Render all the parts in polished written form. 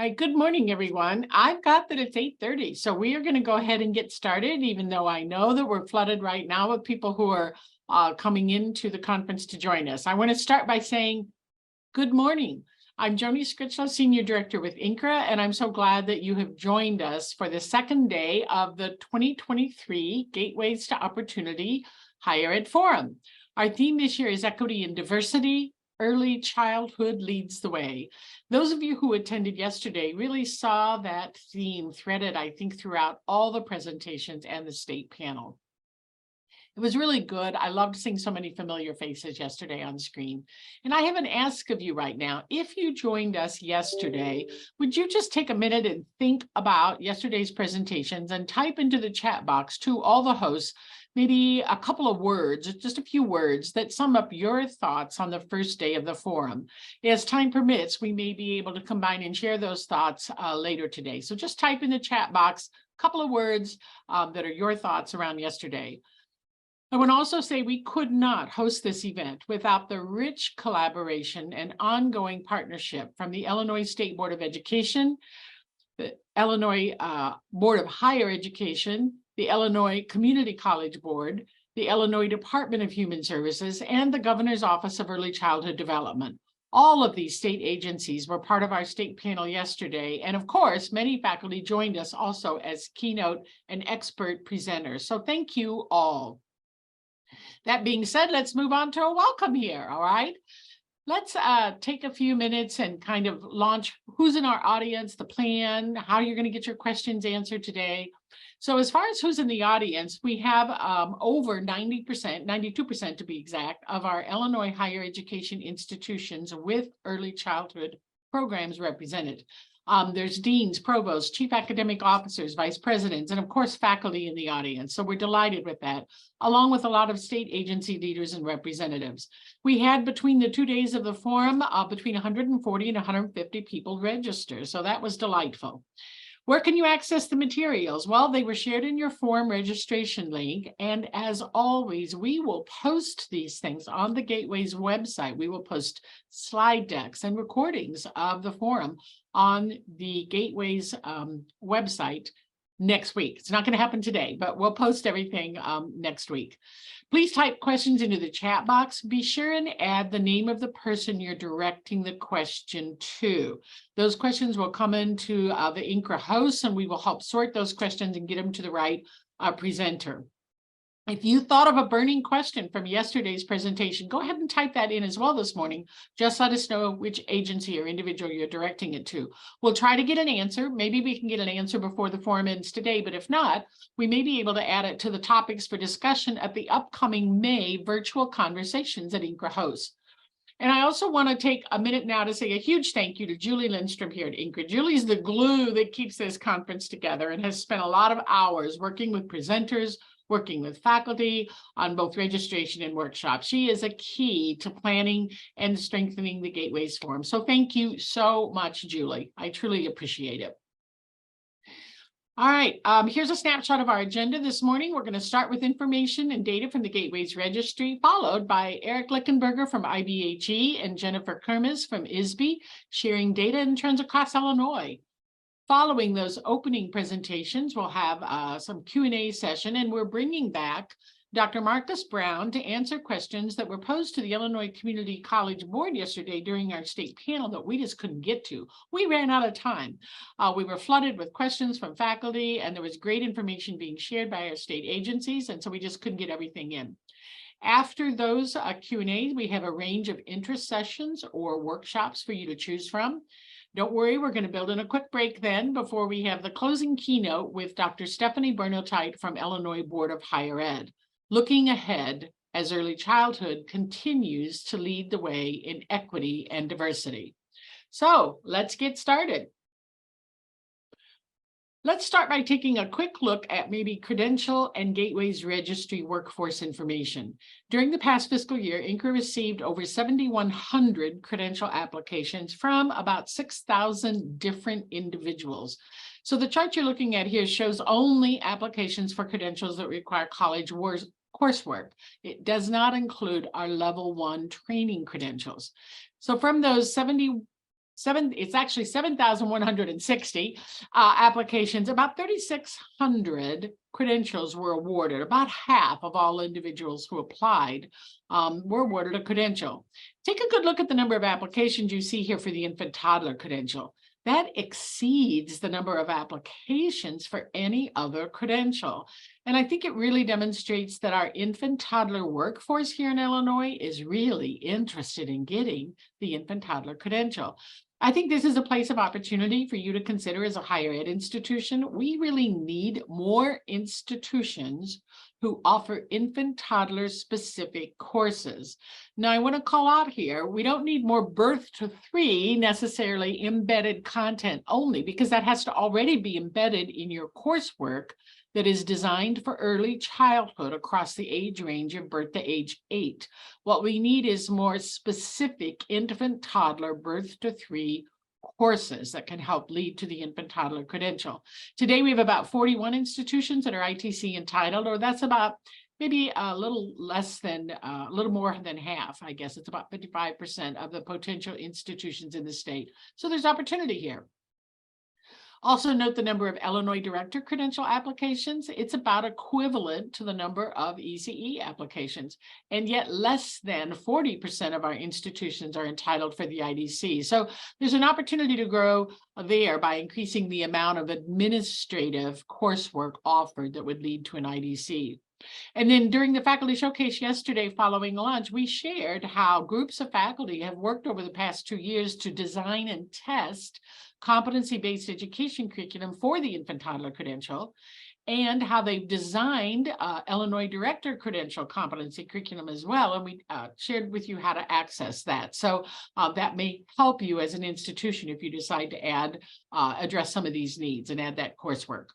All right, good morning, everyone. I've got that it's 8:30, so we are going to go ahead and get started, even though I know that we're flooded right now with people who are coming into the conference to join us. I want to start by saying good morning. I'm Joni Scritchlow, Senior Director with INCRA, and I'm so glad that you have joined us for the second day of the 2023 Gateways to Opportunity Higher Ed Forum. Our theme this year is Equity and Diversity. Early childhood leads the way. Those of you who attended yesterday really saw that theme threaded, I think, throughout all the presentations and the state panel. It was really good. I loved seeing so many familiar faces yesterday on screen. And I have an ask of you right now. If you joined us yesterday, would you just take a minute and think about yesterday's presentations and type into the chat box to all the hosts maybe a couple of words, just a few words that sum up your thoughts on the first day of the forum. As time permits, we may be able to combine and share those thoughts later today. So just type in the chat box a couple of words that are your thoughts around yesterday. I would also say we could not host this event without the rich collaboration and ongoing partnership from the Illinois State Board of Education, the Illinois Board of Higher Education, the Illinois Community College Board, the Illinois Department of Human Services, and the Governor's Office of Early Childhood Development. All of these state agencies were part of our state panel yesterday. And of course, many faculty joined us also as keynote and expert presenters. So thank you all. That being said, let's move on to a welcome here, all right? Let's take a few minutes and kind of launch who's in our audience, the plan, how you're going to get your questions answered today. So as far as who's in the audience, we have over 90%, 92% to be exact, of our Illinois higher education institutions with early childhood programs represented. There's deans, provosts, chief academic officers, vice presidents, and of course, faculty in the audience. So we're delighted with that, along with a lot of state agency leaders and representatives. We had between the 2 days of the forum, between 140 and 150 people register. So that was delightful. Where can you access the materials? Well, they were shared in your forum registration link. And as always, we will post these things on the Gateways website. We will post slide decks and recordings of the forum on the Gateways website next week. It's not going to happen today, but we'll post everything next week. Please type questions into the chat box. Be sure and add the name of the person you're directing the question to. Those questions will come into the INCRA host, and we will help sort those questions and get them to the right presenter. If you thought of a burning question from yesterday's presentation, go ahead and type that in as well this morning. Just let us know which agency or individual you're directing it to. We'll try to get an answer. Maybe we can get an answer before the forum ends today, but if not, we may be able to add it to the topics for discussion at the upcoming May virtual conversations that INCRA hosts. And I also want to take a minute now to say a huge thank you to Julie Lindstrom here at INCRA. Julie's the glue that keeps this conference together and has spent a lot of hours working with presenters, working with faculty on both registration and workshops. She is a key to planning and strengthening the Gateways Forum. So thank you so much, Julie. I truly appreciate it. All right, here's a snapshot of our agenda this morning. We're going to start with information and data from the Gateways Registry, followed by Eric Lickenberger from IBHE and Jennifer Kermes from ISB, sharing data and trends across Illinois. Following those opening presentations, we'll have some Q&A session, and we're bringing back Dr. Marcus Brown to answer questions that were posed to the Illinois Community College Board yesterday during our state panel that we just couldn't get to. We ran out of time. We were flooded with questions from faculty, and there was great information being shared by our state agencies, and so we just couldn't get everything in. After those Q&As, we have a range of interest sessions or workshops for you to choose from. Don't worry, we're going to build in a quick break then before we have the closing keynote with Dr. Stephanie Bernotite from Illinois Board of Higher Ed, looking ahead as early childhood continues to lead the way in equity and diversity. So let's get started. Let's start by taking a quick look at maybe Credential and Gateways Registry workforce information. During the past fiscal year, INCRA received over 7,100 credential applications from about 6,000 different individuals. So the chart you're looking at here shows only applications for credentials that require college coursework. It does not include our level 1 training credentials. So from those it's actually 7,160 applications. About 3,600 credentials were awarded. About half of all individuals who applied were awarded a credential. Take a good look at the number of applications you see here for the infant toddler credential. That exceeds the number of applications for any other credential. And I think it really demonstrates that our infant toddler workforce here in Illinois is really interested in getting the infant toddler credential. I think this is a place of opportunity for you to consider as a higher ed institution. We really need more institutions who offer infant toddler specific courses. Now, I want to call out here, we don't need more birth to 3 necessarily embedded content only, because that has to already be embedded in your coursework that is designed for early childhood across the age range of birth to age 8. What we need is more specific infant toddler birth to 3 courses that can help lead to the infant toddler credential. Today, we have about 41 institutions that are ITC entitled, or that's about maybe a little less than, a little more than half. I guess it's about 55% of the potential institutions in the state. So there's opportunity here. Also note the number of Illinois Director credential applications. It's about equivalent to the number of ECE applications, and yet less than 40% of our institutions are entitled for the IDC. So there's an opportunity to grow there by increasing the amount of administrative coursework offered that would lead to an IDC. And then during the faculty showcase yesterday following lunch, we shared how groups of faculty have worked over the past 2 years to design and test competency-based education curriculum for the infant toddler credential, and how they've designed Illinois Director credential competency curriculum as well. And we shared with you how to access that. So that may help you as an institution if you decide to address some of these needs and add that coursework.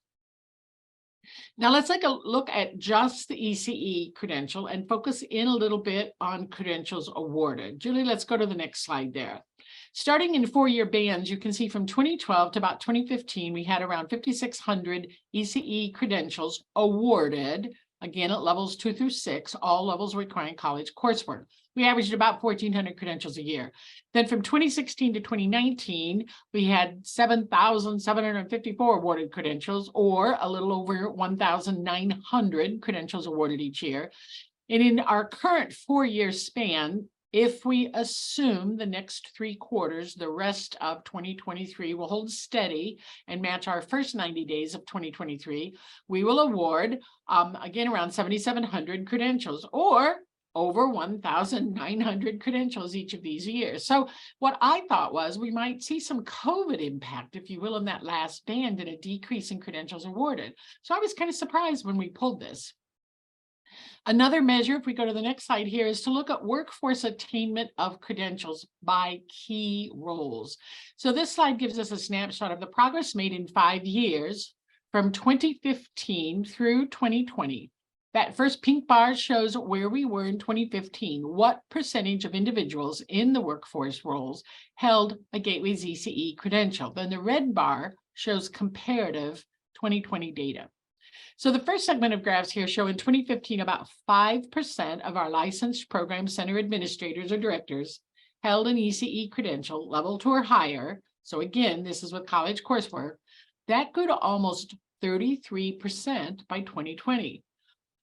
Now let's take a look at just the ECE credential and focus in a little bit on credentials awarded. Julie, let's go to the next slide there. Starting in 4-year bands, you can see from 2012 to about 2015, we had around 5,600 ECE credentials awarded, again at levels 2 through 6, all levels requiring college coursework. We averaged about 1,400 credentials a year. Then from 2016 to 2019, we had 7,754 awarded credentials, or a little over 1,900 credentials awarded each year. And in our current 4-year span, if we assume the next 3 quarters, the rest of 2023 will hold steady and match our first 90 days of 2023, we will award, again, around 7,700 credentials, or over 1,900 credentials each of these years. So what I thought was we might see some COVID impact, if you will, in that last band, and a decrease in credentials awarded. So I was kind of surprised when we pulled this. Another measure, if we go to the next slide here, is to look at workforce attainment of credentials by key roles. So this slide gives us a snapshot of the progress made in 5 years from 2015 through 2020. That first pink bar shows where we were in 2015, what percentage of individuals in the workforce roles held a Gateway's ECE credential. Then the red bar shows comparative 2020 data. So the first segment of graphs here show in 2015, about 5% of our licensed program center administrators or directors held an ECE credential level 2 or higher. So again, this is with college coursework. That grew to almost 33% by 2020.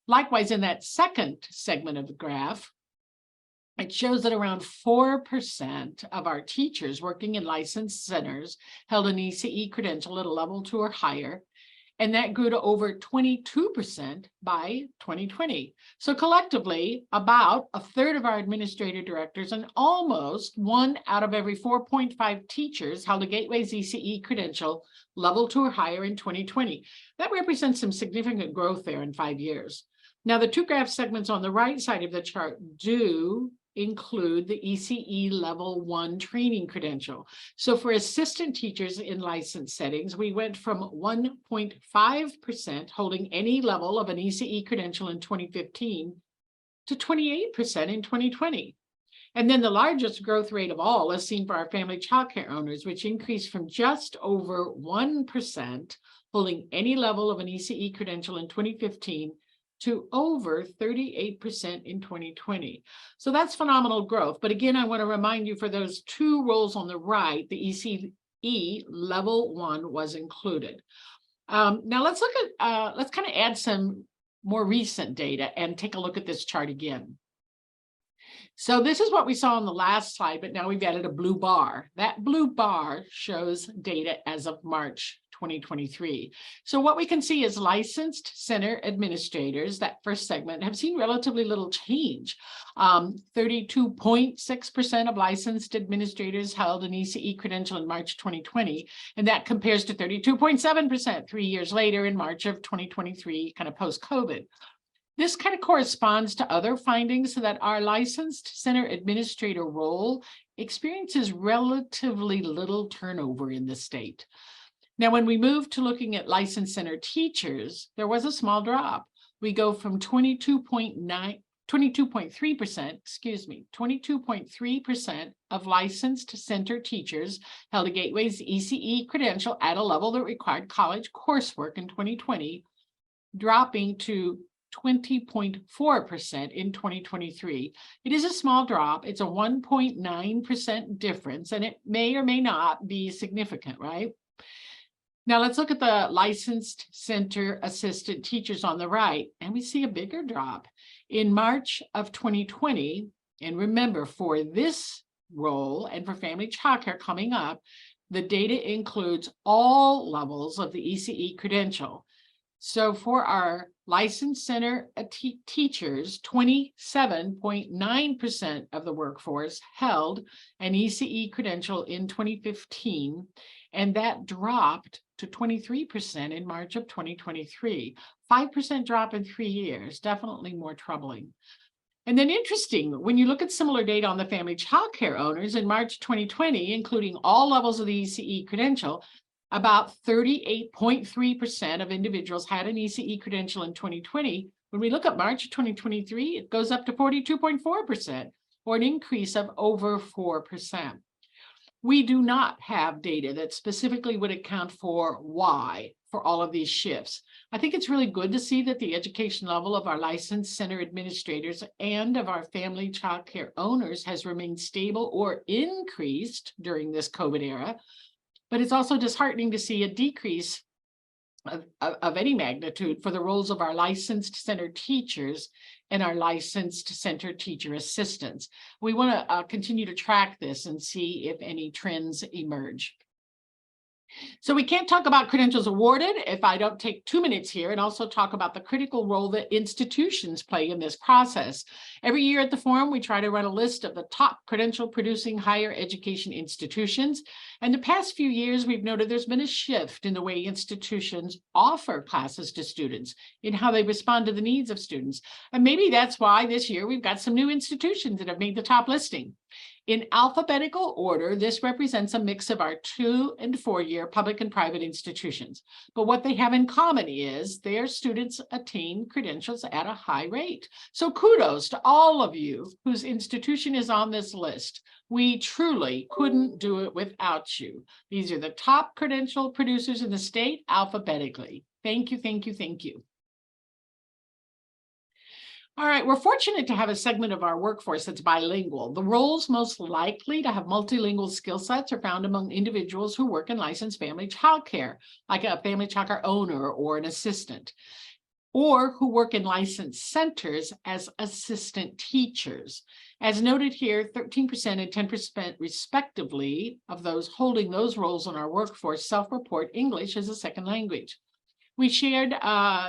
Likewise, in that second segment of the graph, it shows that around 4% of our teachers working in licensed centers held an ECE credential at a level 2 or higher. And that grew to over 22% by 2020. So collectively, about a third of our administrator directors and almost 1 out of every 4.5 teachers held a Gateway's ECE credential level 2 or higher in 2020. That represents some significant growth there in 5 years. Now, the 2 graph segments on the right side of the chart do include the ECE level 1 training credential. So for assistant teachers in licensed settings, we went from 1.5% holding any level of an ECE credential in 2015 to 28% in 2020. And then the largest growth rate of all is seen for our family childcare owners, which increased from just over 1% holding any level of an ECE credential in 2015 to over 38% in 2020. So that's phenomenal growth. But again, I want to remind you for those two roles on the right, the ECE level 1 was included. Now let's look at, let's kind of add some more recent data and take a look at this chart again. So this is what we saw on the last slide, but now we've added a blue bar. That blue bar shows data as of March 2023. So what we can see is licensed center administrators, that first segment, have seen relatively little change. 32.6% of licensed administrators held an ECE credential in March 2020, and that compares to 32.7% 3 years later in March of 2023, kind of post-COVID. This kind of corresponds to other findings so that our licensed center administrator role experiences relatively little turnover in the state. Now, when we move to looking at licensed center teachers, there was a small drop. We go from 22.3% of licensed center teachers held a Gateway's ECE credential at a level that required college coursework in 2020, dropping to 20.4% in 2023. It is a small drop. It's a 1.9% difference, and it may or may not be significant, right? Now let's look at the licensed center assistant teachers on the right, and we see a bigger drop. In March of 2020, and remember, for this role and for family childcare coming up, the data includes all levels of the ECE credential. So for our licensed center teachers, 27.9% of the workforce held an ECE credential in 2015, and that dropped to 23% in March of 2023. 5% drop in 3 years, definitely more troubling. And then interesting, when you look at similar data on the family childcare owners in March 2020, including all levels of the ECE credential, about 38.3% of individuals had an ECE credential in 2020. When we look at March 2023, it goes up to 42.4%, or an increase of over 4%. We do not have data that specifically would account for why for all of these shifts. I think it's really good to see that the education level of our licensed center administrators and of our family childcare owners has remained stable or increased during this COVID era. But it's also disheartening to see a decrease of any magnitude for the roles of our licensed center teachers and our licensed center teacher assistants. We want to continue to track this and see if any trends emerge. So we can't talk about credentials awarded if I don't take 2 minutes here and also talk about the critical role that institutions play in this process. Every year at the forum, we try to run a list of the top credential producing higher education institutions. And the past few years, we've noted there's been a shift in the way institutions offer classes to students, in how they respond to the needs of students. And maybe that's why this year we've got some new institutions that have made the top listing. In alphabetical order, this represents a mix of our 2- and 4-year public and private institutions. But what they have in common is their students attain credentials at a high rate. So kudos to all of you whose institution is on this list. We truly couldn't do it without you. These are the top credential producers in the state alphabetically. Thank you, thank you, thank you. All right, we're fortunate to have a segment of our workforce that's bilingual. The roles most likely to have multilingual skill sets are found among individuals who work in licensed family childcare, like a family childcare owner or an assistant, or who work in licensed centers as assistant teachers. As noted here, 13% and 10% respectively of those holding those roles in our workforce self-report English as a second language. We shared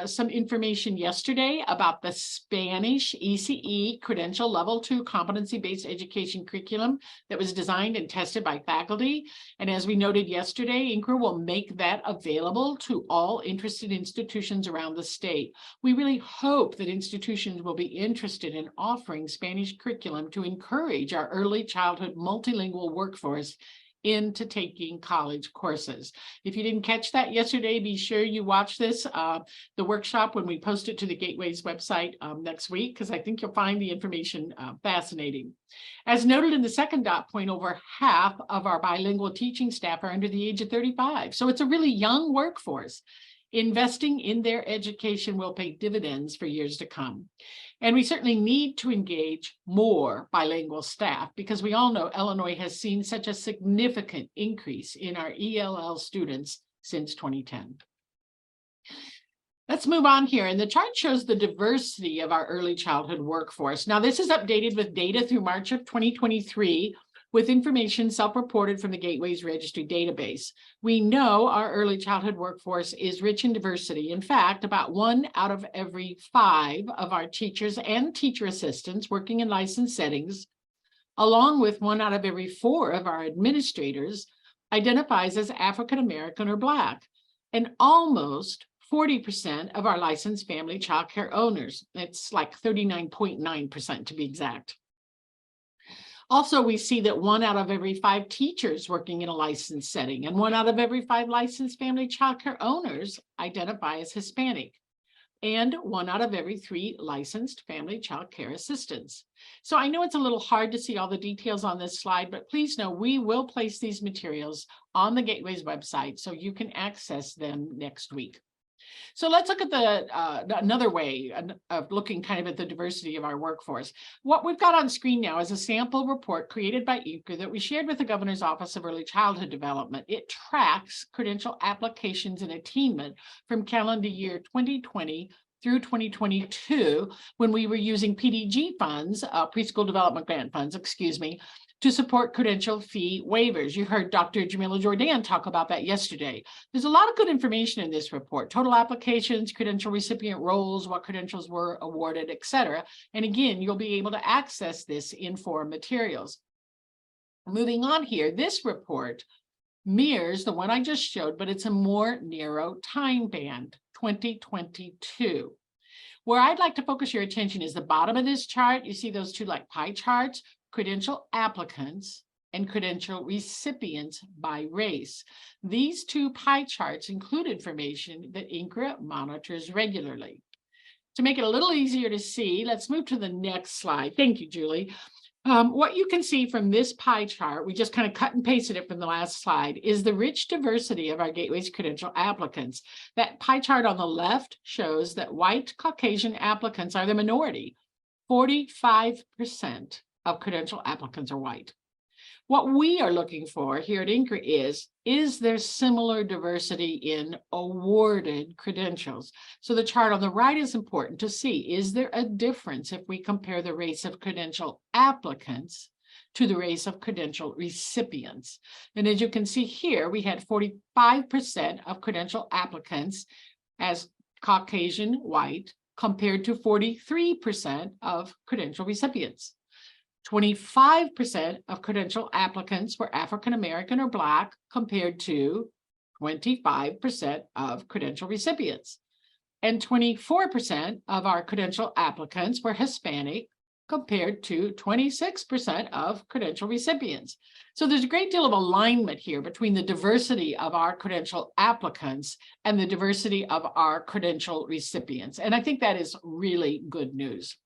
some information yesterday about the Spanish ECE Credential Level 2 competency-based education curriculum that was designed and tested by faculty. And as we noted yesterday, INCRA will make that available to all interested institutions around the state. We really hope that institutions will be interested in offering Spanish curriculum to encourage our early childhood multilingual workforce into taking college courses. If you didn't catch that yesterday, be sure you watch this, the workshop, when we post it to the Gateway's website next week, because I think you'll find the information fascinating. As noted in the second dot point, over half of our bilingual teaching staff are under the age of 35. So it's a really young workforce. Investing in their education will pay dividends for years to come. And we certainly need to engage more bilingual staff because we all know Illinois has seen such a significant increase in our ELL students since 2010. Let's move on here. And the chart shows the diversity of our early childhood workforce. Now, this is updated with data through March of 2023 with information self-reported from the Gateways Registry database. We know our early childhood workforce is rich in diversity. In fact, about 1 out of every 5 of our teachers and teacher assistants working in licensed settings, along with 1 out of every 4 of our administrators, identifies as African American or Black, and almost 40% of our licensed family child care owners. It's like 39.9% to be exact. Also, we see that 1 out of every 5 teachers working in a licensed setting and 1 out of every 5 licensed family child care owners identify as Hispanic, and 1 out of every 3 licensed family child care assistants. So I know it's a little hard to see all the details on this slide, but please know we will place these materials on the Gateways website so you can access them next week. So let's look at another way of looking kind of at the diversity of our workforce. What we've got on screen now is a sample report created by INCRA that we shared with the Governor's Office of Early Childhood Development. It tracks credential applications and attainment from calendar year 2020 through 2022, when we were using PDG funds, preschool development grant funds, to support credential fee waivers. You heard Dr. Jamila Jordan talk about that yesterday. There's a lot of good information in this report: total applications, credential recipient roles, what credentials were awarded, etc. And again, you'll be able to access this in forum materials. Moving on here, this report mirrors the one I just showed, but it's a more narrow time band, 2022. Where I'd like to focus your attention is the bottom of this chart. You see those two like pie charts: credential applicants and credential recipients by race. These 2 pie charts include information that INCRA monitors regularly. To make it a little easier to see, let's move to the next slide. Thank you, Julie. What you can see from this pie chart, we just kind of cut and pasted it from the last slide, is the rich diversity of our Gateways credential applicants. That pie chart on the left shows that white Caucasian applicants are the minority. 45% of credential applicants are white. What we are looking for here at INCRA is there similar diversity in awarded credentials? So the chart on the right is important to see. Is there a difference if we compare the race of credential applicants to the race of credential recipients? And as you can see here, we had 45% of credential applicants as Caucasian white compared to 43% of credential recipients. 25% of credential applicants were African American or Black compared to 25% of credential recipients. And 24% of our credential applicants were Hispanic compared to 26% of credential recipients. So there's a great deal of alignment here between the diversity of our credential applicants and the diversity of our credential recipients. And I think that is really good news.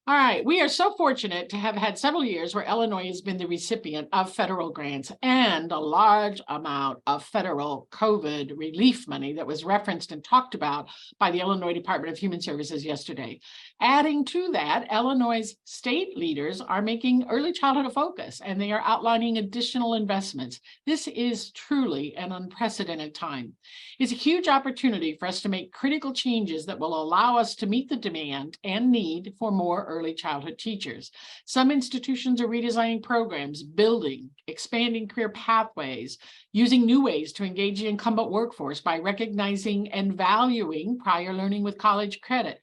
All right, we are so fortunate to have had several years where Illinois has been the recipient of federal grants and a large amount of federal COVID relief money that was referenced and talked about by the Illinois Department of Human Services yesterday. Adding to that, Illinois' state leaders are making early childhood a focus, and they are outlining additional investments. This is truly an unprecedented time. It's a huge opportunity for us to make critical changes that will allow us to meet the demand and need for more early childhood teachers. Some institutions are redesigning programs, building, expanding career pathways, using new ways to engage the incumbent workforce by recognizing and valuing prior learning with college credit.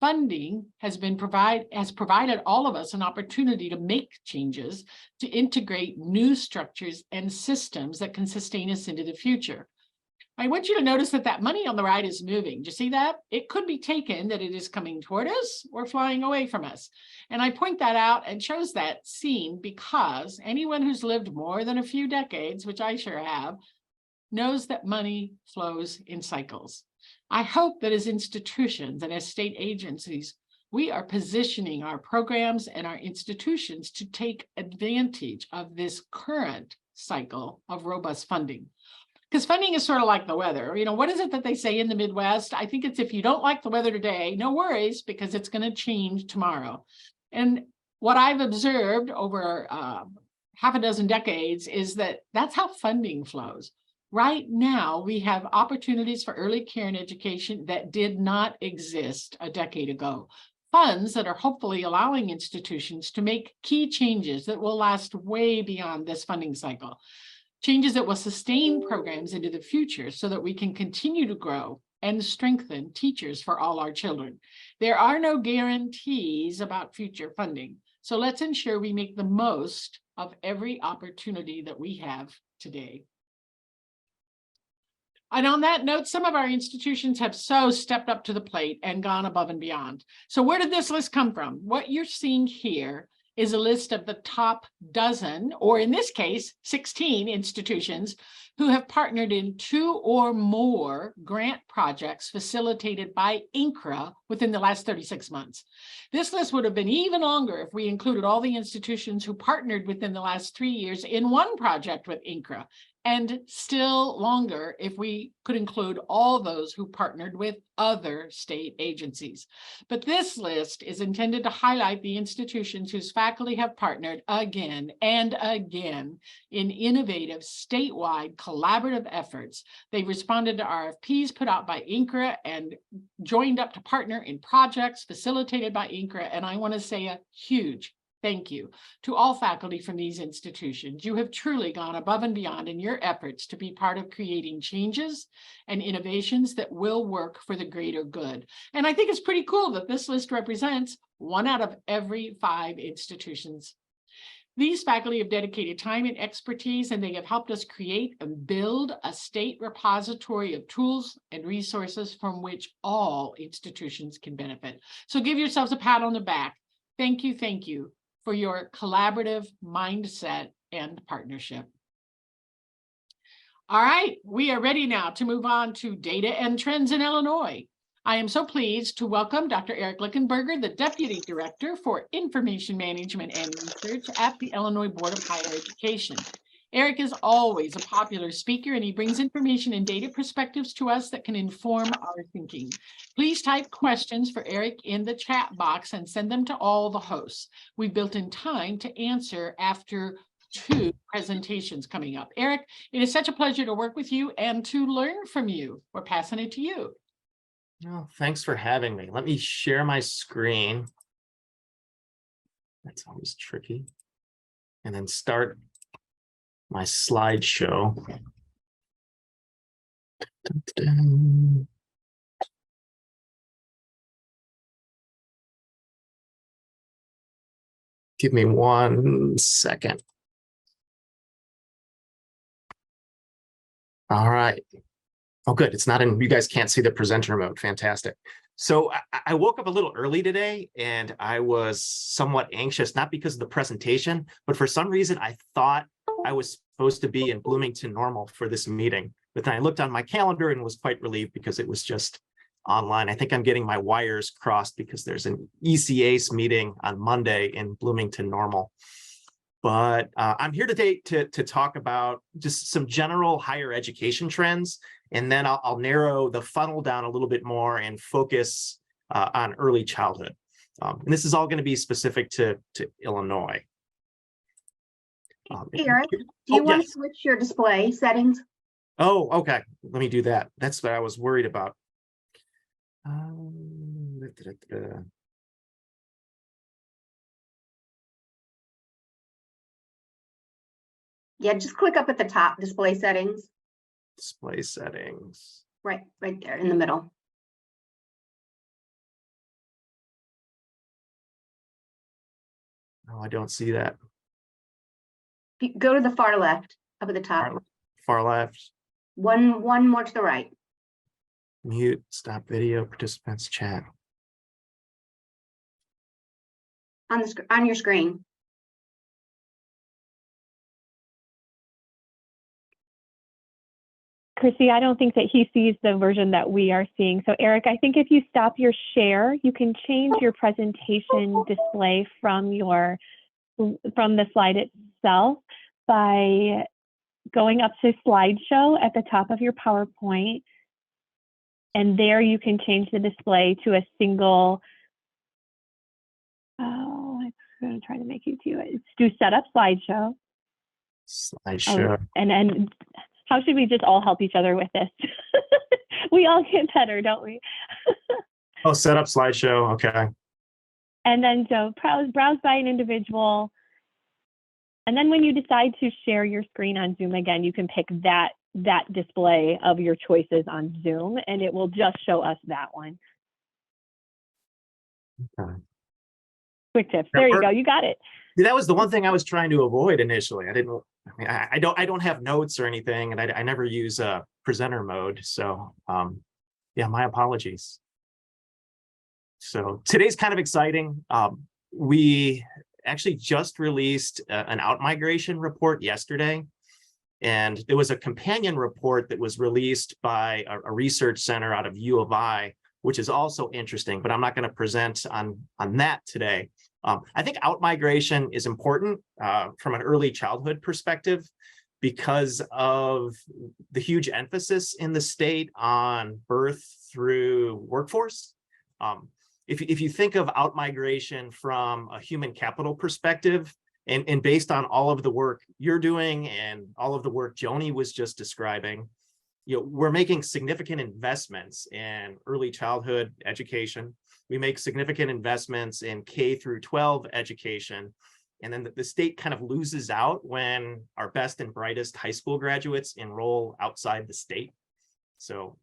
Funding has provided all of us an opportunity to make changes, to integrate new structures and systems that can sustain us into the future. I want you to notice that that money on the right is moving. Do you see that? It could be taken that it is coming toward us or flying away from us. And I point that out and chose that scene because anyone who's lived more than a few decades, which I sure have, knows that money flows in cycles. I hope that as institutions and as state agencies, we are positioning our programs and our institutions to take advantage of this current cycle of robust funding. Because funding is sort of like the weather. You know, what is it that they say in the Midwest? I think it's if you don't like the weather today, no worries, because it's going to change tomorrow. And what I've observed over half a dozen decades is that that's how funding flows. Right now, we have opportunities for early care and education that did not exist a decade ago. Funds that are hopefully allowing institutions to make key changes that will last way beyond this funding cycle. Changes that will sustain programs into the future so that we can continue to grow and strengthen teachers for all our children. There are no guarantees about future funding, so let's ensure we make the most of every opportunity that we have today. And on that note, some of our institutions have so stepped up to the plate and gone above and beyond. So where did this list come from? What you're seeing here is a list of the top dozen, or in this case, 16 institutions who have partnered in 2 or more grant projects facilitated by INCRA within the last 36 months. This list would have been even longer if we included all the institutions who partnered within the last 3 years in one project with INCRA, and still longer if we could include all those who partnered with other state agencies. But this list is intended to highlight the institutions whose faculty have partnered again and again in innovative statewide collaborative efforts. They responded to RFPs put out by INCRA and joined up to partner in projects facilitated by INCRA. And I want to say a huge thank you to all faculty from these institutions. You have truly gone above and beyond in your efforts to be part of creating changes and innovations that will work for the greater good. And I think it's pretty cool that this list represents 1 out of every 5 institutions. These faculty have dedicated time and expertise, and they have helped us create and build a state repository of tools and resources from which all institutions can benefit. So give yourselves a pat on the back. Thank you for your collaborative mindset and partnership. All right, we are ready now to move on to data and trends in Illinois. I am so pleased to welcome Dr. Eric Lickenberger, the Deputy Director for Information Management and Research at the Illinois Board of Higher Education. Eric is always a popular speaker, and he brings information and data perspectives to us that can inform our thinking. Please type questions for Eric in the chat box and send them to all the hosts. We built in time to answer after 2 presentations coming up. Eric, it is such a pleasure to work with you and to learn from you. We're passing it to you. Well, thanks for having me. Let me share my screen. That's always tricky. And then start my slideshow. Give me 1 second. All right. Oh, good. It's not in, you guys can't see the presenter mode. Fantastic. So I woke up a little early today and I was somewhat anxious, not because of the presentation, but for some reason I thought I was supposed to be in Bloomington Normal for this meeting. But then I looked on my calendar and was quite relieved because it was just online. I think I'm getting my wires crossed because there's an ECACE meeting on Monday in Bloomington Normal. But I'm here today to talk about just some general higher education trends, and then I'll narrow the funnel down a little bit more and focus on early childhood. And this is all going to be specific to Illinois. Eric, do you want to switch your display settings? Oh, okay. Let me do that. That's what I was worried about. Yeah, just click up at the top, display settings. Display settings. Right there in the middle. No, I don't see that. If you go to the far left, up at the top. Far left. One more to the right. Mute, stop video, participants chat. On your screen. Chrissy, I don't think that he sees the version that we are seeing. So Eric, I think if you stop your share, you can change your presentation display from the slide itself by going up to slideshow at the top of your PowerPoint. And there you can change the display to a single, I'm going to try to make you do it. It's do setup slideshow. Slideshow. And then how should we just all help each other with this? We all get better, don't we? Oh, set up slideshow. Okay. And then so browse by an individual. And then when you decide to share your screen on Zoom again, you can pick that display of your choices on Zoom, and it will just show us that one. Okay. Quick tips. There you go. You got it. That was the one thing I was trying to avoid initially. I don't have notes or anything, and I never use presenter mode. So yeah, my apologies. So today's kind of exciting. We actually just released an out-migration report yesterday, and there was a companion report that was released by a research center out of U of I, which is also interesting, but I'm not going to present on that today. I think out-migration is important from an early childhood perspective because of the huge emphasis in the state on birth through workforce. If you think of out-migration from a human capital perspective, and based on all of the work you're doing and all of the work Joni was just describing, we're making significant investments in early childhood education. We make significant investments in K through 12 education. And then the state kind of loses out when our best and brightest high school graduates enroll outside the state. So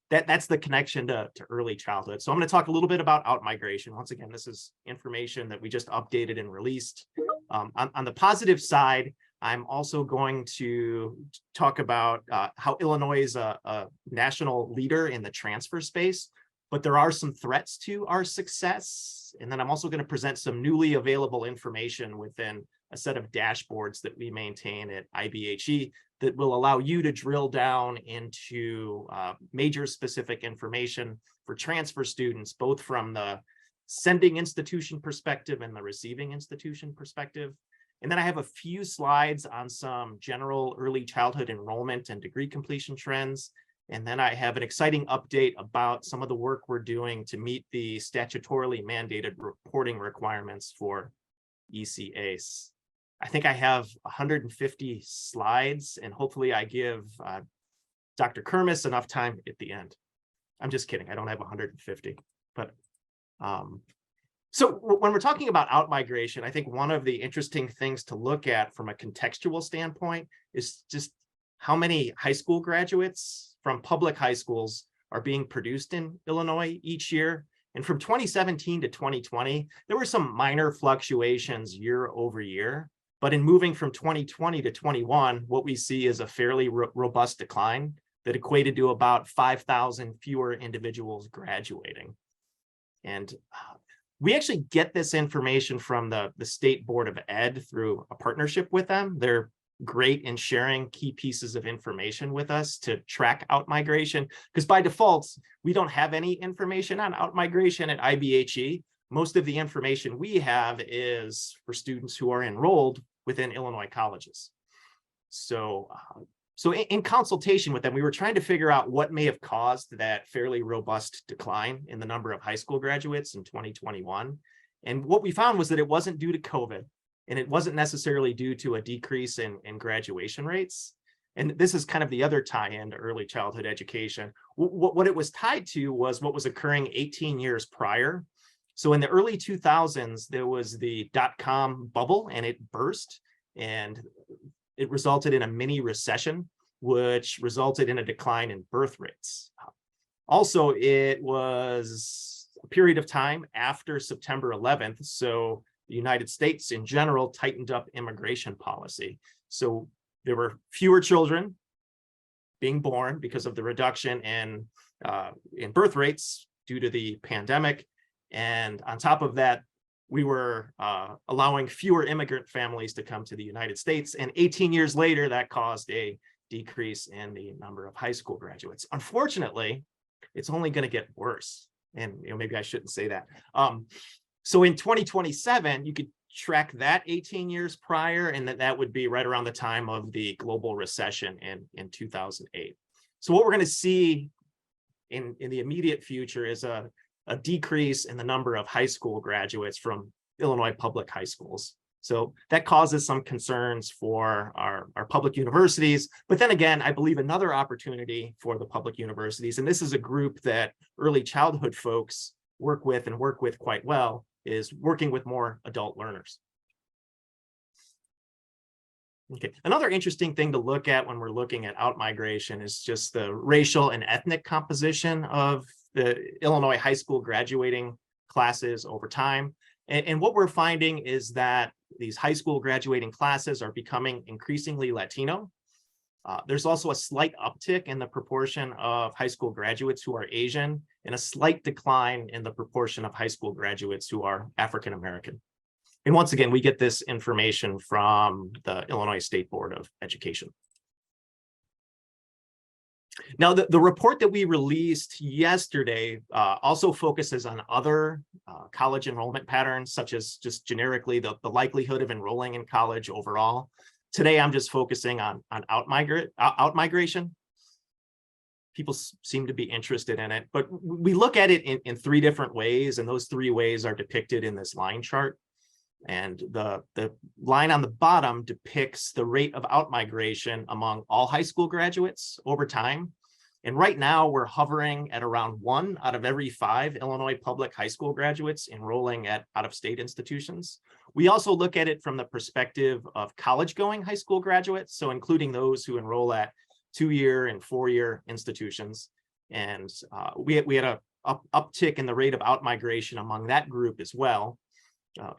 that's the connection to early childhood. So I'm going to talk a little bit about out-migration. Once again, this is information that we just updated and released. On the positive side, I'm also going to talk about how Illinois is a national leader in the transfer space, but there are some threats to our success. And then I'm also going to present some newly available information within a set of dashboards that we maintain at IBHE that will allow you to drill down into major specific information for transfer students, both from the sending institution perspective and the receiving institution perspective. And then I have a few slides on some general early childhood enrollment and degree completion trends. And then I have an exciting update about some of the work we're doing to meet the statutorily mandated reporting requirements for ECAs. I think I have 150 slides, and hopefully I give Dr. Kermis enough time at the end. I'm just kidding. I don't have 150, but so when we're talking about out-migration, I think one of the interesting things to look at from a contextual standpoint is just how many high school graduates from public high schools are being produced in Illinois each year. And from 2017 to 2020, there were some minor fluctuations year over year. But in moving from 2020 to 21, what we see is a fairly robust decline that equated to about 5,000 fewer individuals graduating. And we actually get this information from the State Board of Ed through a partnership with them. They're great in sharing key pieces of information with us to track out-migration, because by default, we don't have any information on out-migration at IBHE. Most of the information we have is for students who are enrolled within Illinois colleges. So in consultation with them, we were trying to figure out what may have caused that fairly robust decline in the number of high school graduates in 2021. And what we found was that it wasn't due to COVID, and it wasn't necessarily due to a decrease in graduation rates. And this is kind of the other tie-in to early childhood education. What it was tied to was what was occurring 18 years prior. So in the early 2000s, there was the dot-com bubble, and it burst, and it resulted in a mini recession, which resulted in a decline in birth rates. Also, it was a period of time after September 11th. So the United States in general tightened up immigration policy. So there were fewer children being born because of the reduction in birth rates due to the pandemic. And on top of that, we were allowing fewer immigrant families to come to the United States. And 18 years later, that caused a decrease in the number of high school graduates. Unfortunately, it's only going to get worse. And maybe I shouldn't say that. So in 2027, you could track that 18 years prior, and that would be right around the time of the global recession in 2008. So what we're going to see in the immediate future is a decrease in the number of high school graduates from Illinois public high schools. So that causes some concerns for our public universities. But then again, I believe another opportunity for the public universities, and this is a group that early childhood folks work with quite well, is working with more adult learners. Okay, another interesting thing to look at when we're looking at outmigration is just the racial and ethnic composition of the Illinois high school graduating classes over time. And what we're finding is that these high school graduating classes are becoming increasingly Latino. There's also a slight uptick in the proportion of high school graduates who are Asian, and a slight decline in the proportion of high school graduates who are African American. And once again, we get this information from the Illinois State Board of Education. Now, the report that we released yesterday also focuses on other college enrollment patterns, such as just generically the likelihood of enrolling in college overall. Today, I'm just focusing on outmigration. People seem to be interested in it, but we look at it in three different ways, and those three ways are depicted in this line chart. And the line on the bottom depicts the rate of outmigration among all high school graduates over time. And right now we're hovering at around 1 out of every 5 Illinois public high school graduates enrolling at out-of-state institutions. We also look at it from the perspective of college-going high school graduates, so including those who enroll at 2-year and 4-year institutions. And we had a uptick in the rate of outmigration among that group as well.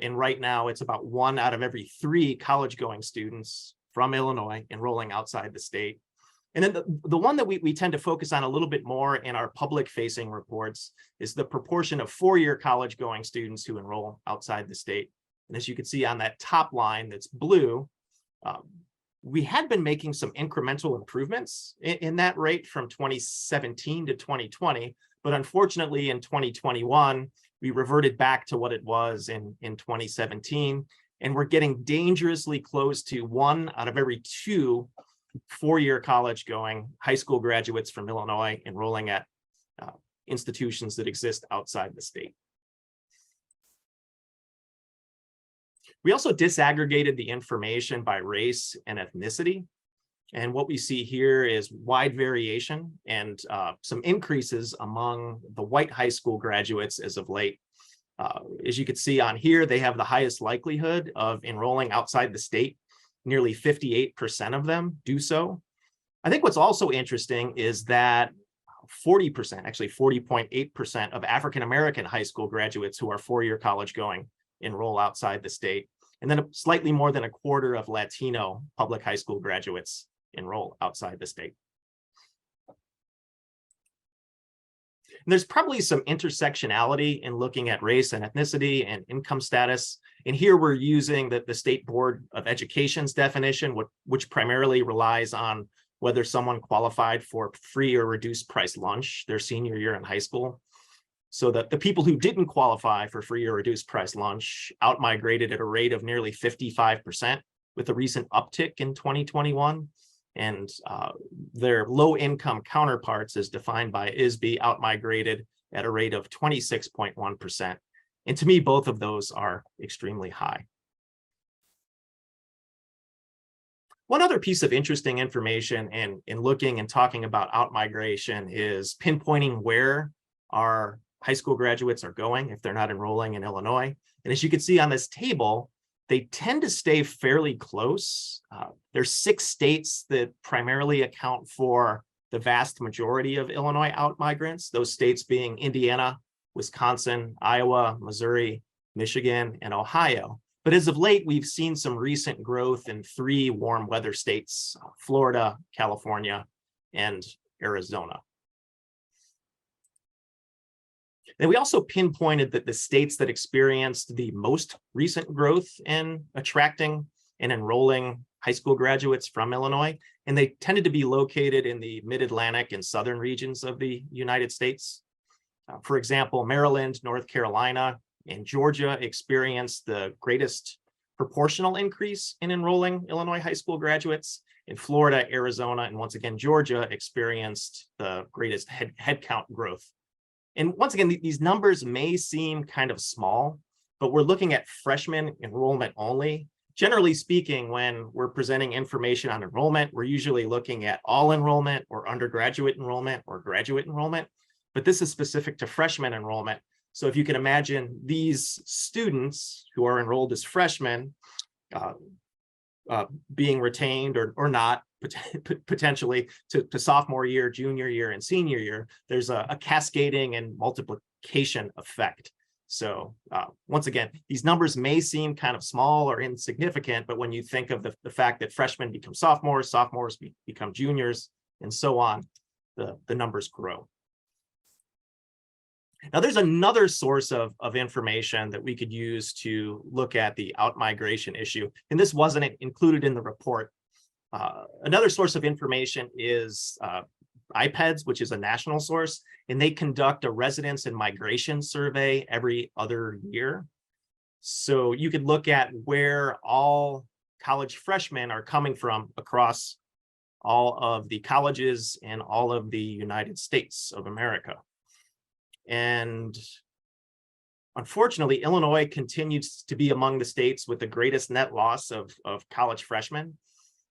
And right now it's about 1 out of every 3 college-going students from Illinois enrolling outside the state. And then the one that we tend to focus on a little bit more in our public-facing reports is the proportion of 4-year college-going students who enroll outside the state. And as you can see on that top line that's blue, we had been making some incremental improvements in that rate from 2017 to 2020, but unfortunately in 2021, we reverted back to what it was in 2017, and we're getting dangerously close to 1 out of every 2 4-year college-going high school graduates from Illinois enrolling at institutions that exist outside the state. We also disaggregated the information by race and ethnicity. And what we see here is wide variation and some increases among the white high school graduates as of late. As you can see on here, they have the highest likelihood of enrolling outside the state. Nearly 58% of them do so. I think what's also interesting is that 40%, actually 40.8% of African-American high school graduates who are 4-year college going enroll outside the state. And then slightly more than a quarter of Latino public high school graduates enroll outside the state. And there's probably some intersectionality in looking at race and ethnicity and income status. And here we're using the State Board of Education's definition, which primarily relies on whether someone qualified for free or reduced price lunch their senior year in high school. So that the people who didn't qualify for free or reduced price lunch outmigrated at a rate of nearly 55%, with a recent uptick in 2021. And their low-income counterparts, as defined by ISBE, outmigrated at a rate of 26.1%. And to me, both of those are extremely high. One other piece of interesting information in looking and talking about outmigration is pinpointing where our high school graduates are going if they're not enrolling in Illinois. And as you can see on this table, they tend to stay fairly close. There's 6 states that primarily account for the vast majority of Illinois outmigrants, those states being Indiana, Wisconsin, Iowa, Missouri, Michigan, and Ohio. But as of late, we've seen some recent growth in 3 warm weather states, Florida, California, and Arizona. And we also pinpointed that the states that experienced the most recent growth in attracting and enrolling high school graduates from Illinois, and they tended to be located in the mid-Atlantic and southern regions of the United States. For example, Maryland, North Carolina, and Georgia experienced the greatest proportional increase in enrolling Illinois high school graduates. In Florida, Arizona, and once again, Georgia experienced the greatest headcount growth. And once again, these numbers may seem kind of small, but we're looking at freshman enrollment only. Generally speaking, when we're presenting information on enrollment, we're usually looking at all enrollment or undergraduate enrollment or graduate enrollment, but this is specific to freshman enrollment. So if you can imagine these students who are enrolled as freshmen being retained or not, potentially to sophomore year, junior year, and senior year, there's a cascading and multiplication effect. So once again, these numbers may seem kind of small or insignificant, but when you think of the fact that freshmen become sophomores, sophomores become juniors, and so on, the numbers grow. Now, there's another source of information that we could use to look at the outmigration issue, and this wasn't included in the report. Another source of information is IPEDS, which is a national source, and they conduct a residence and migration survey every other year. So you could look at where all college freshmen are coming from across all of the colleges in all of the United States of America. And unfortunately, Illinois continues to be among the states with the greatest net loss of college freshmen.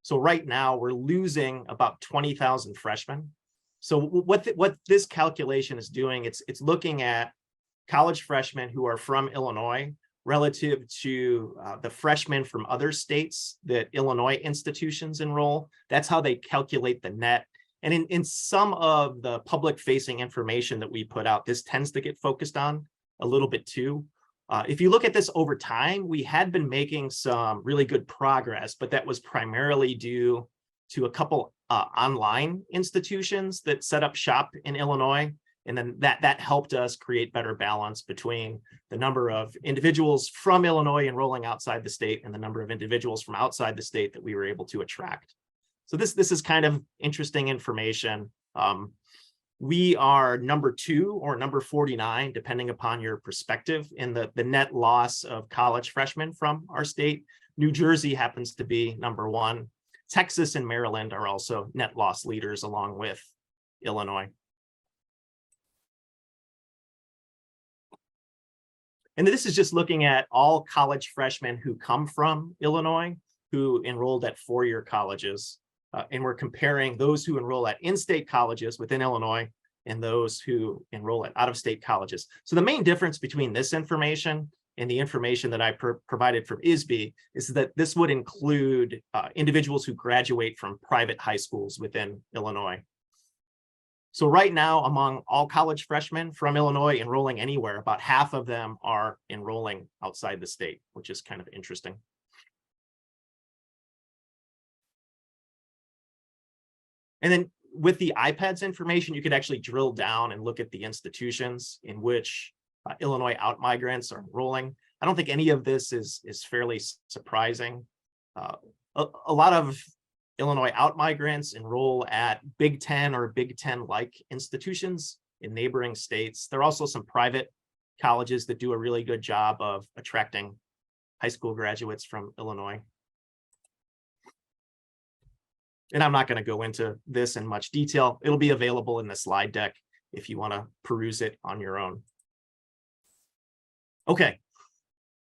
So right now we're losing about 20,000 freshmen. So what this calculation is doing, it's looking at college freshmen who are from Illinois relative to the freshmen from other states that Illinois institutions enroll. That's how they calculate the net. And in some of the public facing information that we put out, this tends to get focused on a little bit too. If you look at this over time, we had been making some really good progress, but that was primarily due to a couple online institutions that set up shop in Illinois. And then that helped us create better balance between the number of individuals from Illinois enrolling outside the state and the number of individuals from outside the state that we were able to attract. So this is kind of interesting information. We are number 2 or number 49, depending upon your perspective, in the net loss of college freshmen from our state. New Jersey happens to be number 1. Texas and Maryland are also net loss leaders along with Illinois. And this is just looking at all college freshmen who come from Illinois, who enrolled at four-year colleges. And we're comparing those who enroll at in-state colleges within Illinois and those who enroll at out-of-state colleges. So the main difference between this information and the information that I provided from ISB is that this would include individuals who graduate from private high schools within Illinois. So right now, among all college freshmen from Illinois enrolling anywhere, about half of them are enrolling outside the state, which is kind of interesting. And then with the IPEDS information, you could actually drill down and look at the institutions in which Illinois outmigrants are enrolling. I don't think any of this is fairly surprising. A lot of Illinois outmigrants enroll at Big Ten or Big Ten-like institutions in neighboring states. There are also some private colleges that do a really good job of attracting high school graduates from Illinois. And I'm not going to go into this in much detail. It'll be available in the slide deck if you want to peruse it on your own. Okay,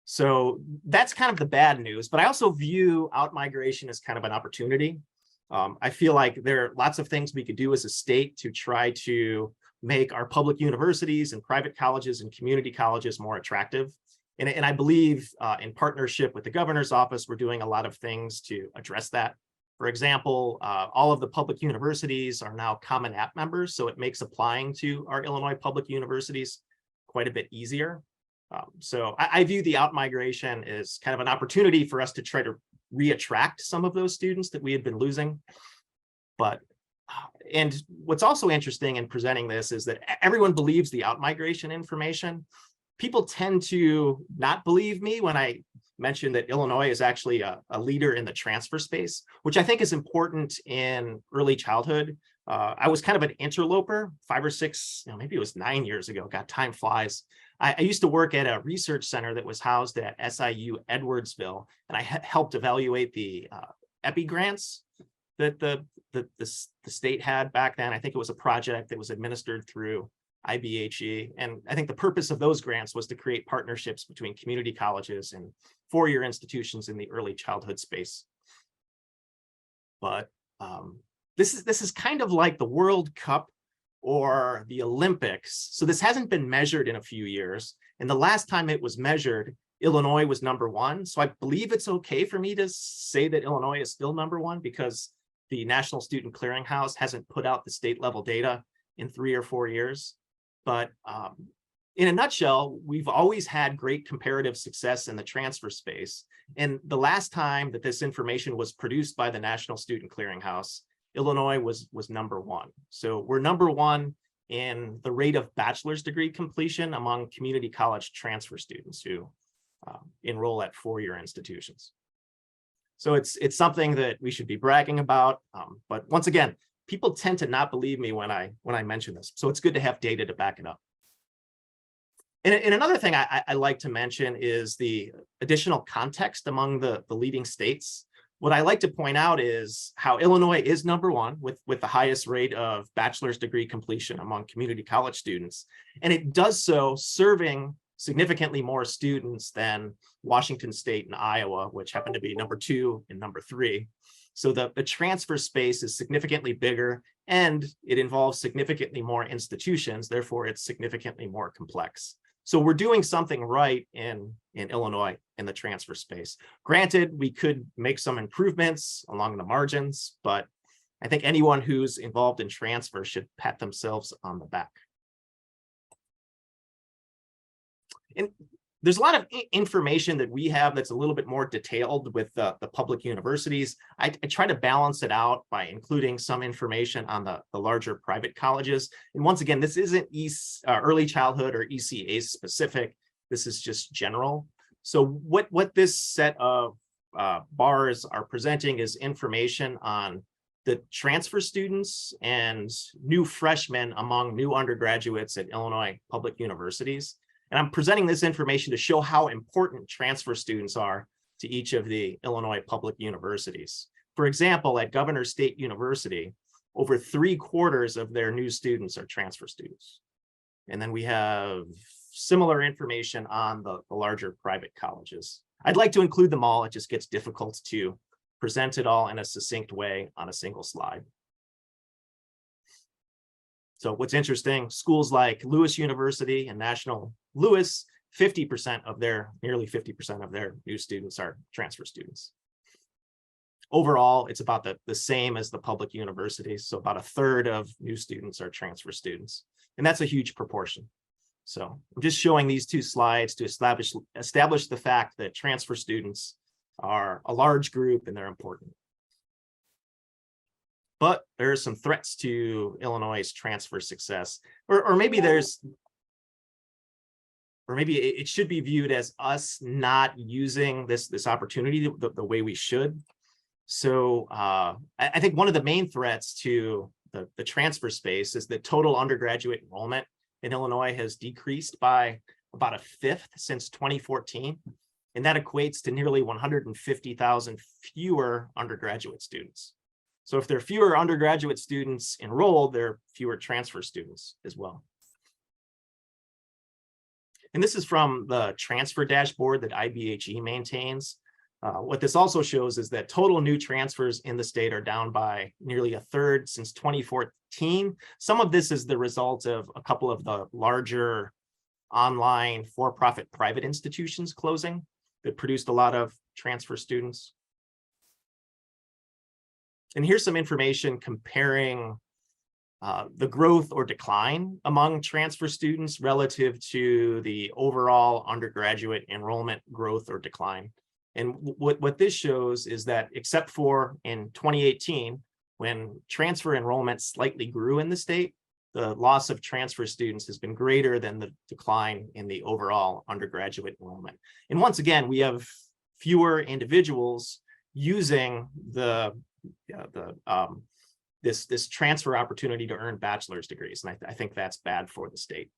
so that's kind of the bad news, but I also view outmigration as kind of an opportunity. I feel like there are lots of things we could do as a state to try to make our public universities and private colleges and community colleges more attractive. And I believe in partnership with the governor's office, we're doing a lot of things to address that. For example, all of the public universities are now Common App members, so it makes applying to our Illinois public universities quite a bit easier. So I view the outmigration as kind of an opportunity for us to try to reattract some of those students that we had been losing. And what's also interesting in presenting this is that everyone believes the outmigration information. People tend to not believe me when I mention that Illinois is actually a leader in the transfer space, which I think is important in early childhood. I was kind of an interloper 5 or 6, maybe it was 9 years ago. God, time flies. I used to work at a research center that was housed at SIU Edwardsville, and I helped evaluate the EPI grants that the state had back then. I think it was a project that was administered through IBHE. And I think the purpose of those grants was to create partnerships between community colleges and four-year institutions in the early childhood space. But this is kind of like the World Cup or the Olympics. So this hasn't been measured in a few years. And the last time it was measured, Illinois was #1. So I believe it's okay for me to say that Illinois is still #1 because the National Student Clearinghouse hasn't put out the state level data in 3 or 4 years. But in a nutshell, we've always had great comparative success in the transfer space. And the last time that this information was produced by the National Student Clearinghouse, Illinois was #1. So we're #1 in the rate of bachelor's degree completion among community college transfer students who enroll at four-year institutions. So it's something that we should be bragging about. But once again, people tend to not believe me when I mention this. So it's good to have data to back it up. And another thing I like to mention is the additional context among the leading states. What I like to point out is how Illinois is #1 with the highest rate of bachelor's degree completion among community college students. And it does so serving significantly more students than Washington State and Iowa, which happen to be #2 and #3. So the transfer space is significantly bigger and it involves significantly more institutions. Therefore, it's significantly more complex. So we're doing something right in Illinois in the transfer space. Granted, we could make some improvements along the margins, but I think anyone who's involved in transfer should pat themselves on the back. And there's a lot of information that we have that's a little bit more detailed with the public universities. I try to balance it out by including some information on the larger private colleges. And once again, this isn't early childhood or ECA specific. This is just general. So what this set of bars are presenting is information on the transfer students and new freshmen among new undergraduates at Illinois public universities. And I'm presenting this information to show how important transfer students are to each of the Illinois public universities. For example, at Governor State University, over 3/4 of their new students are transfer students. And then we have similar information on the larger private colleges. I'd like to include them all. It just gets difficult to present it all in a succinct way on a single slide. So what's interesting, schools like Lewis University and National Lewis, nearly 50% of their new students are transfer students. Overall, it's about the same as the public universities. So about 1/3 of new students are transfer students. And that's a huge proportion. So I'm just showing these two slides to establish the fact that transfer students are a large group and they're important. But there are some threats to Illinois' transfer success, or maybe it should be viewed as us not using this opportunity the way we should. So I think one of the main threats to the transfer space is that total undergraduate enrollment in Illinois has decreased by about 1/5 since 2014. And that equates to nearly 150,000 fewer undergraduate students. So if there are fewer undergraduate students enrolled, there are fewer transfer students as well. And this is from the transfer dashboard that IBHE maintains. What this also shows is that total new transfers in the state are down by nearly 1/3 since 2014. Some of this is the result of a couple of the larger online for-profit private institutions closing that produced a lot of transfer students. And here's some information comparing the growth or decline among transfer students relative to the overall undergraduate enrollment growth or decline. And what this shows is that except for in 2018, when transfer enrollment slightly grew in the state, the loss of transfer students has been greater than the decline in the overall undergraduate enrollment. And once again, we have fewer individuals using this transfer opportunity to earn bachelor's degrees. And I think that's bad for the state.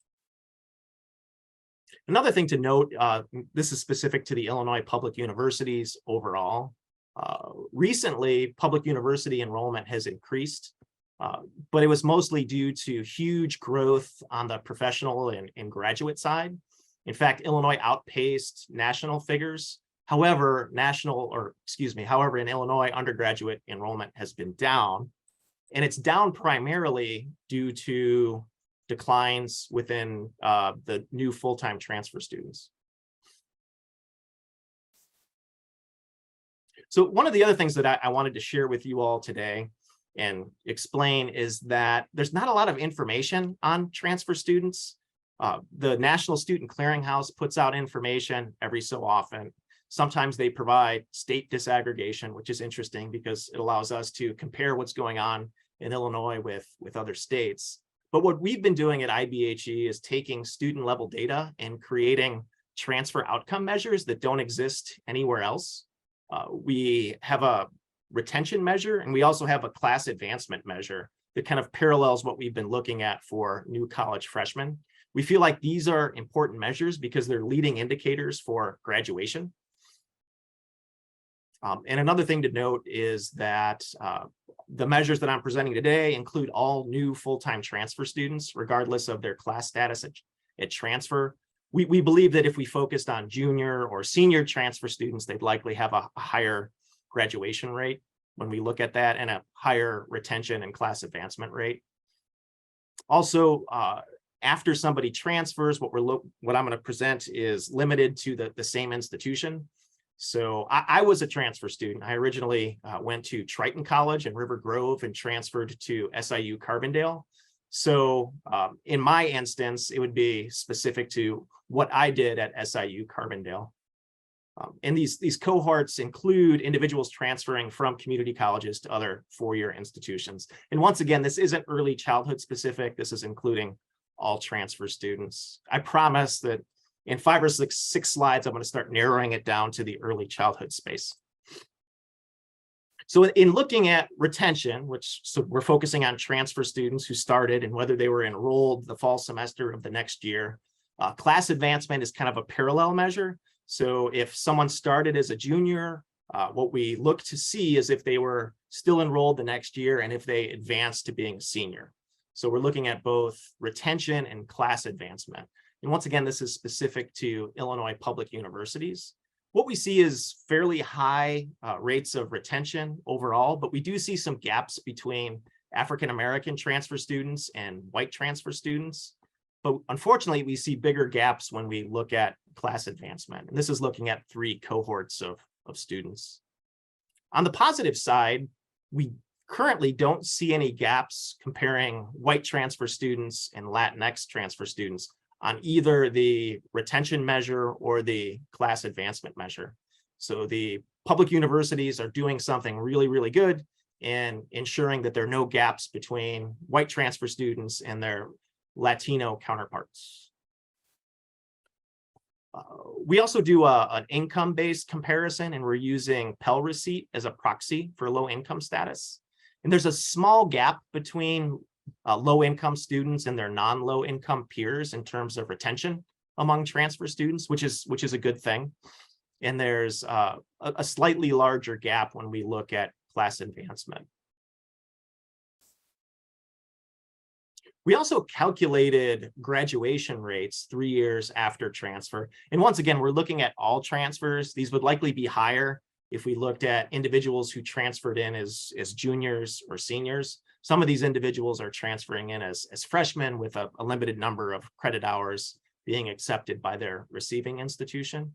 Another thing to note, this is specific to the Illinois public universities overall. Recently, public university enrollment has increased, but it was mostly due to huge growth on the professional and graduate side. In fact, Illinois outpaced national figures. However, in Illinois, undergraduate enrollment has been down, and it's down primarily due to declines within the new full-time transfer students. So one of the other things that I wanted to share with you all today and explain is that there's not a lot of information on transfer students. The National Student Clearinghouse puts out information every so often. Sometimes they provide state disaggregation, which is interesting because it allows us to compare what's going on in Illinois with other states. But what we've been doing at IBHE is taking student level data and creating transfer outcome measures that don't exist anywhere else. We have a retention measure, and we also have a class advancement measure that kind of parallels what we've been looking at for new college freshmen. We feel like these are important measures because they're leading indicators for graduation. And another thing to note is that the measures that I'm presenting today include all new full-time transfer students, regardless of their class status at transfer. We believe that if we focused on junior or senior transfer students, they'd likely have a higher graduation rate when we look at that, and a higher retention and class advancement rate. Also, after somebody transfers, what I'm going to present is limited to the same institution. So I was a transfer student. I originally went to Triton College in River Grove and transferred to SIU Carbondale. So in my instance, it would be specific to what I did at SIU Carbondale. And these cohorts include individuals transferring from community colleges to other four-year institutions. And once again, this isn't early childhood specific. This is including all transfer students. I promise that in 5 or 6 slides, I'm going to start narrowing it down to the early childhood space. So in looking at retention, so we're focusing on transfer students who started and whether they were enrolled the fall semester of the next year. Class advancement is kind of a parallel measure. So if someone started as a junior, what we look to see is if they were still enrolled the next year and if they advanced to being a senior. So we're looking at both retention and class advancement. And once again, this is specific to Illinois public universities. What we see is fairly high rates of retention overall, but we do see some gaps between African-American transfer students and white transfer students. But unfortunately, we see bigger gaps when we look at class advancement. And this is looking at 3 cohorts of students. On the positive side, we currently don't see any gaps comparing white transfer students and Latinx transfer students on either the retention measure or the class advancement measure. So the public universities are doing something really, really good in ensuring that there are no gaps between white transfer students and their Latino counterparts. We also do an income-based comparison, and we're using Pell Receipt as a proxy for low income status. And there's a small gap between low-income students and their non-low income peers in terms of retention among transfer students, which is a good thing. And there's a slightly larger gap when we look at class advancement. We also calculated graduation rates 3 years after transfer. And once again, we're looking at all transfers. These would likely be higher if we looked at individuals who transferred in as juniors or seniors. Some of these individuals are transferring in as freshmen with a limited number of credit hours being accepted by their receiving institution.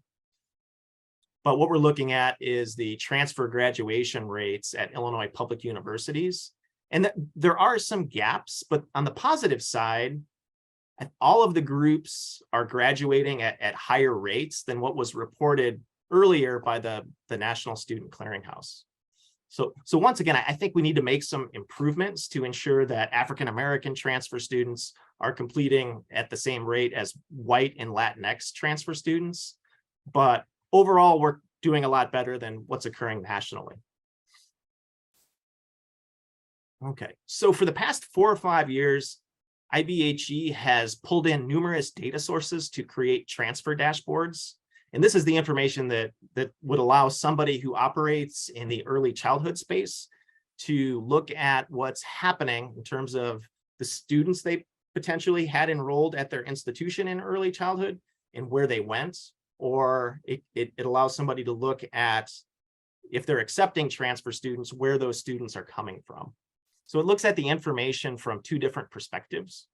But what we're looking at is the transfer graduation rates at Illinois public universities. And there are some gaps, but on the positive side, all of the groups are graduating at higher rates than what was reported earlier by the National Student Clearinghouse. So once again, I think we need to make some improvements to ensure that African-American transfer students are completing at the same rate as white and Latinx transfer students. But overall, we're doing a lot better than what's occurring nationally. Okay, so for the past 4 or 5 years, IBHE has pulled in numerous data sources to create transfer dashboards. And this is the information that would allow somebody who operates in the early childhood space to look at what's happening in terms of the students they potentially had enrolled at their institution in early childhood and where they went, or it allows somebody to look at, if they're accepting transfer students, where those students are coming from. So it looks at the information from 2 different perspectives.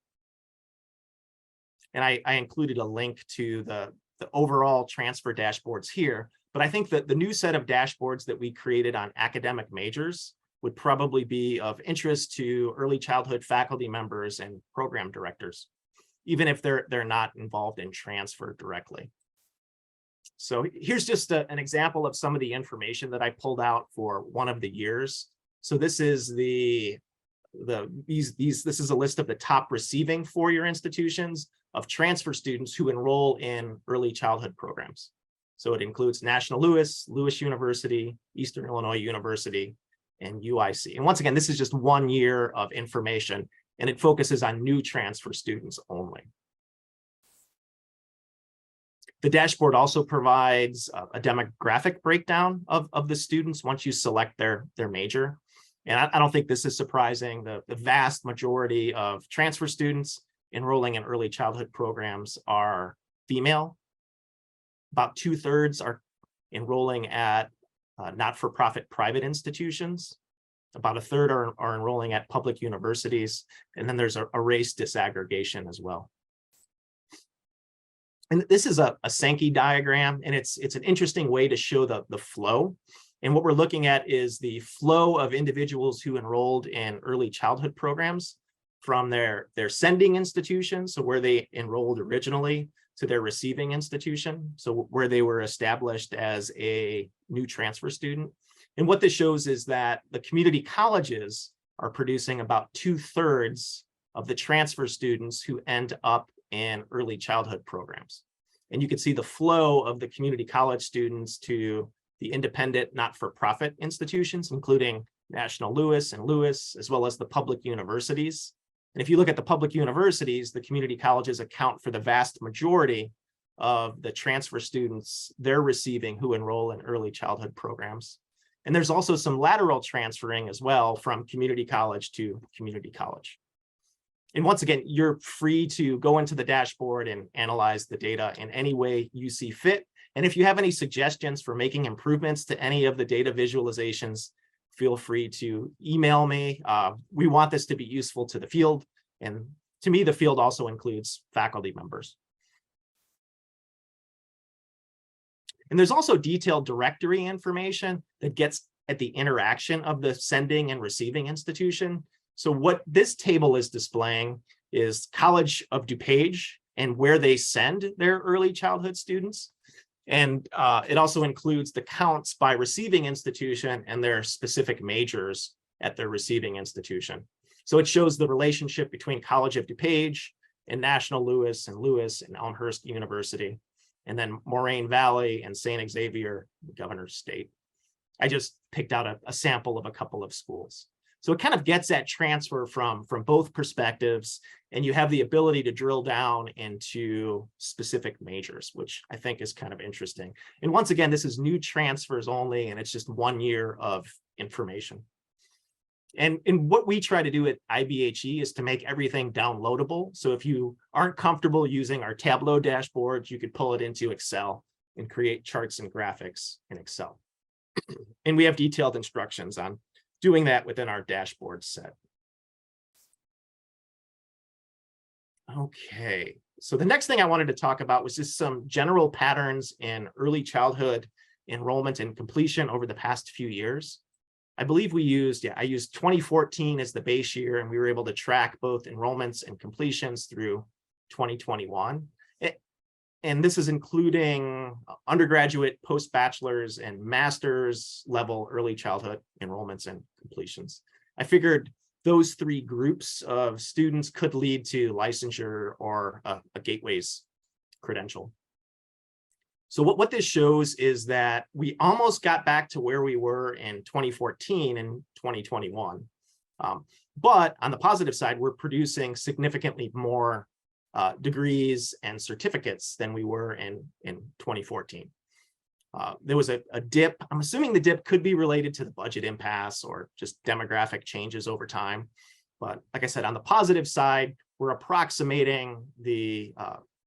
And I included a link to the overall transfer dashboards here, but I think that the new set of dashboards that we created on academic majors would probably be of interest to early childhood faculty members and program directors, even if they're not involved in transfer directly. So here's just an example of some of the information that I pulled out for one of the years. So this is this is a list of the top receiving 4-year institutions of transfer students who enroll in early childhood programs. So it includes National Louis, Lewis University, Eastern Illinois University, and UIC. And once again, this is just 1 year of information, and it focuses on new transfer students only. The dashboard also provides a demographic breakdown of the students once you select their major. And I don't think this is surprising. The vast majority of transfer students enrolling in early childhood programs are female. About 2/3 are enrolling at not-for-profit private institutions. About 1/3 are enrolling at public universities. And then there's a race disaggregation as well. And this is a Sankey diagram, and it's an interesting way to show the flow. And what we're looking at is the flow of individuals who enrolled in early childhood programs from their sending institution, so where they enrolled originally, to their receiving institution, so where they were established as a new transfer student. And what this shows is that the community colleges are producing about 2/3 of the transfer students who end up in early childhood programs. And you can see the flow of the community college students to the independent not-for-profit institutions, including National Louis and Lewis, as well as the public universities. And if you look at the public universities, the community colleges account for the vast majority of the transfer students they're receiving who enroll in early childhood programs. And there's also some lateral transferring as well from community college to community college. And once again, you're free to go into the dashboard and analyze the data in any way you see fit. And if you have any suggestions for making improvements to any of the data visualizations, feel free to email me. We want this to be useful to the field. And to me, the field also includes faculty members. And there's also detailed directory information that gets at the interaction of the sending and receiving institution. So what this table is displaying is College of DuPage and where they send their early childhood students. And it also includes the counts by receiving institution and their specific majors at their receiving institution. So it shows the relationship between College of DuPage and National Louis and Elmhurst University, and then Moraine Valley and St. Xavier, Governor's State. I just picked out a sample of a couple of schools. So it kind of gets that transfer from both perspectives, and you have the ability to drill down into specific majors, which I think is kind of interesting. And once again, this is new transfers only, and it's just 1 year of information. And what we try to do at IBHE is to make everything downloadable. So if you aren't comfortable using our Tableau dashboards, you could pull it into Excel and create charts and graphics in Excel. And we have detailed instructions on doing that within our dashboard set. Okay, so the next thing I wanted to talk about was just some general patterns in early childhood enrollment and completion over the past few years. I believe I used 2014 as the base year, and we were able to track both enrollments and completions through 2021. And this is including undergraduate, post-bachelor's, and master's level early childhood enrollments and completions. I figured those 3 groups of students could lead to licensure or a Gateways credential. So what this shows is that we almost got back to where we were in 2014 and 2021. But on the positive side, we're producing significantly more degrees and certificates than we were in 2014. There was a dip. I'm assuming the dip could be related to the budget impasse or just demographic changes over time. But like I said, on the positive side, we're approximating the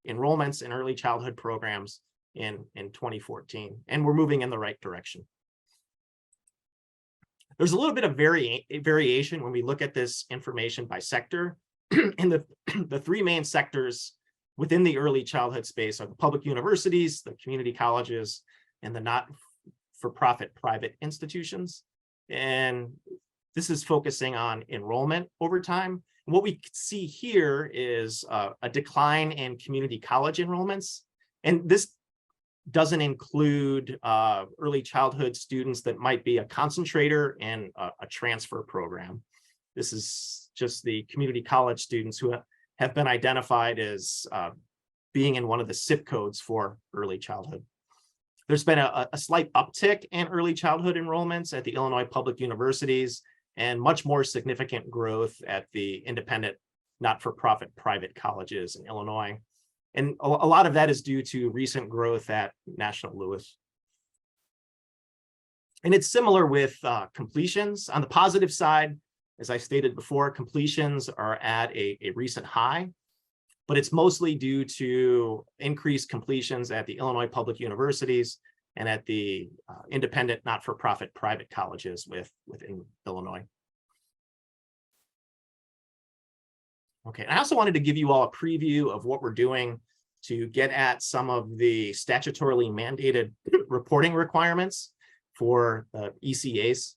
enrollments in early childhood programs in 2014, and we're moving in the right direction. There's a little bit of variation when we look at this information by sector. And the three main sectors within the early childhood space are the public universities, the community colleges, and the not-for-profit private institutions. And this is focusing on enrollment over time. And what we see here is a decline in community college enrollments. And this doesn't include early childhood students that might be a concentrator in a transfer program. This is just the community college students who have been identified as being in one of the zip codes for early childhood. There's been a slight uptick in early childhood enrollments at the Illinois public universities and much more significant growth at the independent, not-for-profit private colleges in Illinois. And a lot of that is due to recent growth at National Louis. And it's similar with completions. On the positive side, as I stated before, completions are at a recent high, but it's mostly due to increased completions at the Illinois public universities and at the independent, not-for-profit private colleges within Illinois. Okay, I also wanted to give you all a preview of what we're doing to get at some of the statutorily mandated reporting requirements for ECAs.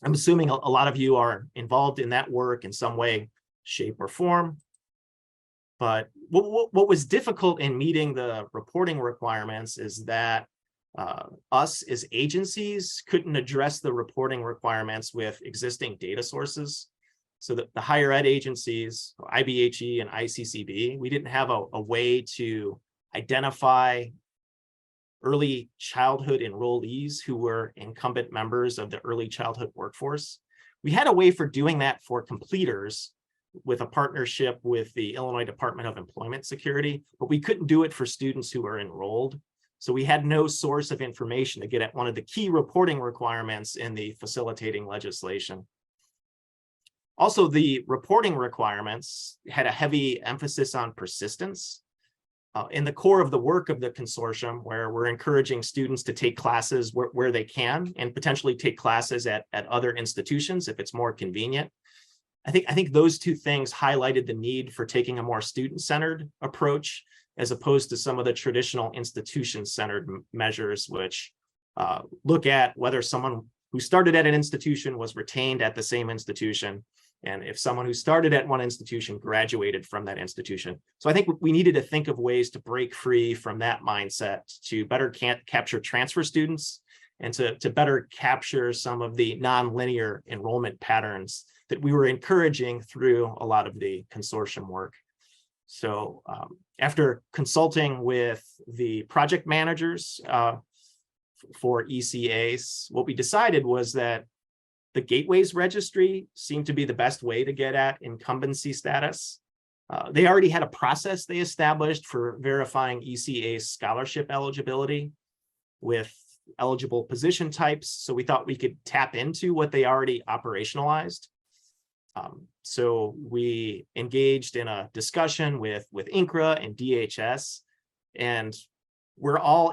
I'm assuming a lot of you are involved in that work in some way, shape, or form. But what was difficult in meeting the reporting requirements is that us as agencies couldn't address the reporting requirements with existing data sources. So that the higher ed agencies, IBHE and ICCB, we didn't have a way to identify early childhood enrollees who were incumbent members of the early childhood workforce. We had a way for doing that for completers with a partnership with the Illinois Department of Employment Security, but we couldn't do it for students who were enrolled. So we had no source of information to get at one of the key reporting requirements in the facilitating legislation. Also, the reporting requirements had a heavy emphasis on persistence. In the core of the work of the consortium, where we're encouraging students to take classes where they can and potentially take classes at other institutions if it's more convenient. I think those two things highlighted the need for taking a more student-centered approach as opposed to some of the traditional institution-centered measures, which look at whether someone who started at an institution was retained at the same institution, and if someone who started at one institution graduated from that institution. So I think we needed to think of ways to break free from that mindset to better capture transfer students and to better capture some of the nonlinear enrollment patterns that we were encouraging through a lot of the consortium work. So after consulting with the project managers for ECAs, what we decided was that the Gateways Registry seemed to be the best way to get at incumbency status. They already had a process they established for verifying ECA scholarship eligibility with eligible position types. So we thought we could tap into what they already operationalized. So we engaged in a discussion with INCRA and DHS, and we're all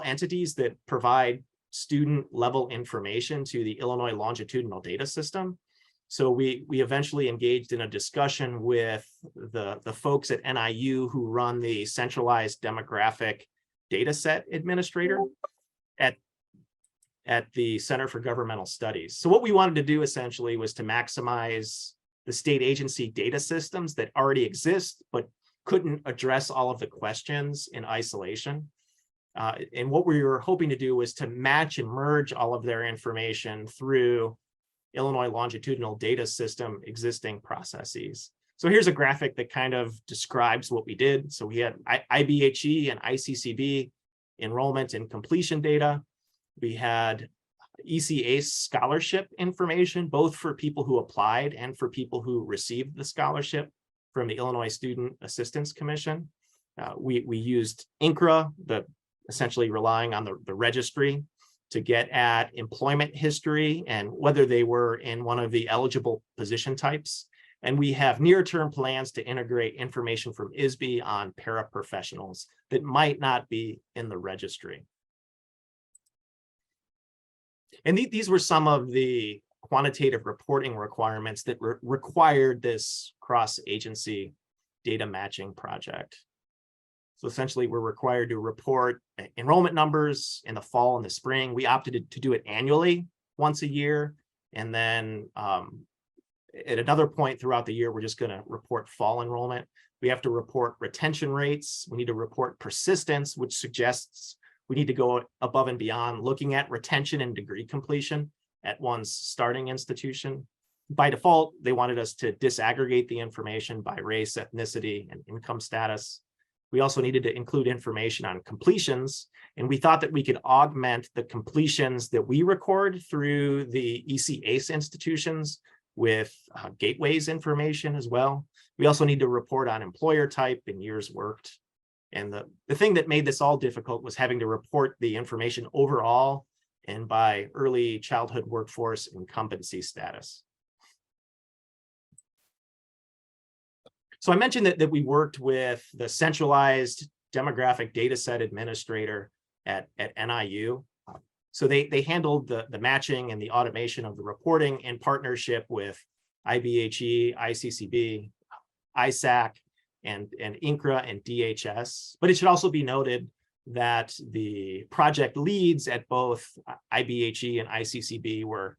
entities that provide student level information to the Illinois longitudinal data system. So we eventually engaged in a discussion with the folks at NIU who run the centralized demographic data set administrator at the Center for Governmental Studies. So what we wanted to do essentially was to maximize the state agency data systems that already exist, but couldn't address all of the questions in isolation. And what we were hoping to do was to match and merge all of their information through Illinois longitudinal data system existing processes. So here's a graphic that kind of describes what we did. So we had IBHE and ICCB enrollment and completion data. We had ECA scholarship information, both for people who applied and for people who received the scholarship from the Illinois Student Assistance Commission. We used INCRA, essentially relying on the registry to get at employment history and whether they were in one of the eligible position types. And we have near-term plans to integrate information from ISB on paraprofessionals that might not be in the registry. And these were some of the quantitative reporting requirements that required this cross-agency data matching project. So essentially, we're required to report enrollment numbers in the fall and the spring. We opted to do it annually, once a year. And then at another point throughout the year, we're just going to report fall enrollment. We have to report retention rates. We need to report persistence, which suggests we need to go above and beyond looking at retention and degree completion at one's starting institution. By default, they wanted us to disaggregate the information by race, ethnicity, and income status. We also needed to include information on completions, and we thought that we could augment the completions that we record through the ECACE institutions with Gateways information as well. We also need to report on employer type and years worked. And the thing that made this all difficult was having to report the information overall and by early childhood workforce incumbency status. So I mentioned that we worked with the centralized demographic data set administrator at NIU. So they handled the matching and the automation of the reporting in partnership with IBHE, ICCB, ISAC, and INCRA and DHS. But it should also be noted that the project leads at both IBHE and ICCB were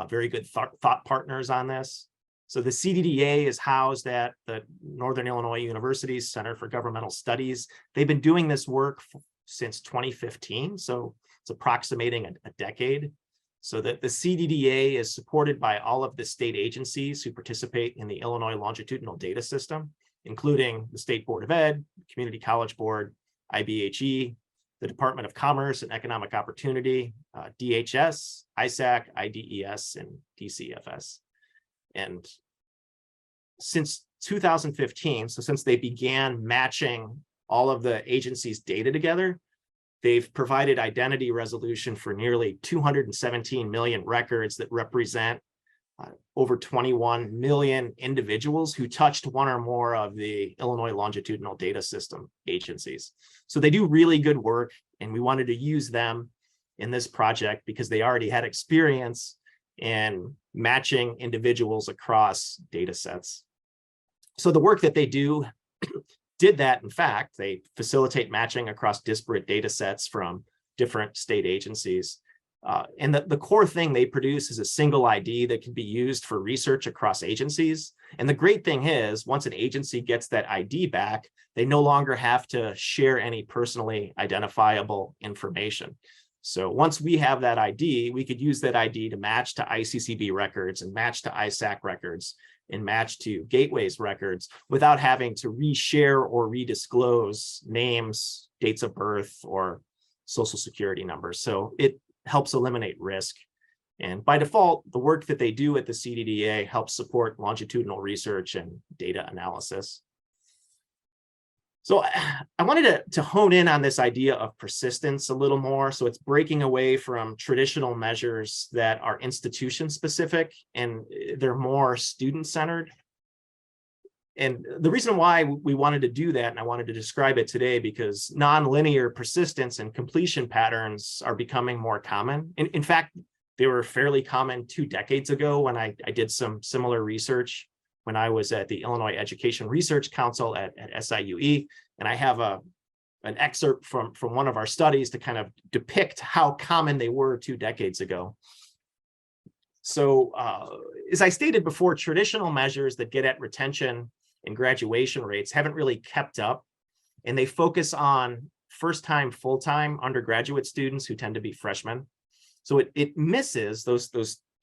very good thought partners on this. So the CDDA is housed at the Northern Illinois University's Center for Governmental Studies. They've been doing this work since 2015, so it's approximating a decade. So that the CDDA is supported by all of the state agencies who participate in the Illinois Longitudinal Data System, including the State Board of Ed, Community College Board, IBHE, the Department of Commerce and Economic Opportunity, DHS, ISAC, IDES, and DCFS. And since 2015, so since they began matching all of the agencies' data together, they've provided identity resolution for nearly 217 million records that represent over 21 million individuals who touched one or more of the Illinois Longitudinal Data System agencies. So they do really good work, and we wanted to use them in this project because they already had experience in matching individuals across data sets. So the work that they do did that. In fact, they facilitate matching across disparate data sets from different state agencies. And the core thing they produce is a single ID that can be used for research across agencies. And the great thing is, once an agency gets that ID back, they no longer have to share any personally identifiable information. So once we have that ID, we could use that ID to match to ICCB records and match to ISAC records and match to Gateways records without having to reshare or redisclose names, dates of birth, or social security numbers. So it helps eliminate risk. And by default, the work that they do at the CDDA helps support longitudinal research and data analysis. So I wanted to hone in on this idea of persistence a little more. So it's breaking away from traditional measures that are institution specific and they're more student centered. And the reason why we wanted to do that, and I wanted to describe it today, because nonlinear persistence and completion patterns are becoming more common. In fact, they were fairly common 2 decades ago when I did some similar research when I was at the Illinois Education Research Council at SIUE. And I have an excerpt from one of our studies to kind of depict how common they were 2 decades ago. So as I stated before, traditional measures that get at retention and graduation rates haven't really kept up, and they focus on first-time, full-time undergraduate students who tend to be freshmen. So it misses those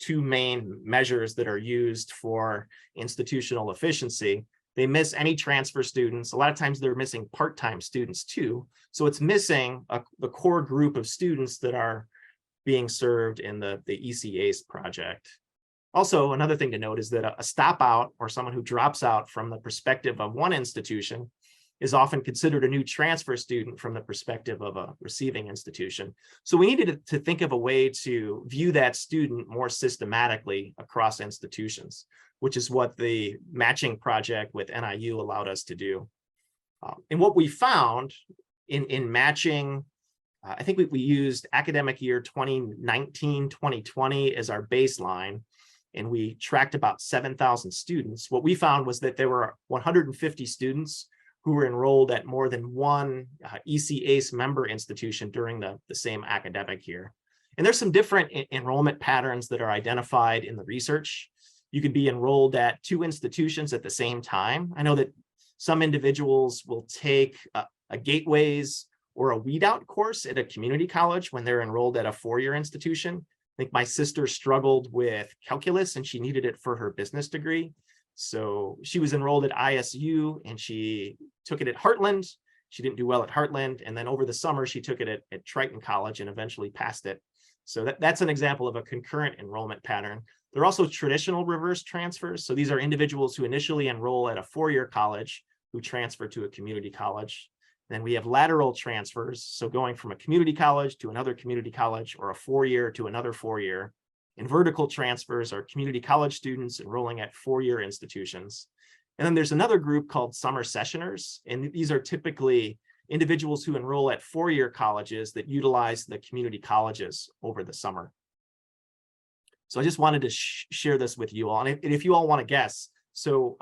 2 main measures that are used for institutional efficiency, They miss any transfer students. A lot of times they're missing part-time students too. So it's missing the core group of students that are being served in the ECACE project. Also, another thing to note is that a stop out or someone who drops out from the perspective of one institution is often considered a new transfer student from the perspective of a receiving institution. So we needed to think of a way to view that student more systematically across institutions, which is what the matching project with NIU allowed us to do. And what we found in matching, I think we used academic year 2019-2020 as our baseline, and we tracked about 7,000 students. What we found was that there were 150 students who were enrolled at more than one ECACE member institution during the same academic year. And there's some different enrollment patterns that are identified in the research. You could be enrolled at 2 institutions at the same time. I know that some individuals will take a Gateways or a Weed Out course at a community college when they're enrolled at a 4-year institution. I think my sister struggled with calculus and she needed it for her business degree. So she was enrolled at ISU and she took it at Heartland. She didn't do well at Heartland. And then over the summer, she took it at Triton College and eventually passed it. So that's an example of a concurrent enrollment pattern. There are also traditional reverse transfers. So these are individuals who initially enroll at a 4-year college who transfer to a community college. Then we have lateral transfers. So going from a community college to another community college or a 4-year to another 4-year. And vertical transfers are community college students enrolling at 4-year institutions. And then there's another group called summer sessioners. And these are typically individuals who enroll at 4-year colleges that utilize the community colleges over the summer. So I just wanted to share this with you all. And if you all want to guess, so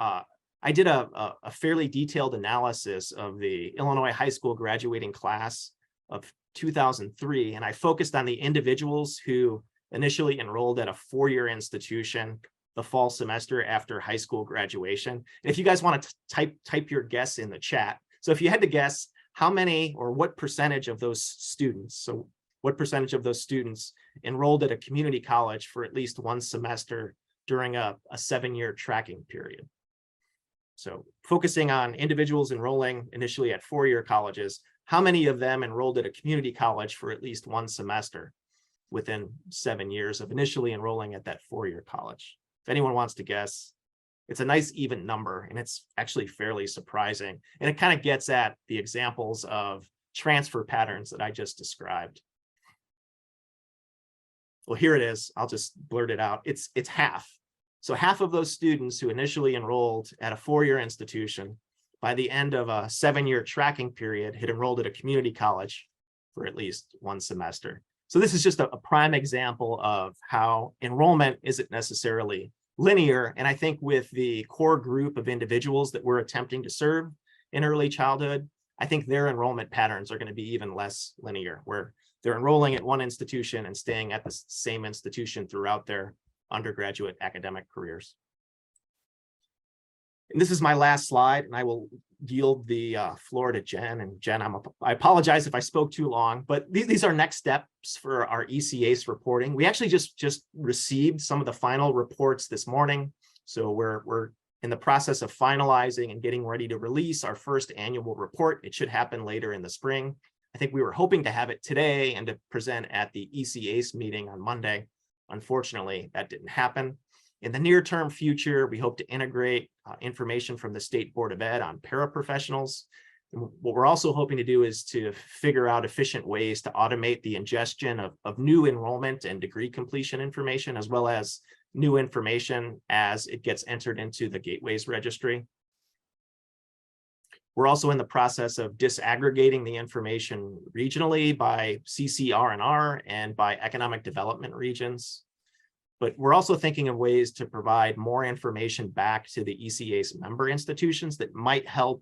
I did a fairly detailed analysis of the Illinois high school graduating class of 2003. And I focused on the individuals who initially enrolled at a 4-year institution the fall semester after high school graduation. And if you guys want to type your guess in the chat. So if you had to guess how many or what percentage of those students, so what percentage of those students enrolled at a community college for at least one semester during a 7-year tracking period. So focusing on individuals enrolling initially at 4-year colleges, how many of them enrolled at a community college for at least one semester within 7 years of initially enrolling at that 4-year college? If anyone wants to guess, it's a nice even number, and it's actually fairly surprising. And it kind of gets at the examples of transfer patterns that I just described. Well, here it is. I'll just blurt it out. It's half. So half of those students who initially enrolled at a 4-year institution by the end of a 7-year tracking period had enrolled at a community college for at least one semester. So this is just a prime example of how enrollment isn't necessarily linear. And I think with the core group of individuals that we're attempting to serve in early childhood, I think their enrollment patterns are going to be even less linear, where they're enrolling at one institution and staying at the same institution throughout their undergraduate academic careers. And this is my last slide, and I will yield the floor to Jen. And Jen, I apologize if I spoke too long, but these are next steps for our ECACE reporting. We actually just received some of the final reports this morning. So we're in the process of finalizing and getting ready to release our first annual report. It should happen later in the spring. I think we were hoping to have it today and to present at the ECACE meeting on Monday. Unfortunately, that didn't happen. In the near-term future, we hope to integrate information from the State Board of Ed on paraprofessionals. And what we're also hoping to do is to figure out efficient ways to automate the ingestion of new enrollment and degree completion information, as well as new information as it gets entered into the Gateways registry. We're also in the process of disaggregating the information regionally by CCR&R and by economic development regions. But we're also thinking of ways to provide more information back to the ECACE member institutions that might help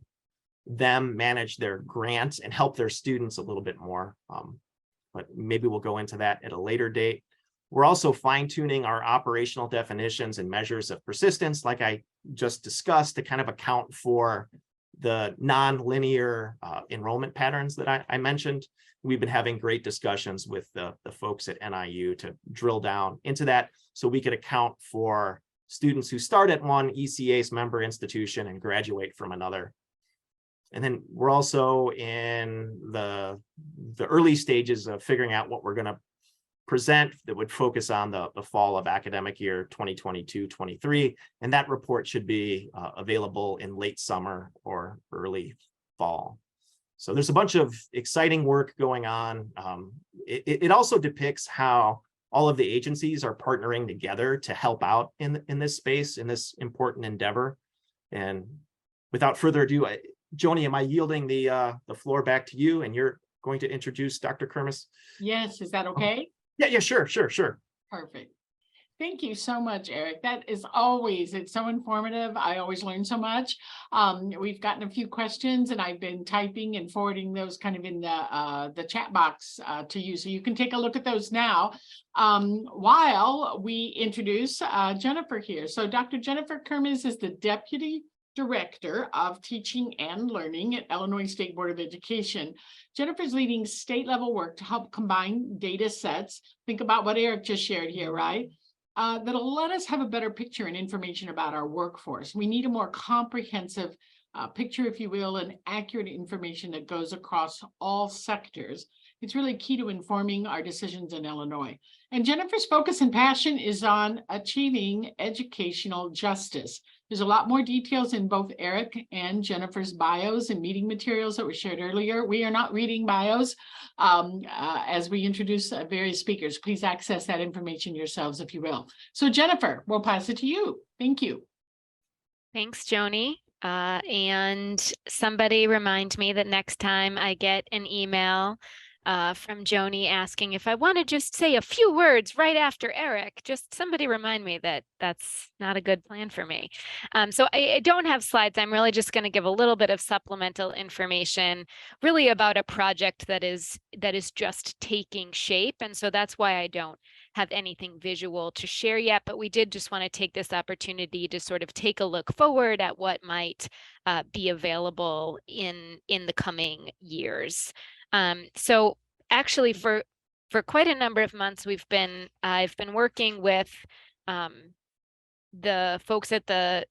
them manage their grants and help their students a little bit more. But maybe we'll go into that at a later date. We're also fine-tuning our operational definitions and measures of persistence, like I just discussed, to kind of account for the non-linear enrollment patterns that I mentioned. We've been having great discussions with the folks at NIU to drill down into that so we could account for students who start at one ECASE member institution and graduate from another. And then we're also in the early stages of figuring out what we're going to present that would focus on the fall of academic year 2022-23. And that report should be available in late summer or early fall. So there's a bunch of exciting work going on. It also depicts how all of the agencies are partnering together to help out in this space, in this important endeavor. And without further ado, Joni, am I yielding the floor back to you, and you're going to introduce Dr. Kermes? Yes, is that okay? Yeah, sure. Perfect. Thank you so much, Eric. That is always, it's so informative. I always learn so much. We've gotten a few questions, and I've been typing and forwarding those kind of in the chat box to you. So you can take a look at those now while we introduce Jennifer here. So Dr. Jennifer Kermes is the Deputy Director of Teaching and Learning at Illinois State Board of Education. Jennifer's leading state level work to help combine data sets. Think about what Eric just shared here, right? That'll let us have a better picture and information about our workforce. We need a more comprehensive picture, if you will, and accurate information that goes across all sectors. It's really key to informing our decisions in Illinois. And Jennifer's focus and passion is on achieving educational justice. There's a lot more details in both Eric and Jennifer's bios and meeting materials that were shared earlier. We are not reading bios as we introduce various speakers. Please access that information yourselves, if you will. So Jennifer, we'll pass it to you. Thank you. Thanks, Joni. And somebody remind me that next time I get an email from Joni asking if I want to just say a few words right after Eric, just somebody remind me that that's not a good plan for me. So I don't have slides. I'm really just going to give a little bit of supplemental information really about a project that is just taking shape. And so that's why I don't have anything visual to share yet, but we did just want to take this opportunity to sort of take a look forward at what might be available in the coming years. So actually for quite a number of months, I've been working with the folks at the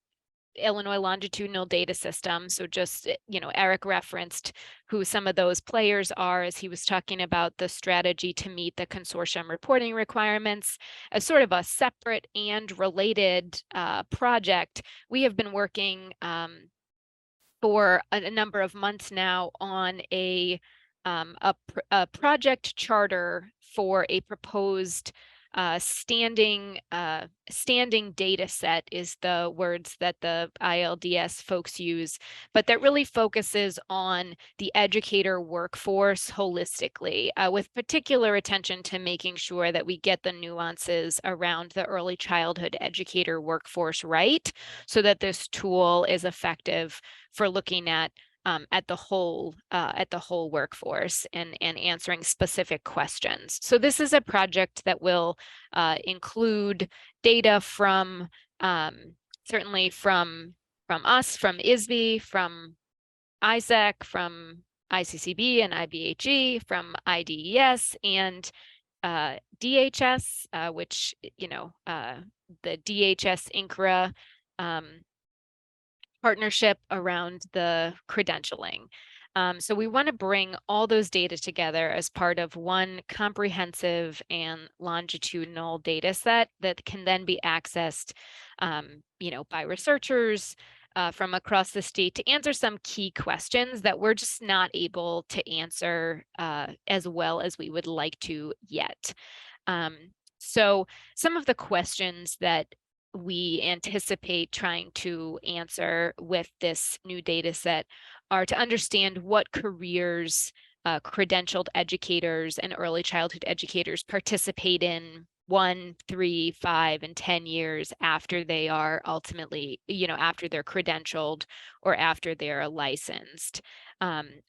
Illinois Longitudinal Data System. So just, Eric referenced who some of those players are as he was talking about the strategy to meet the consortium reporting requirements. As sort of a separate and related project, we have been working for a number of months now on a project charter for a proposed standing data set is the words that the ILDS folks use, but that really focuses on the educator workforce holistically, with particular attention to making sure that we get the nuances around the early childhood educator workforce right, so that this tool is effective for looking at the whole workforce and answering specific questions. So this is a project that will include data from certainly from us, from ISB, from ISAC, from ICCB and IBHE, from IDES and DHS, which the DHS INCRA partnership around the credentialing. So we want to bring all those data together as part of one comprehensive and longitudinal data set that can then be accessed, by researchers from across the state to answer some key questions that we're just not able to answer as well as we would like to yet. So some of the questions that we anticipate trying to answer with this new data set are to understand what careers credentialed educators and early childhood educators participate in 1, 3, 5, and 10 years after they are ultimately, after they're credentialed or after they're licensed.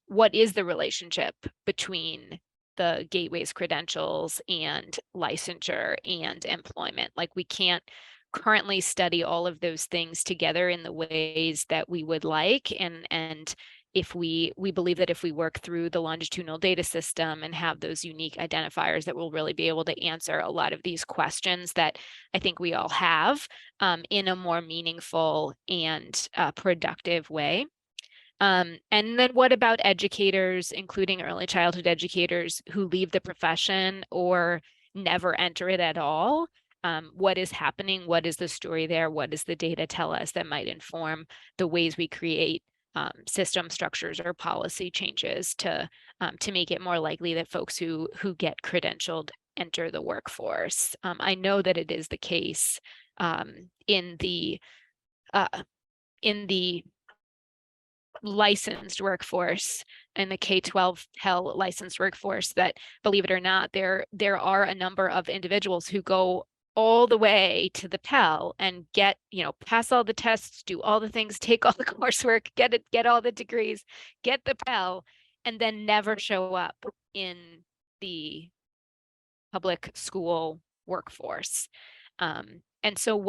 What is the relationship between the Gateway's credentials and licensure and employment? Like, we can't currently study all of those things together in the ways that we would like, and if we believe that if we work through the longitudinal data system and have those unique identifiers, that we'll really be able to answer a lot of these questions that I think we all have in a more meaningful and productive way. And then what about educators, including early childhood educators who leave the profession or never enter it at all? What is happening? What is the story there? What does the data tell us that might inform the ways we create system structures or policy changes to make it more likely that folks who get credentialed enter the workforce? I know that it is the case in the licensed workforce, in the K-12 Pell licensed workforce, that, believe it or not, there are a number of individuals who go all the way to the Pell and get, pass all the tests, do all the things, take all the coursework, get all the degrees, get the Pell, and then never show up in the public school workforce. And so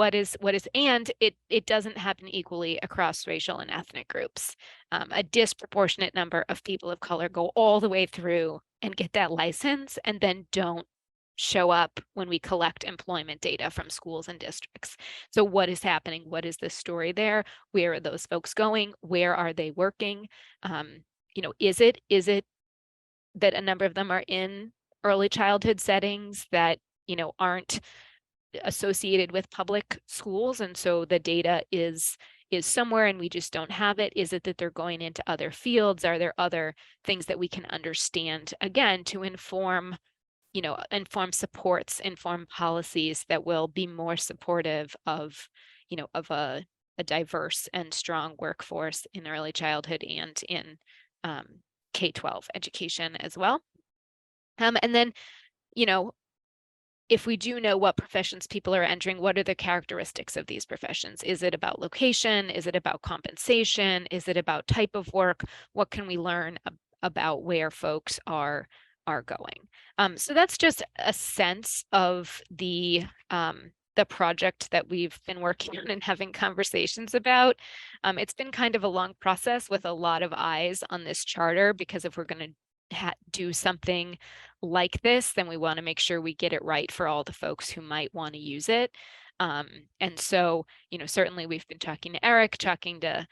and it doesn't happen equally across racial and ethnic groups. A disproportionate number of people of color go all the way through and get that license and then don't show up when we collect employment data from schools and districts. So what is happening? What is the story there? Where are those folks going? Where are they working? Is it that a number of them are in early childhood settings that, aren't associated with public schools, and so the data is somewhere and we just don't have it? Is it that they're going into other fields? Are there other things that we can understand, again, to inform supports, inform policies that will be more supportive of a diverse and strong workforce in early childhood and in K-12 education as well? And then, if we do know what professions people are entering, what are the characteristics of these professions? Is it about location? Is it about compensation? Is it about type of work? What can we learn about where folks are going? So that's just a sense of the project that we've been working on and having conversations about. It's been kind of a long process with a lot of eyes on this charter, because if we're going to do something like this, then we want to make sure we get it right for all the folks who might want to use it. And so, certainly we've been talking to Eric, talking to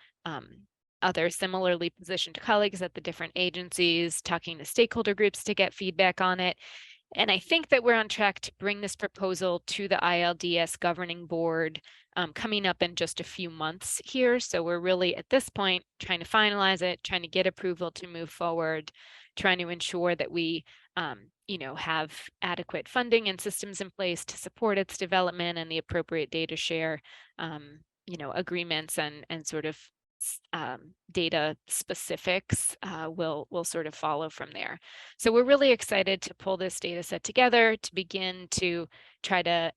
other similarly positioned colleagues at the different agencies, talking to stakeholder groups to get feedback on it. And I think that we're on track to bring this proposal to the ILDS governing board coming up in just a few months here. So we're really at this point trying to finalize it, trying to get approval to move forward, trying to ensure that we have adequate funding and systems in place to support its development, and the appropriate data share agreements and sort of data specifics will sort of follow from there. So we're really excited to pull this data set together to begin to try to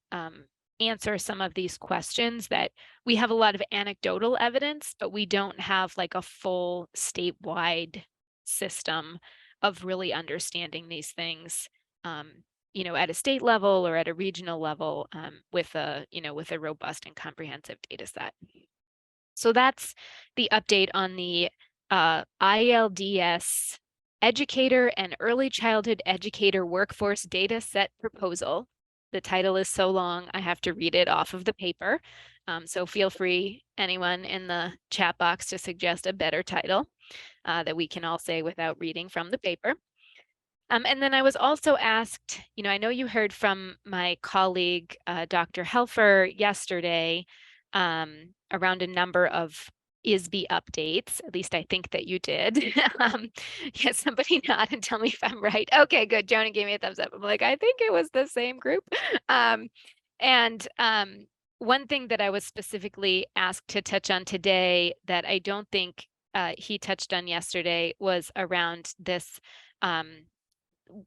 answer some of these questions that we have a lot of anecdotal evidence, but we don't have like a full statewide system of really understanding these things, at a state level or at a regional level, with a robust and comprehensive data set. So that's the update on the ILDS Educator and Early Childhood Educator Workforce Data Set Proposal. The title is so long, I have to read it off of the paper. So feel free, anyone in the chat box, to suggest a better title that we can all say without reading from the paper. And then I was also asked, I know you heard from my colleague, Dr. Helfer, yesterday around a number of ISB updates. At least I think that you did. Yeah, somebody nod and tell me if I'm right. Okay, good. Jonah gave me a thumbs up. I'm like, I think it was the same group. One thing that I was specifically asked to touch on today that I don't think he touched on yesterday was around this,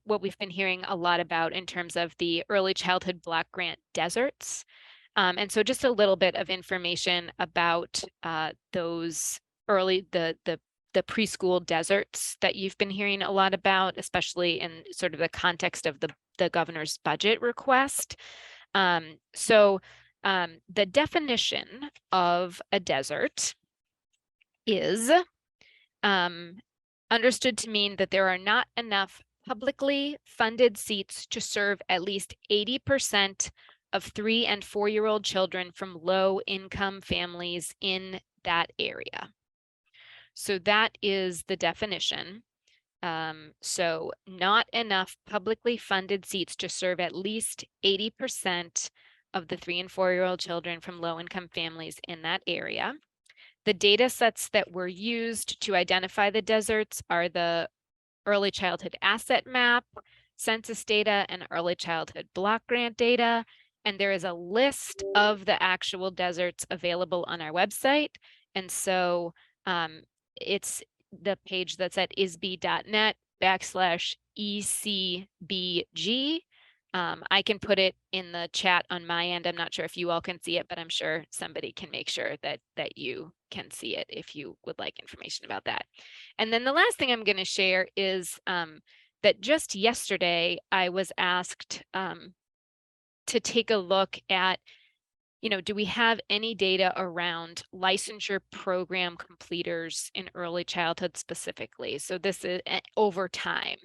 what we've been hearing a lot about in terms of the early childhood block grant deserts. And so just a little bit of information about those early, the preschool deserts that you've been hearing a lot about, especially in sort of the context of the governor's budget request. So the definition of a desert is understood to mean that there are not enough publicly funded seats to serve at least 80% of 3- and 4-year-old children from low-income families in that area. So that is the definition. So not enough publicly funded seats to serve at least 80% of the 3- and 4-year-old children from low-income families in that area. The data sets that were used to identify the deserts are the Early Childhood Asset Map, census data, and Early Childhood Block Grant data. And there is a list of the actual deserts available on our website. And so it's the page that's at isb.net/ECBG. I can put it in the chat on my end. I'm not sure if you all can see it, but I'm sure somebody can make sure that you can see it if you would like information about that. And then the last thing I'm going to share is that just yesterday I was asked to take a look at, do we have any data around licensure program completers in early childhood specifically? So this is over time.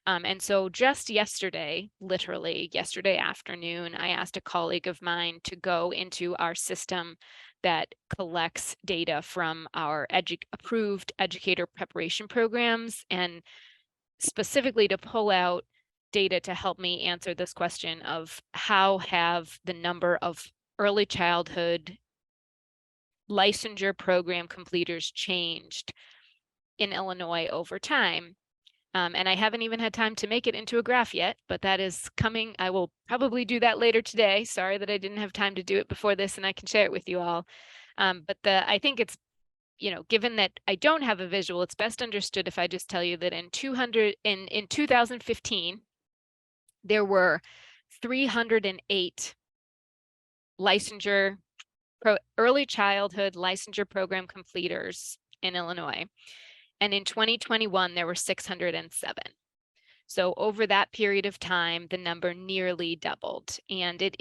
And so just yesterday, literally yesterday afternoon, I asked a colleague of mine to go into our system that collects data from our approved educator preparation programs, and specifically to pull out data to help me answer this question of how have the number of early childhood licensure program completers changed in Illinois over time. And I haven't even had time to make it into a graph yet, but that is coming. I will probably do that later today. Sorry that I didn't have time to do it before this, and I can share it with you all. But I think it's, given that I don't have a visual, it's best understood if I just tell you that in 2015, there were 308 early childhood licensure program completers in Illinois. And in 2021, there were 607. So over that period of time, the number nearly doubled. And it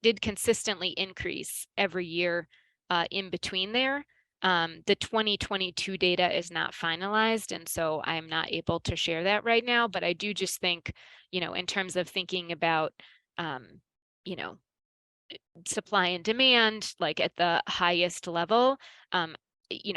did consistently increase every year in between there. The 2022 data is not finalized, and so I'm not able to share that right now. But I do just think, in terms of thinking about, supply and demand, like at the highest level,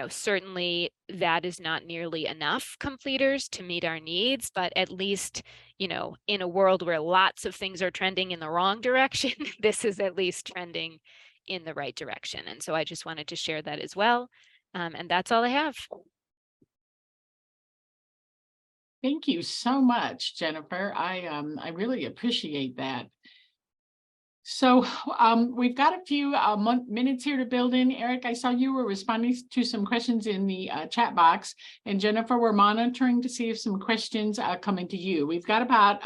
certainly that is not nearly enough completers to meet our needs, but at least, in a world where lots of things are trending in the wrong direction, this is at least trending in the right direction. And so I just wanted to share that as well. And that's all I have. Thank you so much, Jennifer. I really appreciate that. So we've got a few minutes here to build in. Eric, I saw you were responding to some questions in the chat box, and Jennifer, we're monitoring to see if some questions are coming to you. We've got about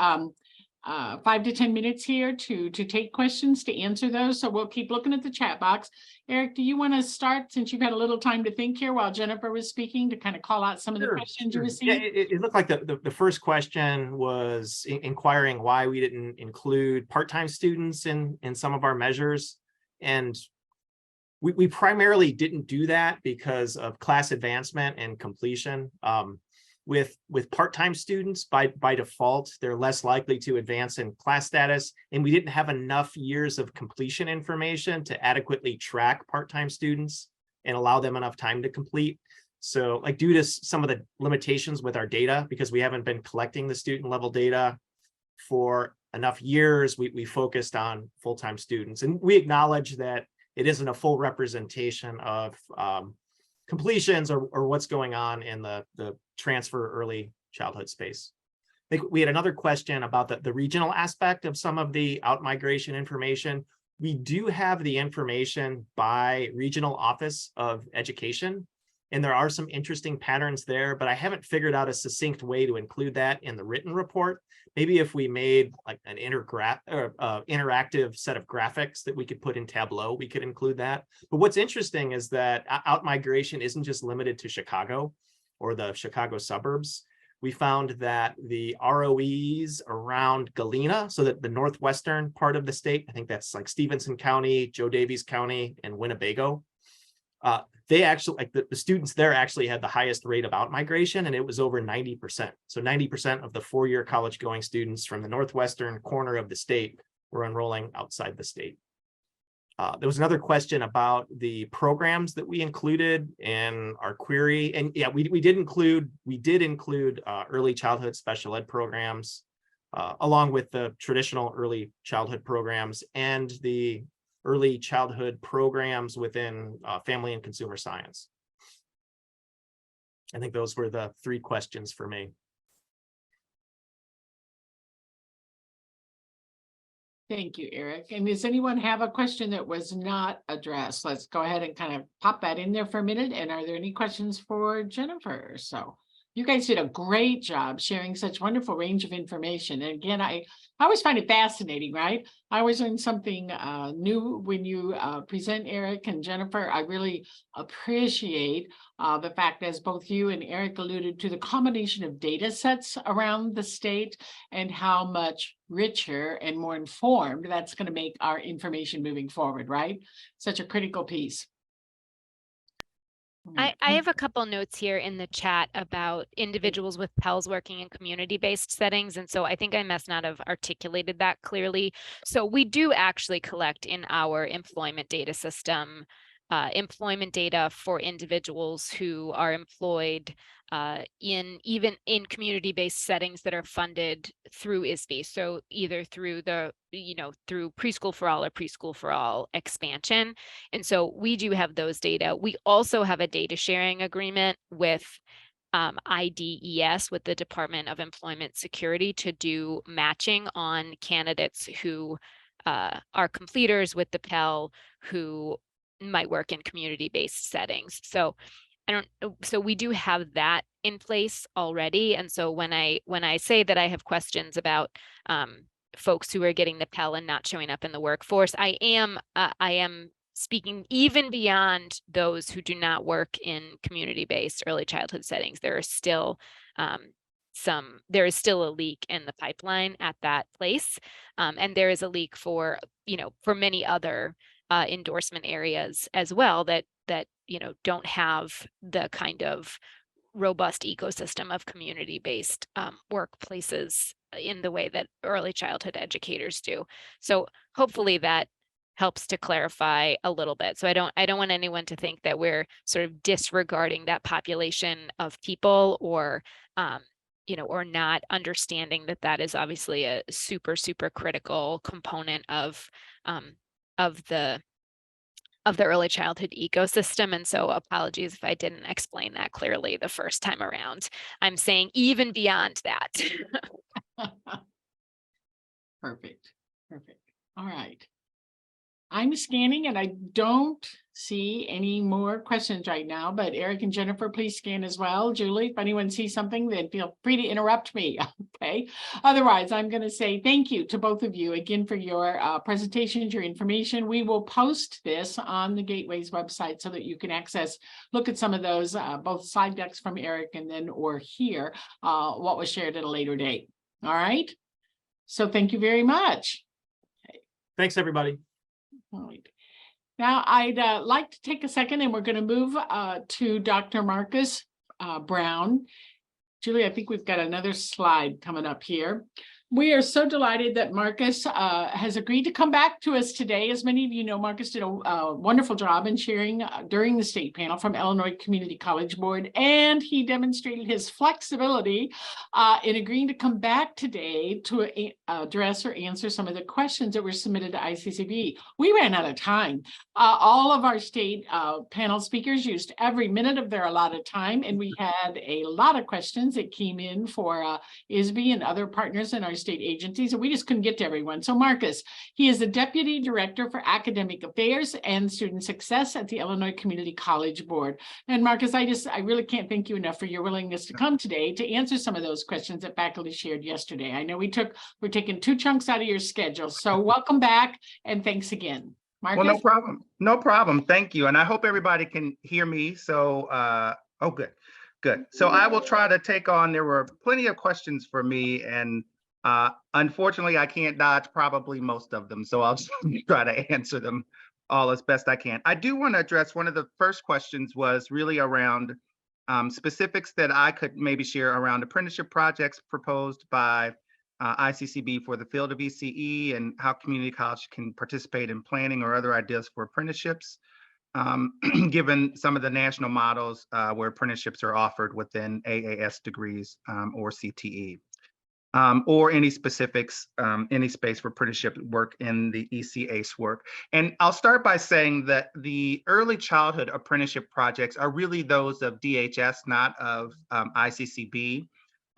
5 to 10 minutes here to take questions, to answer those. So we'll keep looking at the chat box. Eric, do you want to start, since you've had a little time to think here while Jennifer was speaking, to kind of call out some of the questions you received? Yeah, it looked like the first question was inquiring why we didn't include part-time students in some of our measures. And we primarily didn't do that because of class advancement and completion. With part-time students, by default, they're less likely to advance in class status, and we didn't have enough years of completion information to adequately track part-time students and allow them enough time to complete. So, like, due to some of the limitations with our data, because we haven't been collecting the student level data for enough years, we focused on full-time students, and we acknowledge that it isn't a full representation of completions or what's going on in the transfer early childhood space. I think we had another question about the regional aspect of some of the out-migration information. We do have the information by regional office of education, and there are some interesting patterns there, but I haven't figured out a succinct way to include that in the written report. Maybe if we made like an interactive set of graphics that we could put in Tableau, we could include that. But what's interesting is that out-migration isn't just limited to Chicago or the Chicago suburbs. We found that the ROEs around Galena, so that the northwestern part of the state, I think that's like Stevenson County, Joe Daviess County, and Winnebago, they actually, like the students there actually had the highest rate of out-migration, and it was over 90%. So 90% of the four-year college-going students from the northwestern corner of the state were enrolling outside the state. There was another question about the programs that we included in our query. And yeah, we did include early childhood special ed programs, along with the traditional early childhood programs and the early childhood programs within family and consumer science. I think those were the three questions for me. Thank you, Eric. And does anyone have a question that was not addressed? Let's go ahead and kind of pop that in there for a minute. And are there any questions for Jennifer? So you guys did a great job sharing such wonderful range of information. And again, I always find it fascinating, right? I always learn something new when you present, Eric and Jennifer. I really appreciate the fact, as both you and Eric alluded to, the combination of data sets around the state and how much richer and more informed that's going to make our information moving forward, right? Such a critical piece. I have a couple notes here in the chat about individuals with Pels working in community-based settings. And so I think I must not have articulated that clearly. So we do actually collect in our employment data system, employment data for individuals who are employed even in community-based settings that are funded through ISB. So either through through Preschool for All or Preschool for All expansion. And so we do have those data. We also have a data sharing agreement with IDES, with the Department of Employment Security, to do matching on candidates who are completers with the Pell who might work in community-based settings. So we do have that in place already. And so when I say that I have questions about folks who are getting the Pell and not showing up in the workforce, I am speaking even beyond those who do not work in community-based early childhood settings. There are still there is still a leak in the pipeline at that place, and there is a leak for many other endorsement areas as well that don't have the kind of robust ecosystem of community-based workplaces in the way that early childhood educators do. So hopefully that helps to clarify a little bit. So I don't want anyone to think that we're sort of disregarding that population of people, or or not understanding that that is obviously a super critical component of the early childhood ecosystem. And so apologies if I didn't explain that clearly the first time around. I'm saying even beyond that. Perfect. All right. I'm scanning and I don't see any more questions right now, but Eric and Jennifer, please scan as well. Julie, if anyone sees something, then feel free to interrupt me. Okay. Otherwise, I'm going to say thank you to both of you again for your presentations, your information. We will post this on the Gateway's website so that you can look at some of those, both slide decks from Eric and then or hear what was shared at a later date. All right. So thank you very much. Thanks, everybody. All right. Now I'd like to take a second and we're going to move to Dr. Marcus Brown. Julie, I think we've got another slide coming up here. We are so delighted that Marcus has agreed to come back to us today. As many of you know, Marcus did a wonderful job in sharing during the state panel from Illinois Community College Board, and he demonstrated his flexibility in agreeing to come back today to address or answer some of the questions that were submitted to ICCB. We ran out of time. All of our state panel speakers used every minute of their allotted time, and we had a lot of questions that came in for ISB and other partners in our state agencies, and we just couldn't get to everyone. So Marcus, he is the Deputy Director for Academic Affairs and Student Success at the Illinois Community College Board. And Marcus, I really can't thank you enough for your willingness to come today to answer some of those questions that faculty shared yesterday. I know we're taking 2 chunks out of your schedule. So welcome back and thanks again. Marcus? Well, no problem. No problem. Thank you. And I hope everybody can hear me. So, oh, good. So I will try to take on, there were plenty of questions for me, and unfortunately, I can't dodge probably most of them. So I'll just try to answer them all as best I can. I do want to address one of the first questions was really around specifics that I could maybe share around apprenticeship projects proposed by ICCB for the field of ECE and how community college can participate in planning or other ideas for apprenticeships, given some of the national models where apprenticeships are offered within AAS degrees or CTE. Or any specifics, any space for apprenticeship work in the ECACE work. And I'll start by saying that the early childhood apprenticeship projects are really those of DHS, not of ICCB,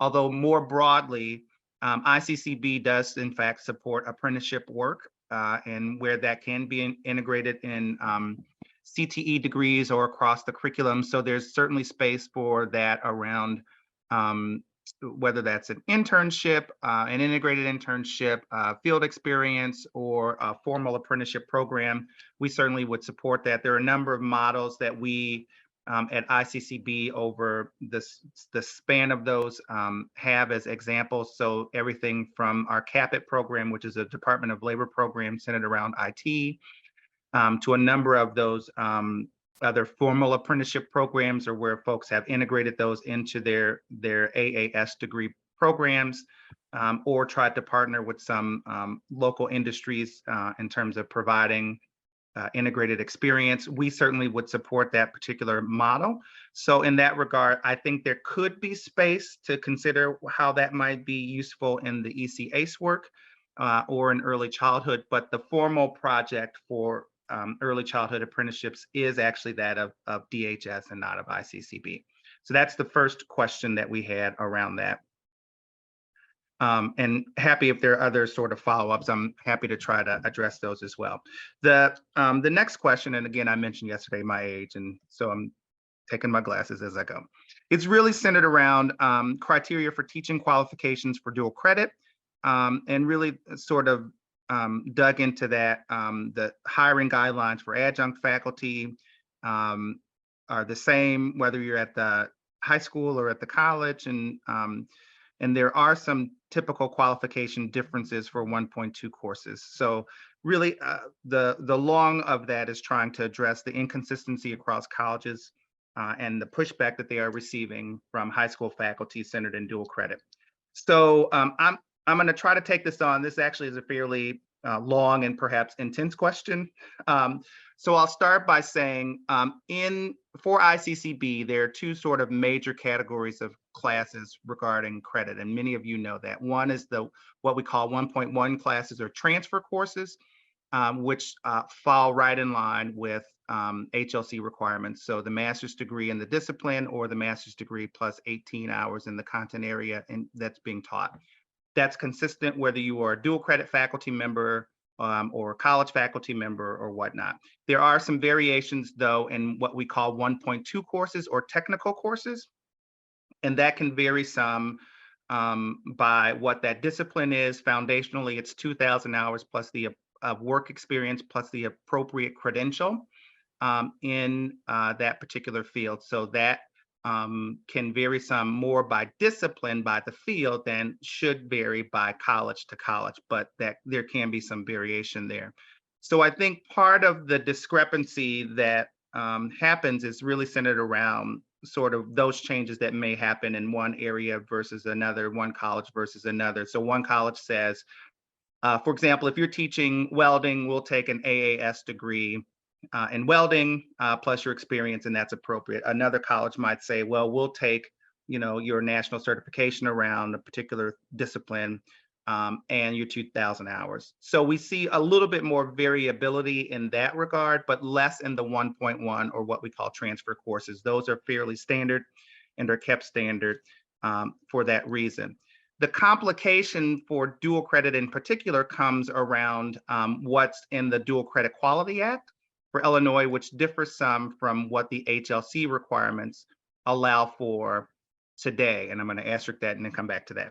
although more broadly, ICCB does in fact support apprenticeship work and where that can be integrated in CTE degrees or across the curriculum. So there's certainly space for that around whether that's an internship, an integrated internship, field experience, or a formal apprenticeship program. We certainly would support that. There are a number of models that we at ICCB over the span of those have as examples. So everything from our CAPIT program, which is a Department of Labor program centered around IT, to a number of those other formal apprenticeship programs, or where folks have integrated those into their AAS degree programs, or tried to partner with some local industries in terms of providing integrated experience. We certainly would support that particular model. So in that regard, I think there could be space to consider how that might be useful in the ECACE work or in early childhood, but the formal project for early childhood apprenticeships is actually that of DHS and not of ICCB. So that's the first question that we had around that. And happy if there are other sort of follow-ups, I'm happy to try to address those as well. The next question, and again, I mentioned yesterday my age, and so I'm taking my glasses as I go. It's really centered around criteria for teaching qualifications for dual credit, and really sort of dug into that. The hiring guidelines for adjunct faculty are the same whether you're at the high school or at the college, and there are some typical qualification differences for 1.2 courses. So really the long of that is trying to address the inconsistency across colleges and the pushback that they are receiving from high school faculty centered in dual credit. So I'm going to try to take this on. This actually is a fairly long and perhaps intense question. So I'll start by saying for ICCB, there are two sort of major categories of classes regarding credit, and many of you know that. One is what we call 1.1 classes or transfer courses, which fall right in line with HLC requirements. So the master's degree in the discipline or the master's degree plus 18 hours in the content area and that's being taught. That's consistent whether you are a dual credit faculty member or a college faculty member or whatnot. There are some variations though in what we call 1.2 courses or technical courses. And that can vary some by what that discipline is. Foundationally, it's 2,000 hours plus the work experience plus the appropriate credential in that particular field. So that can vary some more by discipline by the field than should vary by college to college, but that there can be some variation there. So I think part of the discrepancy that happens is really centered around sort of those changes that may happen in one area versus another, one college versus another. So one college says, for example, if you're teaching welding, we'll take an AAS degree in welding plus your experience, and that's appropriate. Another college might say, well, we'll take, your national certification around a particular discipline and your 2,000 hours. So we see a little bit more variability in that regard, but less in the 1.1 or what we call transfer courses. Those are fairly standard and are kept standard for that reason. The complication for dual credit in particular comes around what's in the Dual Credit Quality Act for Illinois, which differs some from what the HLC requirements allow for today. And I'm going to asterisk that and then come back to that.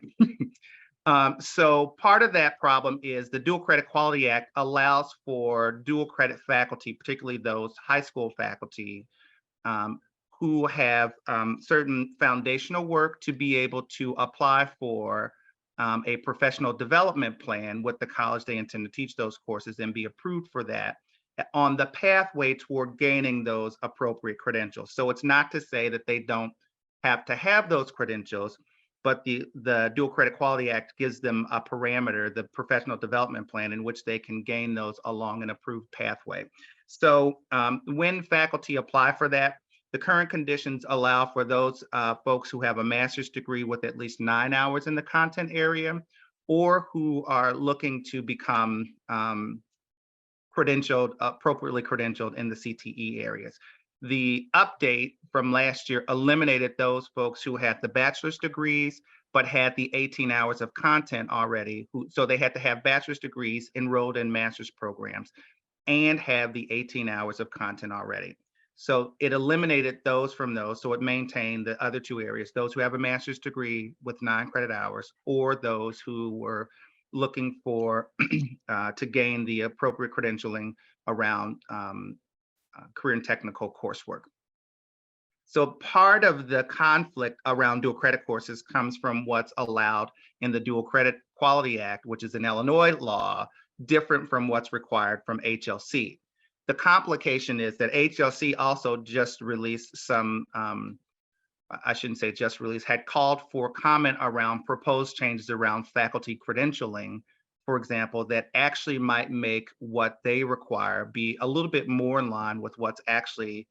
So part of that problem is the Dual Credit Quality Act allows for dual credit faculty, particularly those high school faculty who have certain foundational work, to be able to apply for a professional development plan with the college they intend to teach those courses and be approved for that. on the pathway toward gaining those appropriate credentials. So it's not to say that they don't have to have those credentials, but the Dual Credit Quality Act gives them a parameter, the professional development plan, in which they can gain those along an approved pathway. So when faculty apply for that, the current conditions allow for those folks who have a master's degree with at least 9 hours in the content area, or who are looking to become appropriately credentialed in the CTE areas. The update from last year eliminated those folks who had the bachelor's degrees, but had the 18 hours of content already. So they had to have bachelor's degrees, enrolled in master's programs, and have the 18 hours of content already. So it eliminated those from those. So it maintained the other two areas, those who have a master's degree with 9 credit hours, or those who were looking for to gain the appropriate credentialing around career and technical coursework. So part of the conflict around dual credit courses comes from what's allowed in the Dual Credit Quality Act, which is an Illinois law, different from what's required from HLC. The complication is that HLC also just released some, I shouldn't say just released, had called for comment around proposed changes around faculty credentialing, for example, that actually might make what they require be a little bit more in line with what's actually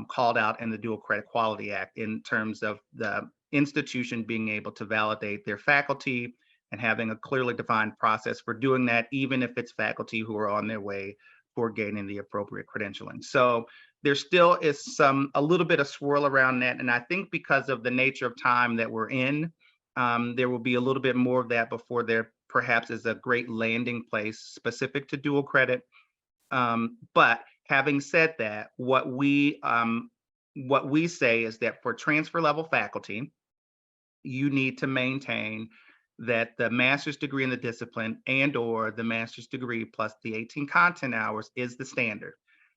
called out in the Dual Credit Quality Act, in terms of the institution being able to validate their faculty and having a clearly defined process for doing that, even if it's faculty who are on their way for gaining the appropriate credentialing. So there still is a little bit of swirl around that. And I think because of the nature of time that we're in, there will be a little bit more of that before there perhaps is a great landing place specific to dual credit. But having said that, what we say is that for transfer level faculty, you need to maintain that the master's degree in the discipline and/or the master's degree plus the 18 content hours is the standard.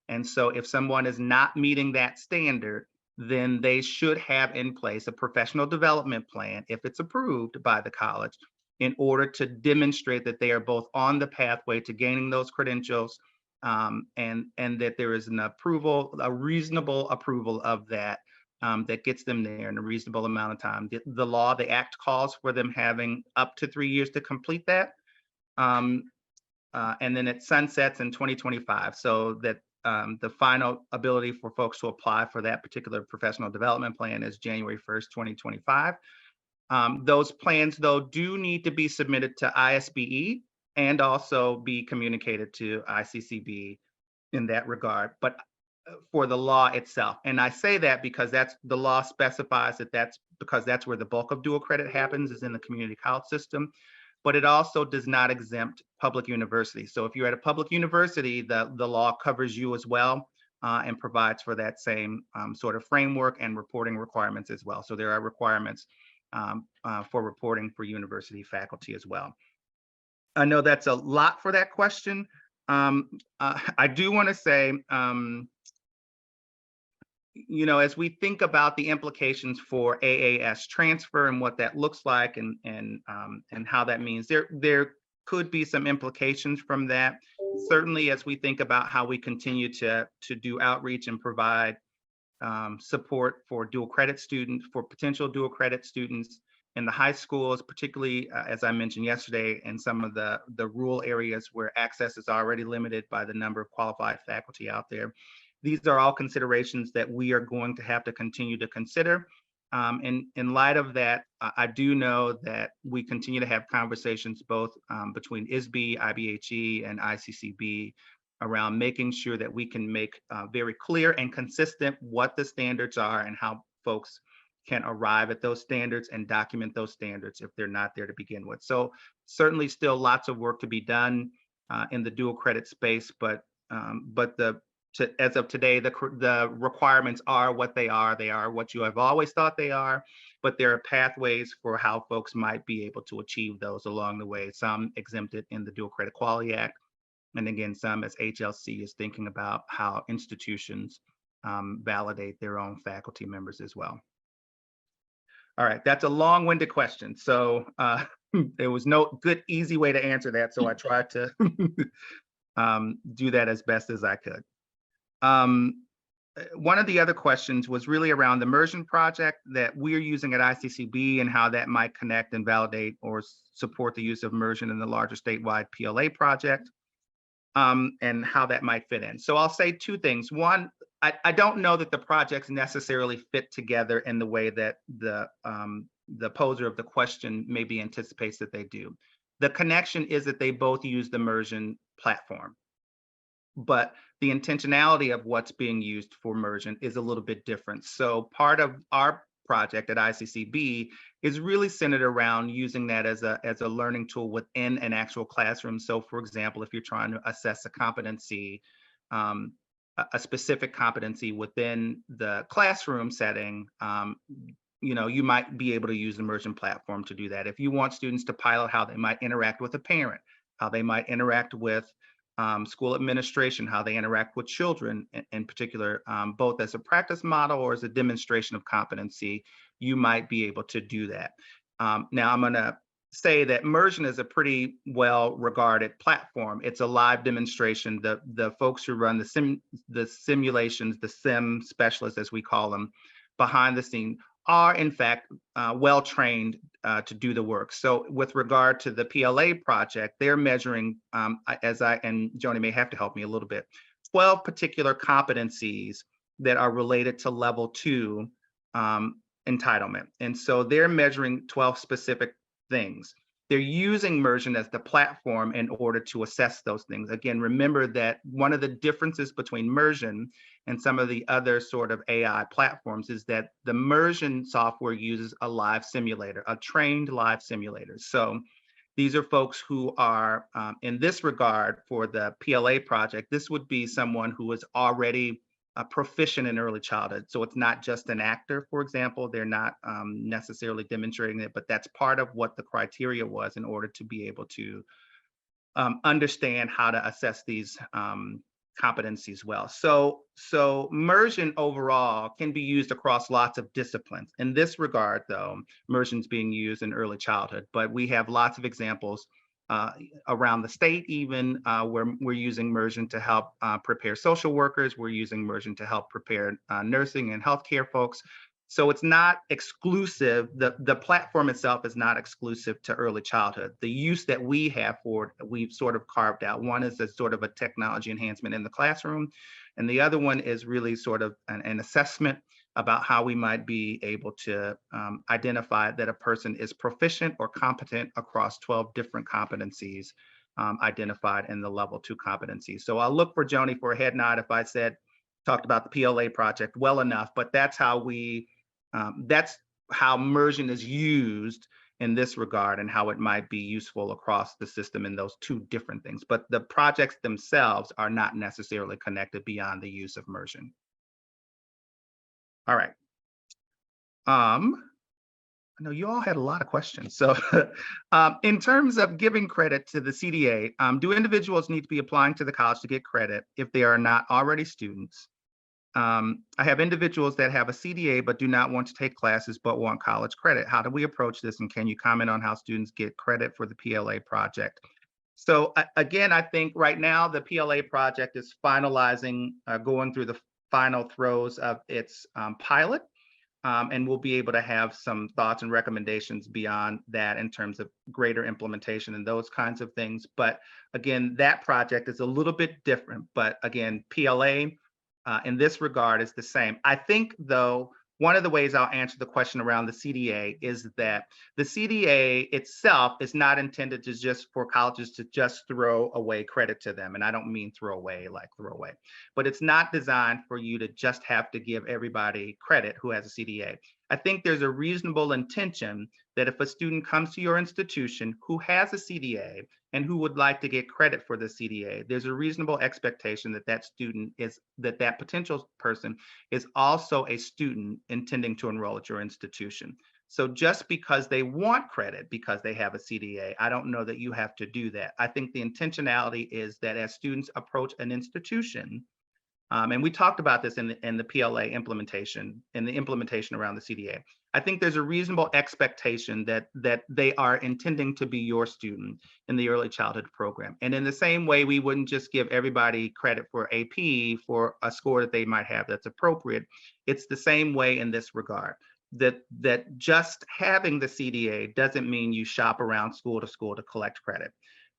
And so if someone is not meeting that standard, then they should have in place a professional development plan, if it's approved by the college, in order to demonstrate that they are both on the pathway to gaining those credentials, and that there is an approval, a reasonable approval of that, that gets them there in a reasonable amount of time. The law, the act calls for them having up to 3 years to complete that. And then it sunsets in 2025, so that the final ability for folks to apply for that particular professional development plan is January 1st, 2025. Those plans, though, do need to be submitted to ISBE and also be communicated to ICCB in that regard, but for the law itself. And I say that because the law specifies that that's where the bulk of dual credit happens, is in the community college system, but it also does not exempt public universities. So if you're at a public university, the law covers you as well, and provides for that same sort of framework and reporting requirements as well. So there are requirements for reporting for university faculty as well. I know that's a lot for that question. I do want to say, as we think about the implications for AAS transfer and what that looks like, and how that means, there could be some implications from that. Certainly, as we think about how we continue to do outreach and provide support for dual credit students, for potential dual credit students in the high schools, particularly as I mentioned yesterday, in some of the rural areas where access is already limited by the number of qualified faculty out there. These are all considerations that we are going to have to continue to consider. In light of that, I do know that we continue to have conversations both between ISB, IBHE, and ICCB around making sure that we can make very clear and consistent what the standards are and how folks can arrive at those standards and document those standards if they're not there to begin with. So certainly still lots of work to be done in the dual credit space, but as of today, the requirements are what they are. They are what you have always thought they are, but there are pathways for how folks might be able to achieve those along the way. Some exempted in the Dual Credit Quality Act, and again, some as HLC is thinking about how institutions validate their own faculty members as well. All right, that's a long-winded question. So there was no good, easy way to answer that. So I tried to do that as best as I could. One of the other questions was really around the immersion project that we're using at ICCB and how that might connect and validate or support the use of immersion in the larger statewide PLA project, and how that might fit in. So I'll say two things. One, I don't know that the projects necessarily fit together in the way that the poser of the question maybe anticipates that they do. The connection is that they both use the immersion platform, but the intentionality of what's being used for immersion is a little bit different. So part of our project at ICCB is really centered around using that as a learning tool within an actual classroom. So for example, if you're trying to assess a competency, a specific competency within the classroom setting, you might be able to use the immersion platform to do that. If you want students to pilot how they might interact with a parent, how they might interact with school administration, how they interact with children in particular, both as a practice model or as a demonstration of competency, you might be able to do that. Now I'm gonna say that immersion is a pretty well-regarded platform. It's a live demonstration. The folks who run the simulations, the sim specialists as we call them, behind the scene are in fact well-trained to do the work. So with regard to the PLA project, they're measuring, and Joni may have to help me a little bit, 12 particular competencies that are related to level 2 entitlement. And so they're measuring 12 specific things. They're using immersion as the platform in order to assess those things. Again, remember that one of the differences between immersion and some of the other sort of AI platforms is that the immersion software uses a live simulator, a trained live simulator. So these are folks who are, in this regard for the PLA project, this would be someone who is already proficient in early childhood. So it's not just an actor, for example, they're not necessarily demonstrating it, but that's part of what the criteria was in order to be able to understand how to assess these competencies well. So immersion overall can be used across lots of disciplines. In this regard, though, immersion is being used in early childhood, but we have lots of examples around the state, even where we're using immersion to help prepare social workers. We're using immersion to help prepare nursing and healthcare folks. So it's not exclusive. The platform itself is not exclusive to early childhood. The use that we have for it, we've sort of carved out. One is a sort of a technology enhancement in the classroom, and the other one is really sort of an assessment about how we might be able to identify that a person is proficient or competent across 12 different competencies identified in the level 2 competencies. So I'll look for Joni for a head nod if I talked about the PLA project well enough, but that's how that's how immersion is used in this regard and how it might be useful across the system in those 2 different things. But the projects themselves are not necessarily connected beyond the use of immersion. All right. I know you all had a lot of questions. So in terms of giving credit to the CDA, do individuals need to be applying to the college to get credit if they are not already students? I have individuals that have a CDA but do not want to take classes but want college credit. How do we approach this? And can you comment on how students get credit for the PLA project? So again, I think right now the PLA project is finalizing, going through the final throes of its pilot, and we'll be able to have some thoughts and recommendations beyond that in terms of greater implementation and those kinds of things. But again, that project is a little bit different. But again, PLA in this regard is the same. I think, though, one of the ways I'll answer the question around the CDA is that the CDA itself is not intended to just for colleges to just throw away credit to them. And I don't mean throw away like throw away, but it's not designed for you to just have to give everybody credit who has a CDA. I think there's a reasonable intention that if a student comes to your institution who has a CDA and who would like to get credit for the CDA, there's a reasonable expectation that that potential person is also a student intending to enroll at your institution. So just because they want credit because they have a CDA, I don't know that you have to do that. I think the intentionality is that as students approach an institution, And we talked about this in the PLA implementation, in the implementation around the CDA. I think there's a reasonable expectation that they are intending to be your student in the early childhood program. And in the same way, we wouldn't just give everybody credit for AP for a score that they might have that's appropriate. It's the same way in this regard. That just having the CDA doesn't mean you shop around school to collect credit.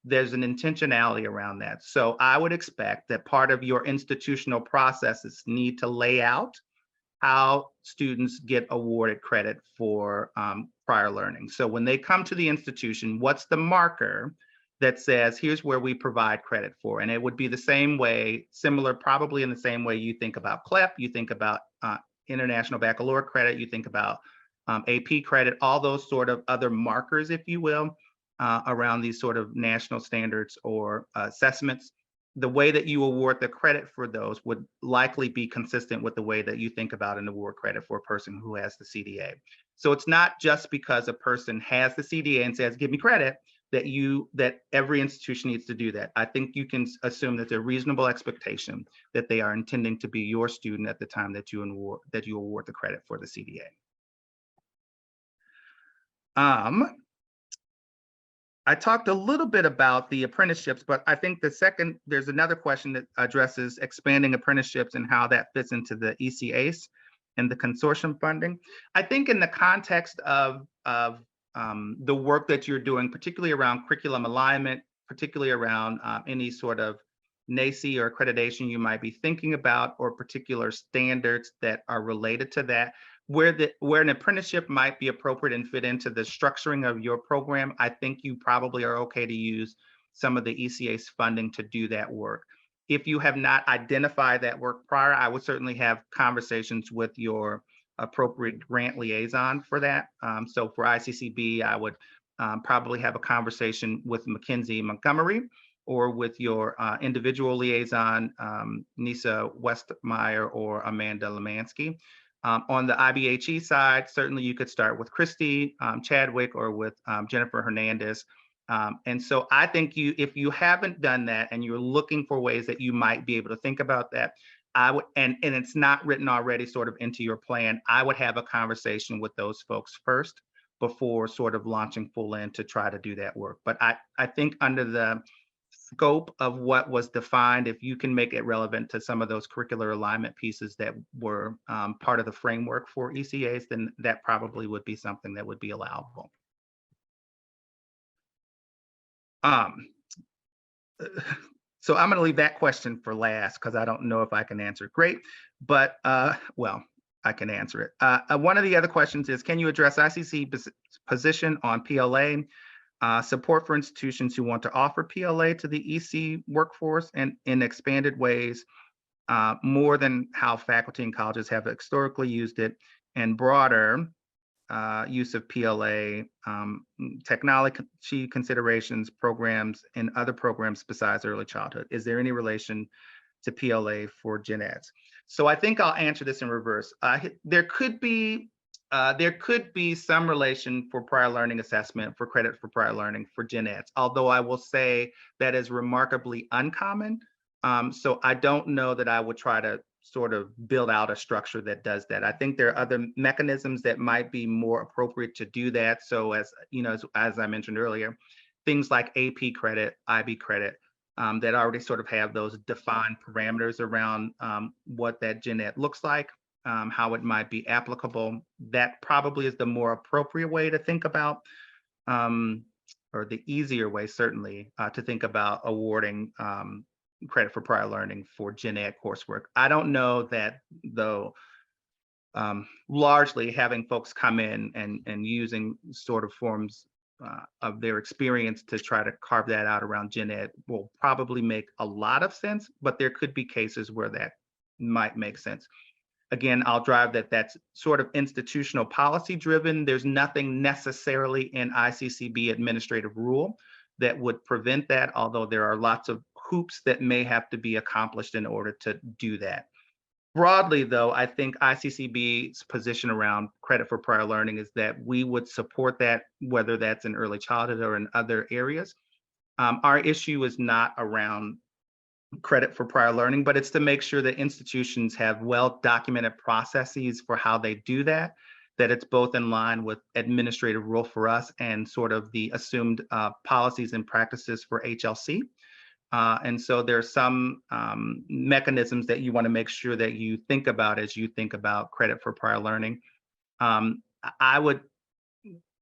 There's an intentionality around that. So I would expect that part of your institutional processes need to lay out how students get awarded credit for prior learning. So when they come to the institution, what's the marker that says, here's where we provide credit for? And it would be the same way, similar, probably in the same way you think about CLEP, you think about International Baccalaureate credit, you think about AP credit, all those sort of other markers, if you will, around these sort of national standards or assessments. The way that you award the credit for those would likely be consistent with the way that you think about an award credit for a person who has the CDA. So it's not just because a person has the CDA and says, give me credit, that every institution needs to do that. I think you can assume that there's a reasonable expectation that they are intending to be your student at the time that you award the credit for the CDA. I talked a little bit about the apprenticeships, but I think there's another question that addresses expanding apprenticeships and how that fits into the ECACE and the consortium funding. I think in the context of the work that you're doing, particularly around curriculum alignment, particularly around any sort of NAEYC or accreditation you might be thinking about, or particular standards that are related to that, where an apprenticeship might be appropriate and fit into the structuring of your program, I think you probably are okay to use some of the ECACE funding to do that work. If you have not identified that work prior, I would certainly have conversations with your appropriate grant liaison for that. So for ICCB, I would probably have a conversation with Mackenzie Montgomery, or with your individual liaison, Nisa Westmeyer or Amanda Lemansky. On the IBHE side, certainly you could start with Christy Chadwick or with Jennifer Hernandez. And so I think if you haven't done that and you're looking for ways that you might be able to think about that, I would, and it's not written already sort of into your plan, I would have a conversation with those folks first before sort of launching full in to try to do that work. But I think under the scope of what was defined, if you can make it relevant to some of those curricular alignment pieces that were part of the framework for ECAs, then that probably would be something that would be allowable. So I'm going to leave that question for last because I don't know if I can answer it great, but well, I can answer it. One of the other questions is, can you address ICC's position on PLA? Support for institutions who want to offer PLA to the EC workforce and in expanded ways, more than how faculty and colleges have historically used it, and broader use of PLA, technology considerations, programs, and other programs besides early childhood. Is there any relation to PLA for gen eds? So I think I'll answer this in reverse. There could be some relation for prior learning assessment, for credit for prior learning for gen eds, although I will say that is remarkably uncommon. So I don't know that I would try to sort of build out a structure that does that. I think there are other mechanisms that might be more appropriate to do that. So as you know, as I mentioned earlier, things like AP credit, IB credit, that already sort of have those defined parameters around what that gen ed looks like. How it might be applicable. That probably is the more appropriate way to think about, or the easier way certainly, to think about awarding credit for prior learning for gen ed coursework. I don't know that though, largely having folks come in and using sort of forms of their experience to try to carve that out around gen ed will probably make a lot of sense, but there could be cases where that might make sense. Again, I'll drive that that's sort of institutional policy driven. There's nothing necessarily in ICCB administrative rule that would prevent that, although there are lots of hoops that may have to be accomplished in order to do that. Broadly, though, I think ICCB's position around credit for prior learning is that we would support that, whether that's in early childhood or in other areas. Our issue is not around credit for prior learning, but it's to make sure that institutions have well-documented processes for how they do that, that it's both in line with administrative rule for us and sort of the assumed policies and practices for HLC. And so there's some mechanisms that you want to make sure that you think about as you think about credit for prior learning. I would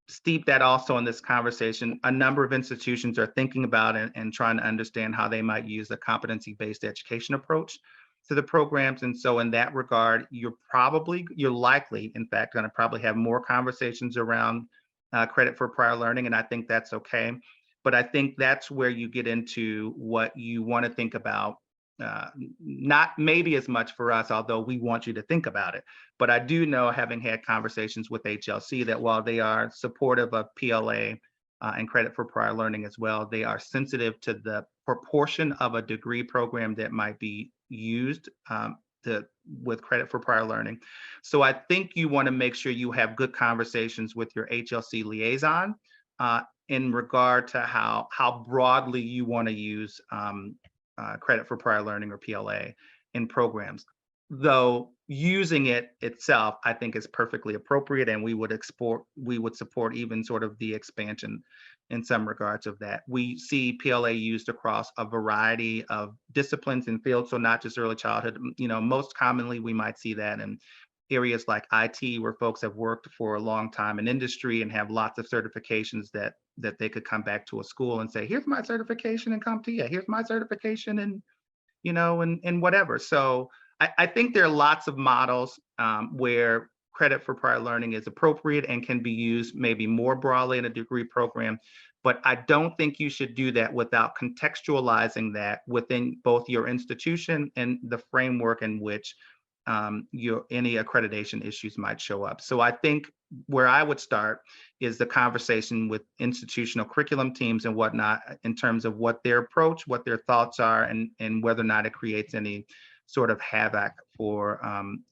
steep that also in this conversation. A number of institutions are thinking about it and trying to understand how they might use a competency-based education approach to the programs. And so in that regard, you're likely, in fact, going to probably have more conversations around credit for prior learning. And I think that's okay. But I think that's where you get into what you want to think about. Not maybe as much for us, although we want you to think about it. But I do know, having had conversations with HLC, that while they are supportive of PLA and credit for prior learning as well, they are sensitive to the proportion of a degree program that might be used with credit for prior learning. So I think you want to make sure you have good conversations with your HLC liaison in regard to how broadly you want to use credit for prior learning or PLA in programs. Though using it itself, I think, is perfectly appropriate, and we would support even sort of the expansion in some regards of that. We see PLA used across a variety of disciplines and fields, so not just early childhood. Most commonly we might see that in areas like IT, where folks have worked for a long time in industry and have lots of certifications that they could come back to a school and say, here's my certification in CompTIA, here's my certification in, and whatever. So I think there are lots of models where credit for prior learning is appropriate and can be used maybe more broadly in a degree program. But I don't think you should do that without contextualizing that within both your institution and the framework in which any accreditation issues might show up. So I think where I would start is the conversation with institutional curriculum teams and whatnot, in terms of what their approach, what their thoughts are, and whether or not it creates any sort of havoc for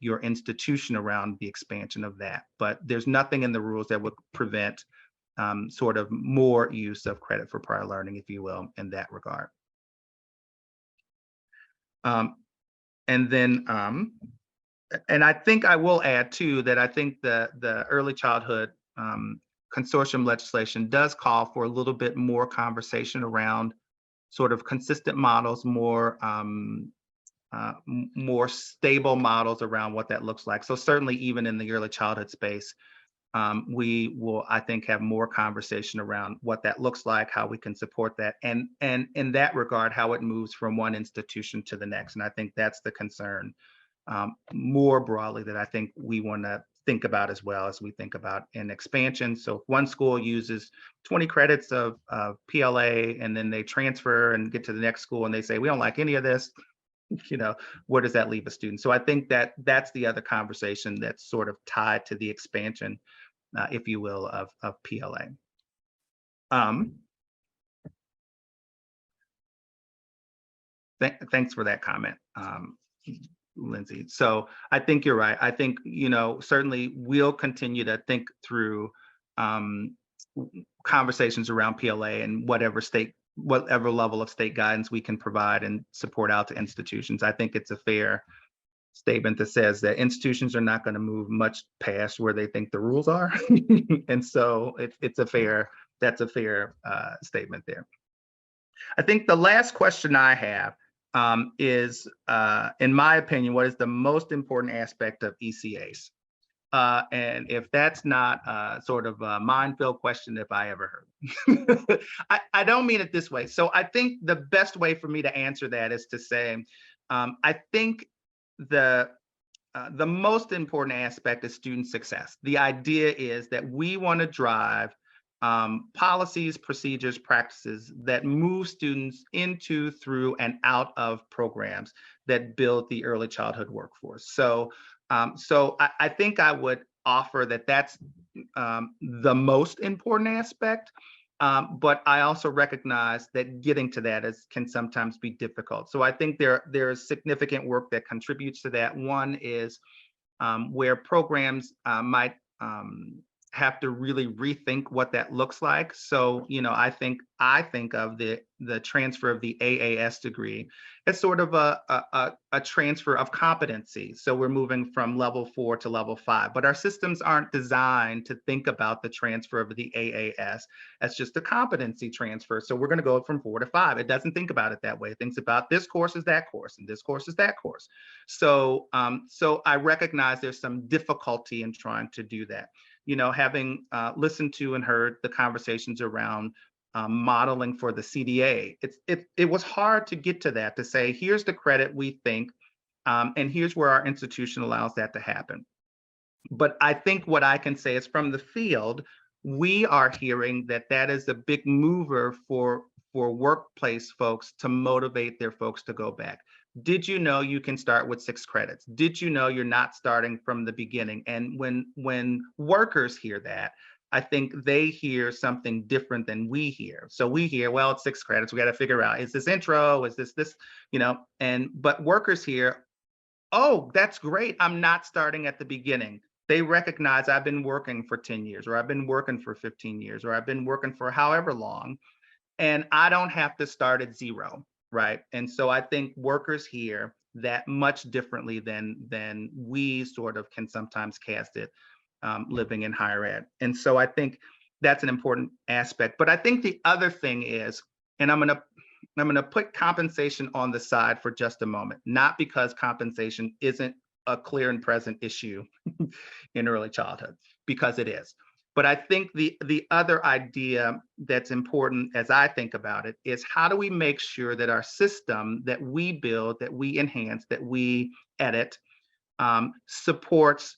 your institution around the expansion of that. But there's nothing in the rules that would prevent sort of more use of credit for prior learning, if you will, in that regard. And then, and I think I will add too, that I think the early childhood consortium legislation does call for a little bit more conversation around sort of consistent models, more stable models around what that looks like. So certainly even in the early childhood space, we will, I think, have more conversation around what that looks like, how we can support that, and in that regard, how it moves from one institution to the next. And I think that's the concern more broadly that I think we want to think about as well as we think about an expansion. So if one school uses 20 credits of PLA and then they transfer and get to the next school and they say, we don't like any of this, where does that leave a student? So I think that that's the other conversation that's sort of tied to the expansion, if you will, of PLA. Thanks for that comment, Lindsay. So I think you're right. I think, certainly we'll continue to think through conversations around PLA and whatever level of state guidance we can provide and support out to institutions. I think it's a fair statement that says that institutions are not going to move much past where they think the rules are. And so that's a fair statement there. I think the last question I have is, in my opinion, what is the most important aspect of ECAs? And if that's not sort of a minefield question, if I ever heard, I don't mean it this way. So I think the best way for me to answer that is to say, I think the most important aspect is student success. The idea is that we want to drive policies, procedures, practices that move students into, through, and out of programs that build the early childhood workforce. So I think I would offer that that's the most important aspect, but I also recognize that getting to that can sometimes be difficult. So I think there is significant work that contributes to that. One is where programs might have to really rethink what that looks like. So, I think of the the transfer of the AAS degree. It's sort of a transfer of competency. So we're moving from level 4 to level 5, but our systems aren't designed to think about the transfer of the AAS as just a competency transfer. So we're going to go from 4 to 5. It doesn't think about it that way. It thinks about this course is that course and this course is that course. So, so I recognize there's some difficulty in trying to do that. You know, having listened to and heard the conversations around modeling for the CDA, it was hard to get to that, to say, here's the credit we think, and here's where our institution allows that to happen. But I think what I can say is from the field, we are hearing that that is a big mover for workplace folks to motivate their folks to go back. Did you know you can start with 6 credits? Did you know you're not starting from the beginning? And when workers hear that, I think they hear something different than we hear. So we hear, well, it's 6 credits. We got to figure out, is this intro? Is this, you know, but workers hear, oh, that's great. I'm not starting at the beginning. They recognize I've been working for 10 years, or I've been working for 15 years, or I've been working for however long, and I don't have to start at 0, right? And so I think workers hear that much differently than we sort of can sometimes cast it living in higher ed. And so I think that's an important aspect. But I think the other thing is, and I'm gonna put compensation on the side for just a moment, not because compensation isn't a clear and present issue in early childhood, because it is. But I think the other idea that's important as I think about it is, how do we make sure that our system that we build, that we enhance, that we edit, supports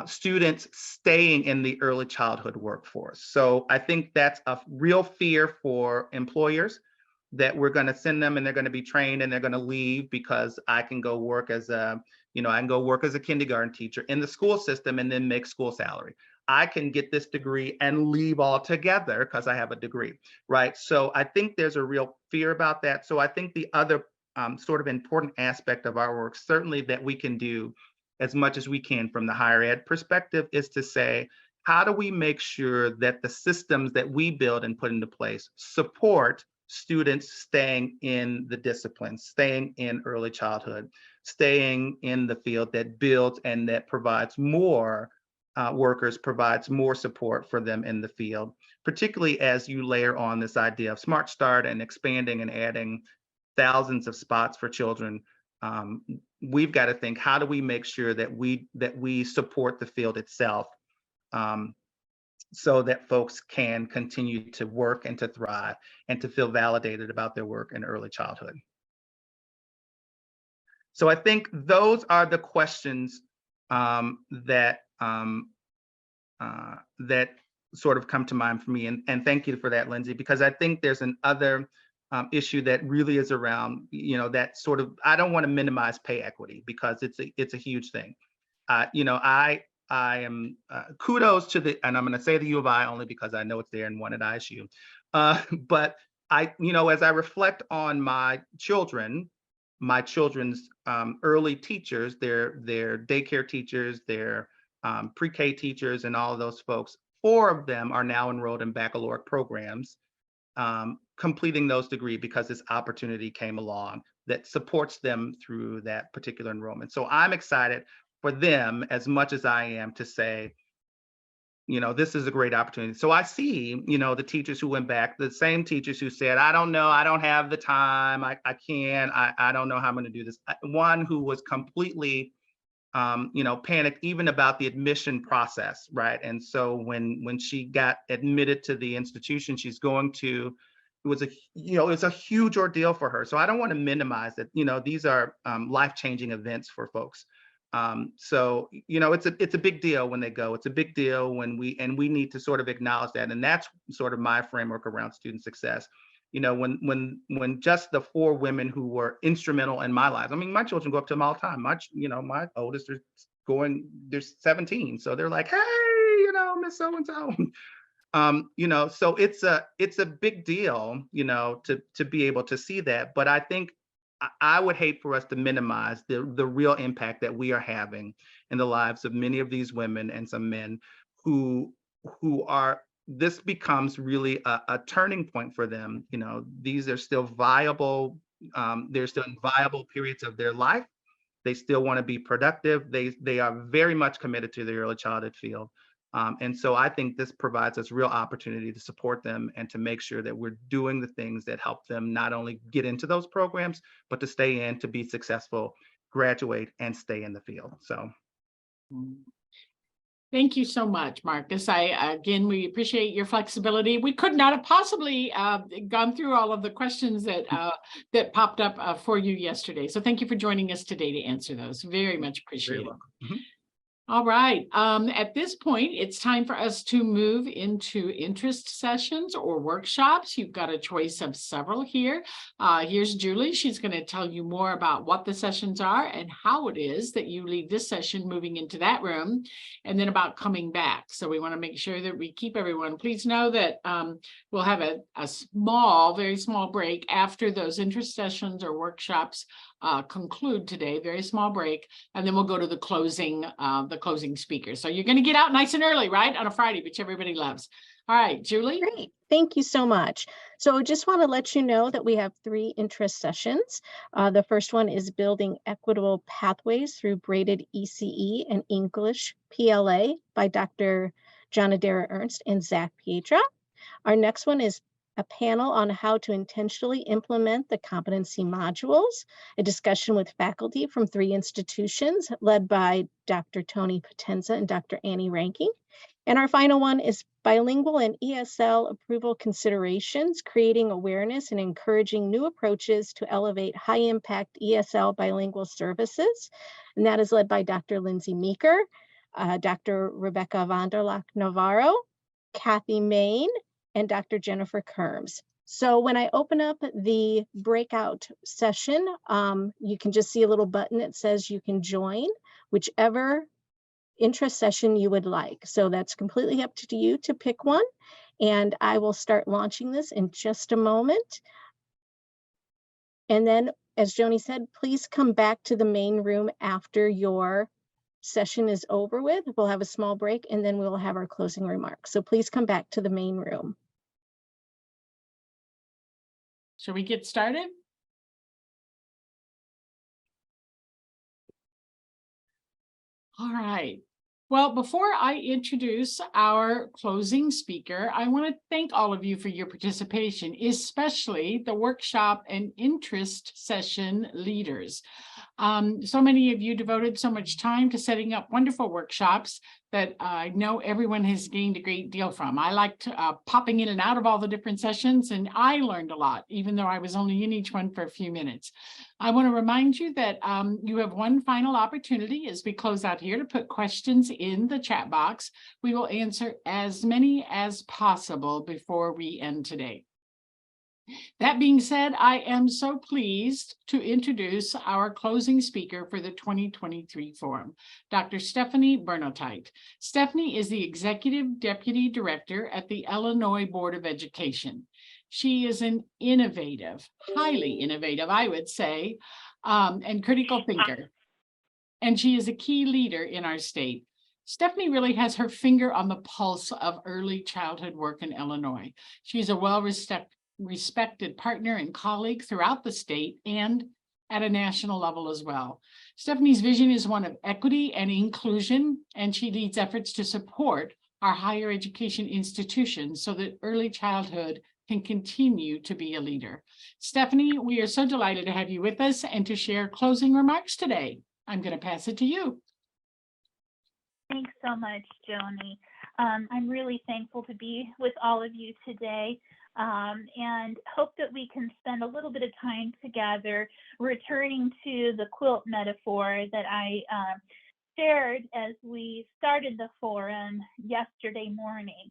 students staying in the early childhood workforce. So I think that's a real fear for employers, that we're going to send them and they're going to be trained and they're going to leave because I can go work as a, you know, I can go work as a kindergarten teacher in the school system and then make school salary. I can get this degree and leave altogether because I have a degree, right? So I think there's a real fear about that. So I think the other sort of important aspect of our work, certainly that we can do as much as we can from the higher ed perspective, is to say, how do we make sure that the systems that we build and put into place support students staying in the discipline, staying in early childhood, staying in the field that builds and that provides more workers, provides more support for them in the field, particularly as you layer on this idea of Smart Start and expanding and adding thousands of spots for children. We've got to think, how do we make sure that we support the field itself, so that folks can continue to work and to thrive and to feel validated about their work in early childhood. So I think those are the questions that sort of come to mind for me. And thank you for that, Lindsay, because I think there's another issue that really is around, you know, that sort of, I don't want to minimize pay equity because it's a huge thing. You know, I am kudos to the, and I'm going to say the U of I only because I know it's there and one at ISU. But I, you know, as I reflect on my children's early teachers, their daycare teachers, their pre-K teachers, and all of those folks, 4 of them are now enrolled in baccalaureate programs, completing those degrees because this opportunity came along that supports them through that particular enrollment. So I'm excited for them as much as I am to say, you know, this is a great opportunity. So I see, you know, the teachers who went back, the same teachers who said, I don't know, I don't have the time, I can't, I don't know how I'm going to do this. One who was completely, you know, panicked even about the admission process, right? And so when she got admitted to the institution she's going to, it was a huge ordeal for her. So I don't want to minimize it. You know, these are life-changing events for folks. So, you know, it's a big deal when they go. It's a big deal when we need to sort of acknowledge that. And that's sort of my framework around student success. You know, when just the 4 women who were instrumental in my life. I mean, my children go up to them all the time. My oldest they're 17. So they're like, hey, you know, Miss So-and-so. You know, so it's a big deal, you know, to be able to see that. But I think I would hate for us to minimize the real impact that we are having in the lives of many of these women and some men who are this becomes really a turning point for them. You know, these are still viable, they're still in viable periods of their life. They still want to be productive. They are very much committed to the early childhood field. And so I think this provides us real opportunity to support them and to make sure that we're doing the things that help them not only get into those programs, but to stay in, to be successful, graduate, and stay in the field. So. Thank you so much, Marcus. Again, we appreciate your flexibility. We could not have possibly gone through all of the questions that that popped up for you yesterday. So thank you for joining us today to answer those. Very much appreciated. All right. At this point, it's time for us to move into interest sessions or workshops. You've got a choice of several here. Here's Julie. She's going to tell you more about what the sessions are and how it is that you leave this session moving into that room, and then about coming back. So we want to make sure that we keep everyone. Please know that we'll have a small, very small break after those interest sessions or workshops conclude today, very small break, and then we'll go to the closing speaker. So you're going to get out nice and early, right, on a Friday, which everybody loves. All right, Julie. Great, thank you so much. So I just want to let you know that we have 3 interest sessions. The first one is building equitable pathways through braided ECE and English PLA by Dr. Jonadera Ernst and Zach Pietra. Our next one is a panel on how to intentionally implement the competency modules, a discussion with faculty from 3 institutions led by Dr. Tony Potenza and Dr. Annie Ranking. And our final one is bilingual and ESL approval considerations, creating awareness and encouraging new approaches to elevate high impact ESL bilingual services. And that is led by Dr. Lindsay Meeker, Dr. Rebecca Vanderlach Navarro, Kathy Main, and Dr. Jennifer Kerms. So when I open up the breakout session, you can just see a little button that says you can join whichever interest session you would like. So that's completely up to you to pick one. And I will start launching this in just a moment. And then, as Joni said, please come back to the main room after your session is over with. We'll have a small break and then we'll have our closing remarks. So please come back to the main room. Shall we get started? All right. Well, before I introduce our closing speaker, I want to thank all of you for your participation, especially the workshop and interest session leaders. So many of you devoted so much time to setting up wonderful workshops that I know everyone has gained a great deal from. I liked popping in and out of all the different sessions, and I learned a lot, even though I was only in each one for a few minutes. I want to remind you that you have one final opportunity as we close out here to put questions in the chat box. We will answer as many as possible before we end today. That being said, I am so pleased to introduce our closing speaker for the 2023 forum, Dr. Stephanie Bernotite. Stephanie is the Executive Deputy Director at the Illinois Board of Education. She is an innovative, highly innovative, I would say, and critical thinker. And she is a key leader in our state. Stephanie really has her finger on the pulse of early childhood work in Illinois. She's a well-respected partner and colleague throughout the state and at a national level as well. Stephanie's vision is one of equity and inclusion, and she leads efforts to support our higher education institutions so that early childhood can continue to be a leader. Stephanie, we are so delighted to have you with us and to share closing remarks today. I'm going to pass it to you. Thanks so much, Joni. I'm really thankful to be with all of you today. And hope that we can spend a little bit of time together returning to the quilt metaphor that I shared as we started the forum yesterday morning.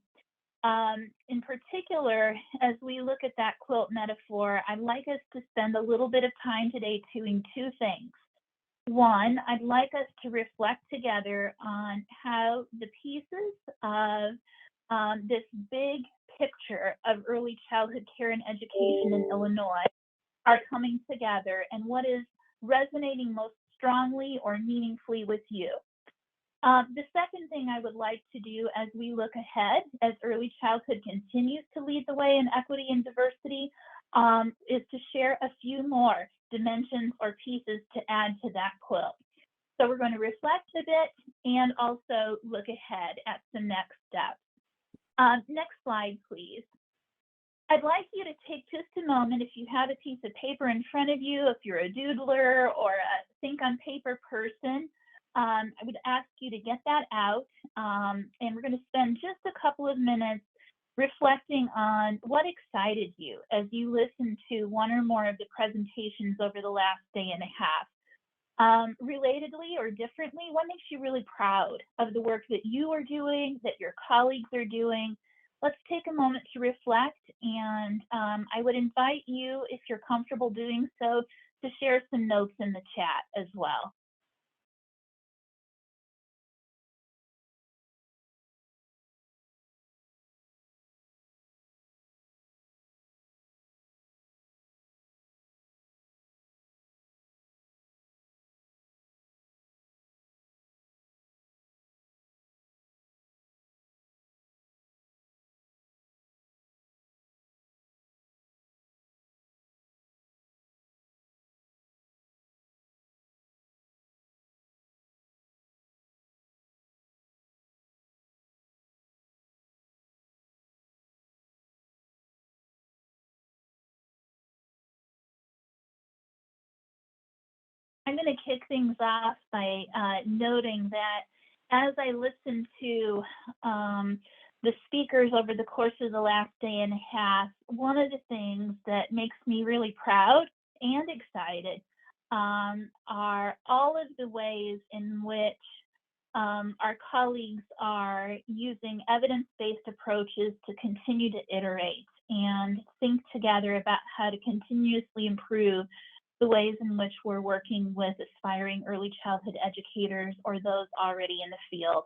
In particular, as we look at that quilt metaphor, I'd like us to spend a little bit of time today doing 2 things. One, I'd like us to reflect together on how the pieces of this big picture of early childhood care and education in Illinois are coming together and what is resonating most strongly or meaningfully with you. The second thing I would like to do as we look ahead, as early childhood continues to lead the way in equity and diversity, is to share a few more dimensions or pieces to add to that quilt. So we're going to reflect a bit and also look ahead at some next steps. Next slide, please. I'd like you to take just a moment, if you have a piece of paper in front of you, if you're a doodler or a think on paper person, I would ask you to get that out. And we're going to spend just a couple of minutes reflecting on what excited you as you listened to one or more of the presentations over the last day and a half. Relatedly or differently, what makes you really proud of the work that you are doing, that your colleagues are doing? Let's take a moment to reflect, and I would invite you, if you're comfortable doing so, to share some notes in the chat as well. I'm going to kick things off by noting that as I listened to the speakers over the course of the last day and a half, one of the things that makes me really proud and excited are all of the ways in which our colleagues are using evidence-based approaches to continue to iterate and think together about how to continuously improve the ways in which we're working with aspiring early childhood educators or those already in the field.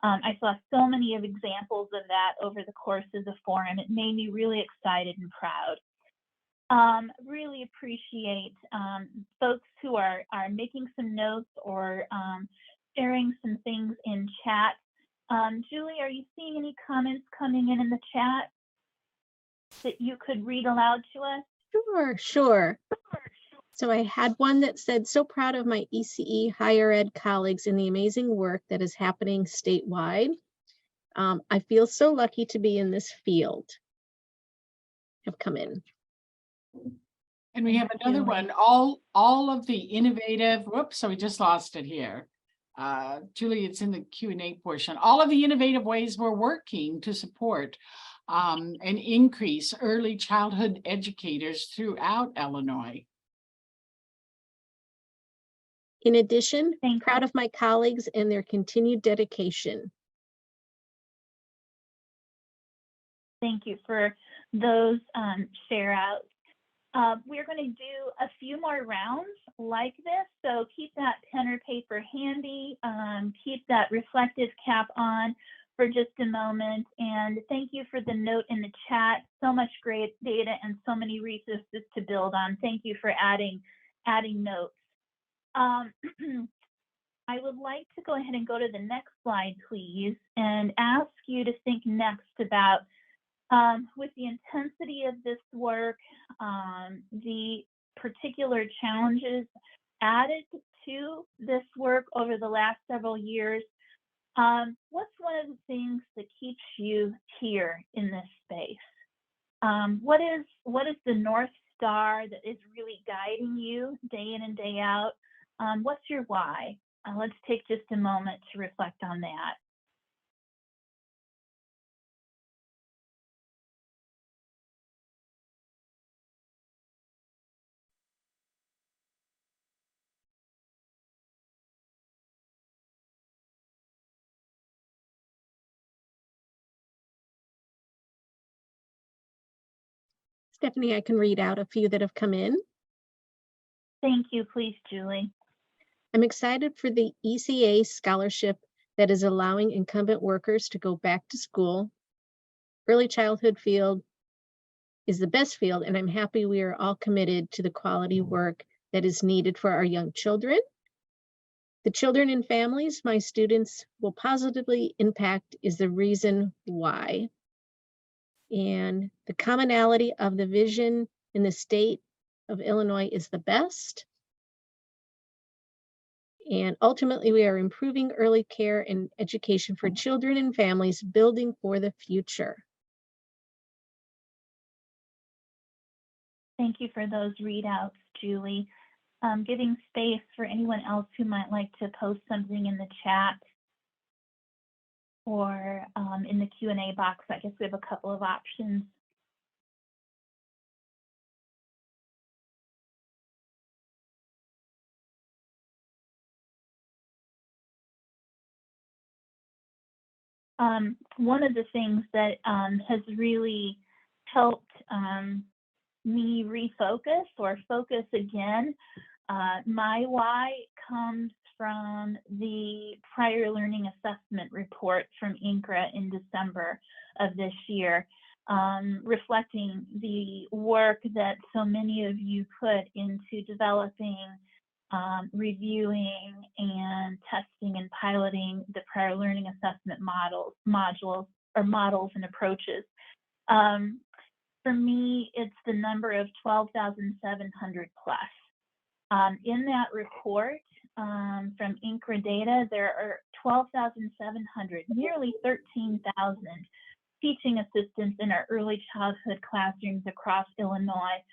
I saw so many of examples of that over the course of the forum. It made me really excited and proud. Really appreciate folks who are making some notes or sharing some things in chat. Julie, are you seeing any comments coming in the chat that you could read aloud to us? Sure. So I had one that said, so proud of my ECE higher ed colleagues and the amazing work that is happening statewide. I feel so lucky to be in this field. Have come in. And we have another one, all of the innovative, whoops, so we just lost it here. Julie, it's in the Q&A portion. All of the innovative ways we're working to support and increase early childhood educators throughout Illinois. In addition, Thank proud of my colleagues and their continued dedication. Thank you for those share outs. We're going to do a few more rounds like this, so keep that pen or paper handy, keep that reflective cap on for just a moment, and thank you for the note in the chat. So much great data and so many resources to build on. Thank you for adding notes. I would like to go ahead and go to the next slide, please, and ask you to think next about with the intensity of this work, the particular challenges added to this work over the last several years, what's one of the things that keeps you here in this space? What is the North Star that is really guiding you day in and day out? What's your why? Let's take just a moment to reflect on that. Stephanie, I can read out a few that have come in. Thank you, please, Julie. I'm excited for the ECA scholarship that is allowing incumbent workers to go back to school. Early childhood field is the best field, and I'm happy we are all committed to the quality work that is needed for our young children. The children and families my students will positively impact is the reason why. And the commonality of the vision in the state of Illinois is the best. And ultimately, we are improving early care and education for children and families, building for the future. Thank you for those readouts, Julie. Giving space for anyone else who might like to post something in the chat or in the Q&A box. I guess we have a couple of options. One of the things that has really helped me refocus or focus again, my why comes from the prior learning assessment report from INCRA in December of this year, reflecting the work that so many of you put into developing, reviewing and testing and piloting the prior learning assessment modules and approaches. For me, it's the number of 12,700 plus. In that report from INCRA data, there are 12,700, nearly 13,000 teaching assistants in our early childhood classrooms across Illinois.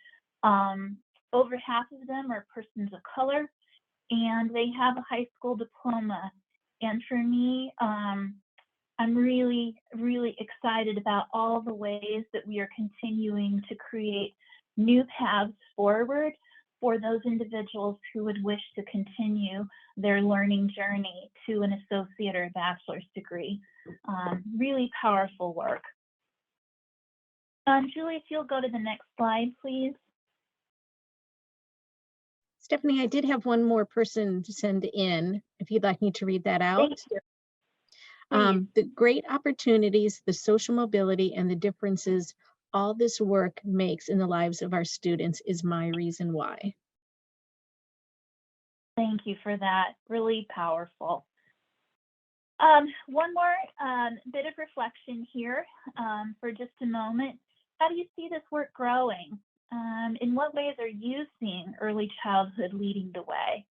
Over half of them are persons of color, and they have a high school diploma. And for me, I'm really, really excited about all the ways that we are continuing to create new paths forward for those individuals who would wish to continue their learning journey to an associate or a bachelor's degree. Really powerful work. Julie, if you'll go to the next slide, please. Stephanie, I did have one more person to send in, if you'd like me to read that out. Thank you. The great opportunities, the social mobility, and the differences all this work makes in the lives of our students is my reason why. Thank you for that. Really powerful. One more bit of reflection here for just a moment. How do you see this work growing? In what ways are you seeing early childhood leading the way?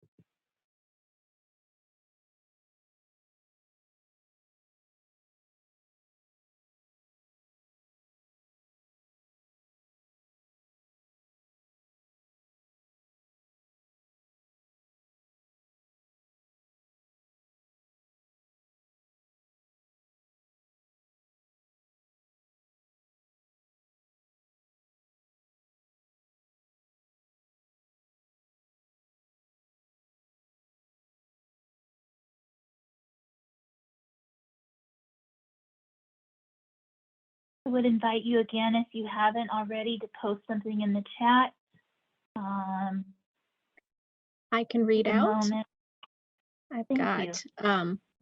I would invite you again, if you haven't already, to post something in the chat. I can read out. I've got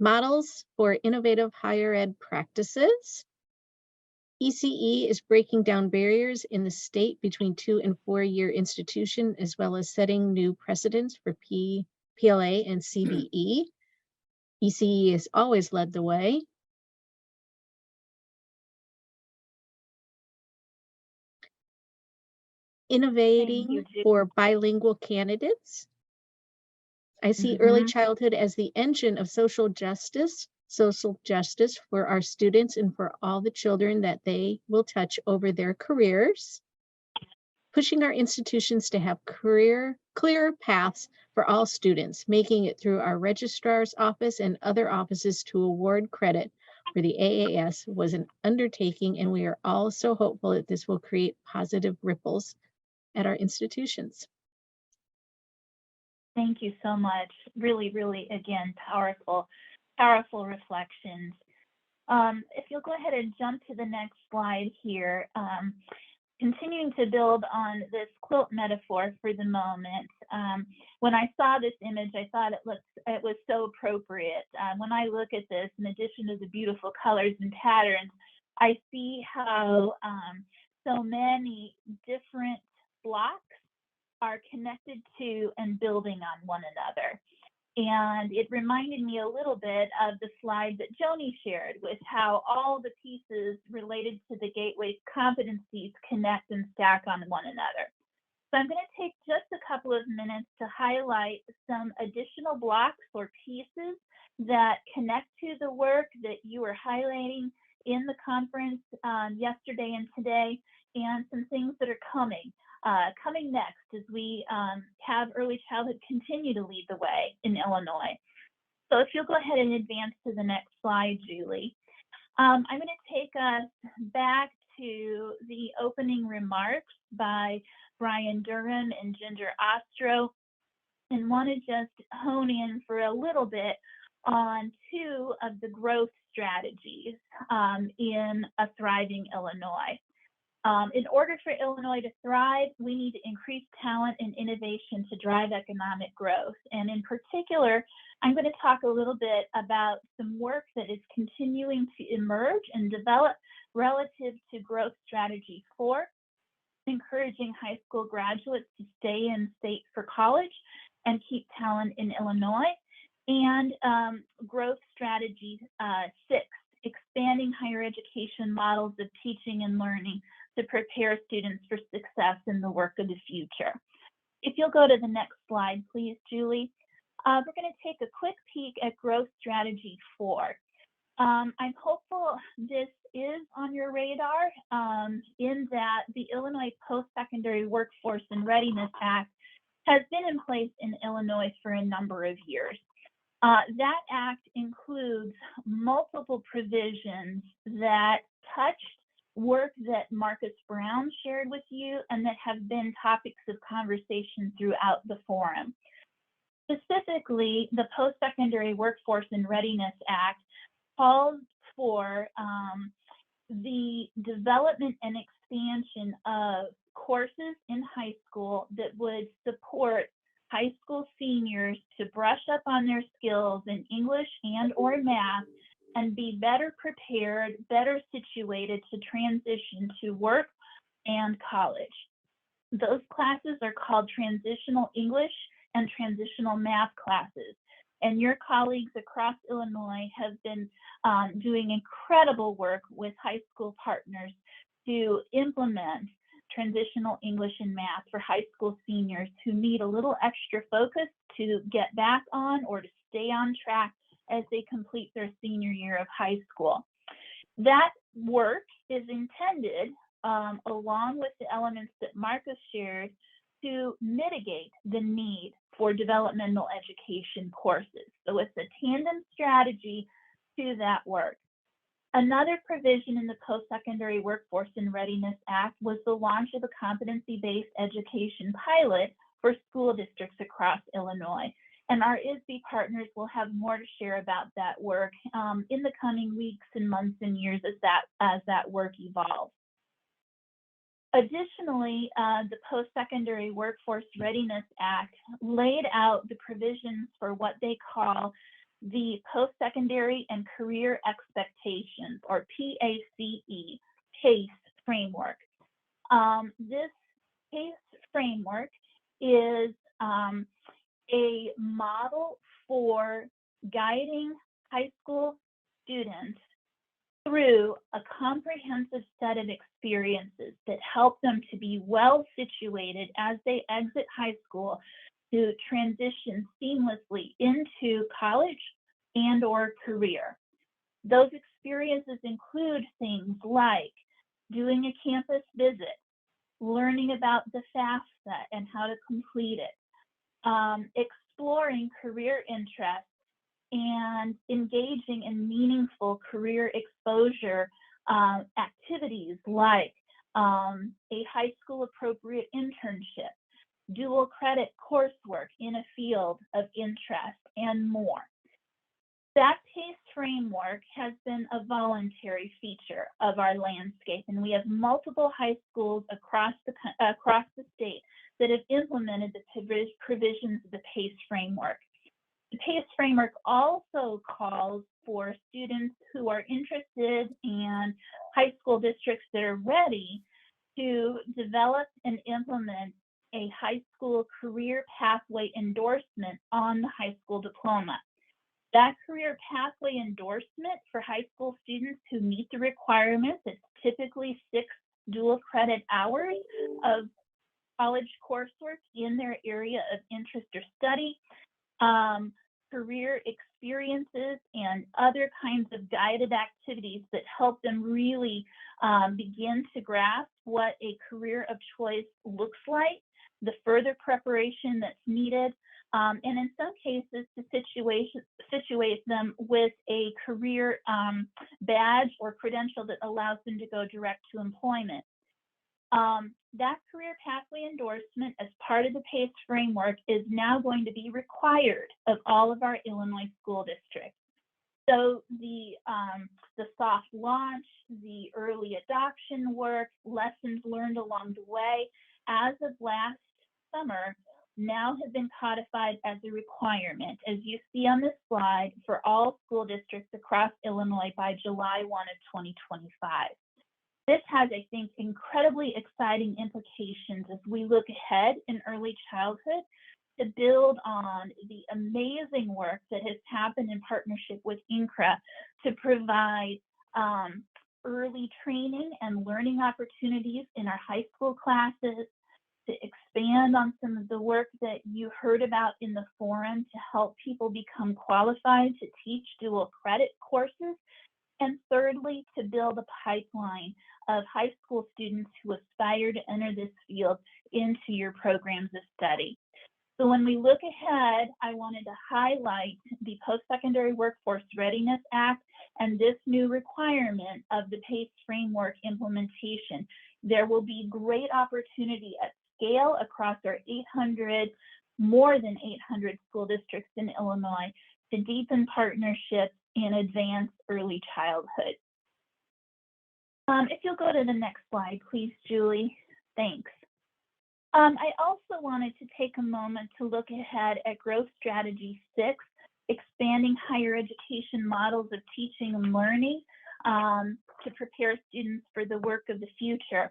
models for innovative higher ed practices. ECE is breaking down barriers in the state between 2- and 4-year institution, as well as setting new precedents for PLA and CBE. ECE has always led the way. Innovating for bilingual candidates. I see early childhood as the engine of social justice for our students and for all the children that they will touch over their careers. Pushing our institutions to have clear paths for all students, making it through our registrar's office and other offices to award credit for the AAS was an undertaking, and we are all so hopeful that this will create positive ripples at our institutions. Thank you so much. Really, really, again, powerful reflections. If you'll go ahead and jump to the next slide here, continuing to build on this quilt metaphor for the moment. When I saw this image, I thought it was so appropriate. When I look at this, in addition to the beautiful colors and patterns, I see how so many different blocks are connected to and building on one another. And it reminded me a little bit of the slide that Joni shared with how all the pieces related to the Gateway competencies connect and stack on one another. So I'm going to take just a couple of minutes to highlight some additional blocks or pieces that connect to the work that you were highlighting in the conference yesterday and today, and some things that are coming next as we have early childhood continue to lead the way in Illinois. So if you'll go ahead and advance to the next slide, Julie. I'm going to take us back to the opening remarks by Brian Durham and Ginger Ostro, and want to just hone in for a little bit on two of the growth strategies in a thriving Illinois. In order for Illinois to thrive, we need to increase talent and innovation to drive economic growth. And in particular, I'm going to talk a little bit about some work that is continuing to emerge and develop relative to Growth Strategy 4, encouraging high school graduates to stay in state for college and keep talent in Illinois, and Growth Strategy 6, expanding higher education models of teaching and learning to prepare students for success in the work of the future. If you'll go to the next slide, please, Julie. We're going to take a quick peek at Growth Strategy 4. I'm hopeful this is on your radar in that the Illinois Post-Secondary Workforce and Readiness Act has been in place in Illinois for a number of years. That act includes multiple provisions that touch work that Marcus Brown shared with you and that have been topics of conversation throughout the forum. Specifically, the Post-Secondary Workforce and Readiness Act calls for the development and expansion of courses in high school that would support high school seniors to brush up on their skills in English and or math and be better prepared, better situated to transition to work and college. Those classes are called transitional English and transitional math classes. And your colleagues across Illinois have been doing incredible work with high school partners to implement transitional English and math for high school seniors who need a little extra focus to get back on or to stay on track as they complete their senior year of high school. That work is intended, along with the elements that Marcus shared, to mitigate the need for developmental education courses. So it's a tandem strategy to that work. Another provision in the Post-Secondary Workforce and Readiness Act was the launch of a competency-based education pilot for school districts across Illinois. And our ISB partners will have more to share about that work in the coming weeks and months and years as that work evolves. Additionally, the Post-Secondary Workforce Readiness Act laid out the provisions for what they call the Post-Secondary and Career Expectations, or PACE, PACE framework. This PACE framework is a model for guiding high school students through a comprehensive set of experiences that help them to be well situated as they exit high school to transition seamlessly into college and or career. Those experiences include things like doing a campus visit, learning about the FAFSA and how to complete it, exploring career interests, and engaging in meaningful career exposure activities like a high school appropriate internship, dual credit coursework in a field of interest, and more. That PACE framework has been a voluntary feature of our landscape, and we have multiple high schools across the state that have implemented the provisions of the PACE framework. The PACE framework also calls for students who are interested and high school districts that are ready to develop and implement a high school career pathway endorsement on the high school diploma. That career pathway endorsement for high school students who meet the requirements, it's typically 6 dual credit hours of college coursework in their area of interest or study, career experiences, and other kinds of guided activities that help them really begin to grasp what a career of choice looks like, the further preparation that's needed, and in some cases to situate them with a career badge or credential that allows them to go direct to employment. That career pathway endorsement as part of the PACE framework is now going to be required of all of our Illinois school districts. So the soft launch, the early adoption work, lessons learned along the way, as of last summer, now have been codified as a requirement, as you see on this slide, for all school districts across Illinois by July 1 of 2025. This has, I think, incredibly exciting implications as we look ahead in early childhood to build on the amazing work that has happened in partnership with INCRA to provide early training and learning opportunities in our high school classes, to expand on some of the work that you heard about in the forum to help people become qualified to teach dual credit courses, and thirdly, to build a pipeline of high school students who aspire to enter this field into your programs of study. So when we look ahead, I wanted to highlight the Post-Secondary Workforce Readiness Act and this new requirement of the PACE framework implementation. There will be great opportunity at scale across our more than 800 school districts in Illinois to deepen partnerships and advance early childhood. If you'll go to the next slide, please, Julie. Thanks. I also wanted to take a moment to look ahead at Growth Strategy 6, expanding higher education models of teaching and learning to prepare students for the work of the future.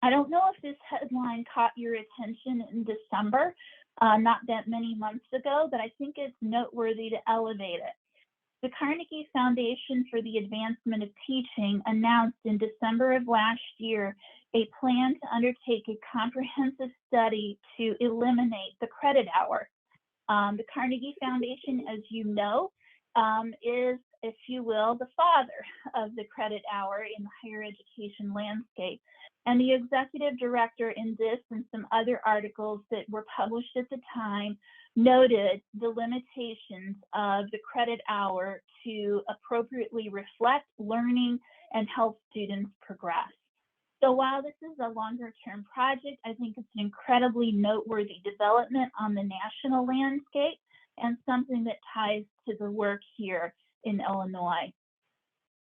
I don't know if this headline caught your attention in December, not that many months ago, but I think it's noteworthy to elevate it. The Carnegie Foundation for the Advancement of Teaching announced in December of last year a plan to undertake a comprehensive study to eliminate the credit hour. The Carnegie Foundation, as you know, is, if you will, the father of the credit hour in the higher education landscape. And the executive director in this and some other articles that were published at the time noted the limitations of the credit hour to appropriately reflect learning and help students progress. So while this is a longer term project, I think it's an incredibly noteworthy development on the national landscape and something that ties to the work here in Illinois.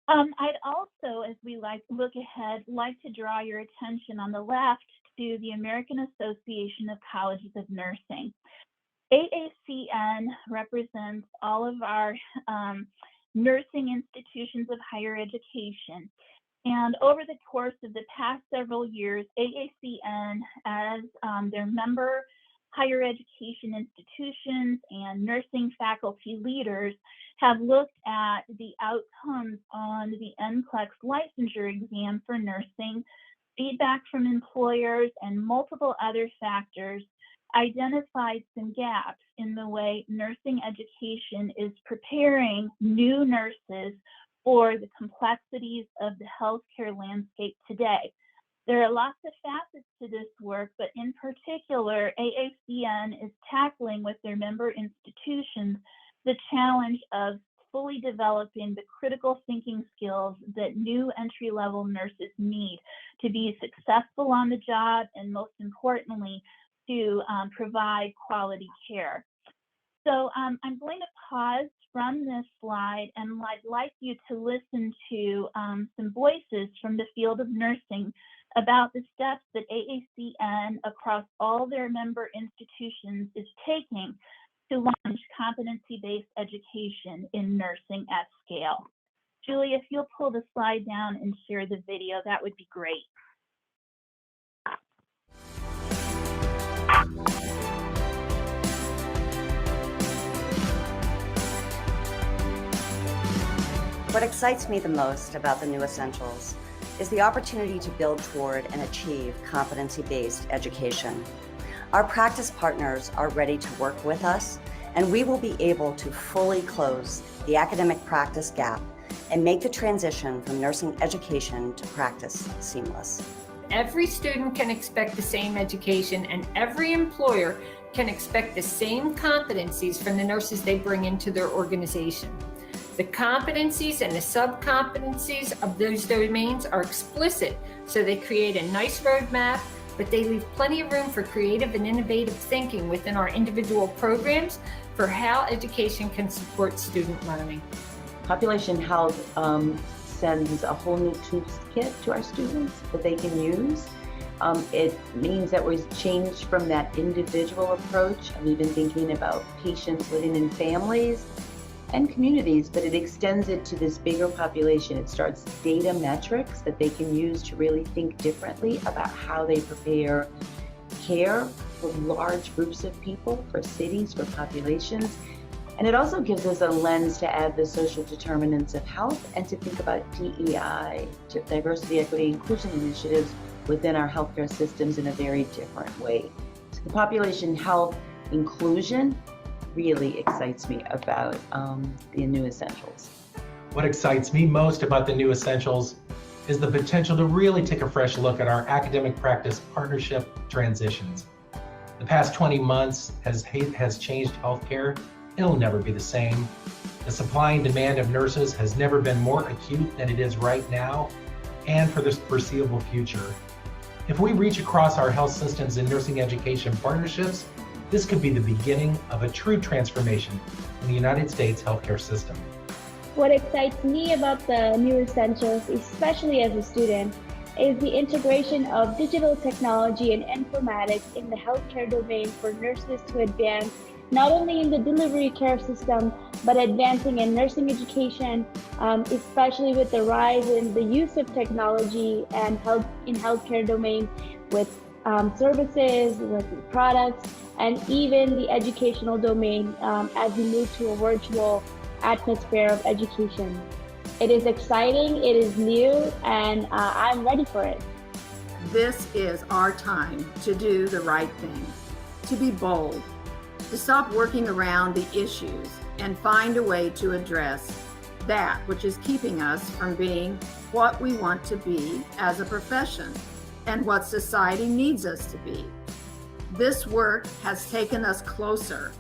I'd also, as we look ahead, like to draw your attention on the left to the American Association of Colleges of Nursing. AACN represents all of our nursing institutions of higher education. And over the course of the past several years, AACN, as their member higher education institutions and nursing faculty leaders, have looked at the outcomes on the NCLEX licensure exam for nursing, feedback from employers, and multiple other factors, identified some gaps in the way nursing education is preparing new nurses for the complexities of the healthcare landscape today. There are lots of facets to this work, but in particular, AACN is tackling with their member institutions the challenge of fully developing the critical thinking skills that new entry-level nurses need to be successful on the job and, most importantly, to provide quality care. So I'm going to pause from this slide, and I'd like you to listen to some voices from the field of nursing about the steps that AACN across all their member institutions is taking to launch competency-based education in nursing at scale. Julie, if you'll pull the slide down and share the video, that would be great. What excites me the most about the new Essentials is the opportunity to build toward and achieve competency-based education. Our practice partners are ready to work with us, and we will be able to fully close the academic practice gap and make the transition from nursing education to practice seamless. Every student can expect the same education, and every employer can expect the same competencies from the nurses they bring into their organization. The competencies and the sub-competencies of those domains are explicit, so they create a nice roadmap, but they leave plenty of room for creative and innovative thinking within our individual programs for how education can support student learning. Population health sends a whole new toolkit to our students that they can use. It means that we've changed from that individual approach of even thinking about patients living in families and communities, but it extends it to this bigger population. It starts data metrics that they can use to really think differently about how they prepare care for large groups of people, for cities, for populations. And it also gives us a lens to add the social determinants of health and to think about DEI, diversity, equity, inclusion initiatives within our healthcare systems in a very different way. So the population health inclusion really excites me about the new Essentials. What excites me most about the new Essentials is the potential to really take a fresh look at our academic practice partnership transitions. The past 20 months has changed healthcare. It'll never be the same. The supply and demand of nurses has never been more acute than it is right now and for the foreseeable future. If we reach across our health systems and nursing education partnerships, this could be the beginning of a true transformation in the United States healthcare system. What excites me about the new Essentials, especially as a student, is the integration of digital technology and informatics in the healthcare domain for nurses to advance not only in the delivery care system, but advancing in nursing education, especially with the rise in the use of technology and healthcare domain with services, with products, and even the educational domain as we move to a virtual atmosphere of education. It is exciting, it is new, and I'm ready for it. This is our time to do the right thing, to be bold, to stop working around the issues and find a way to address that which is keeping us from being what we want to be as a profession and what society needs us to be. This work has taken us closer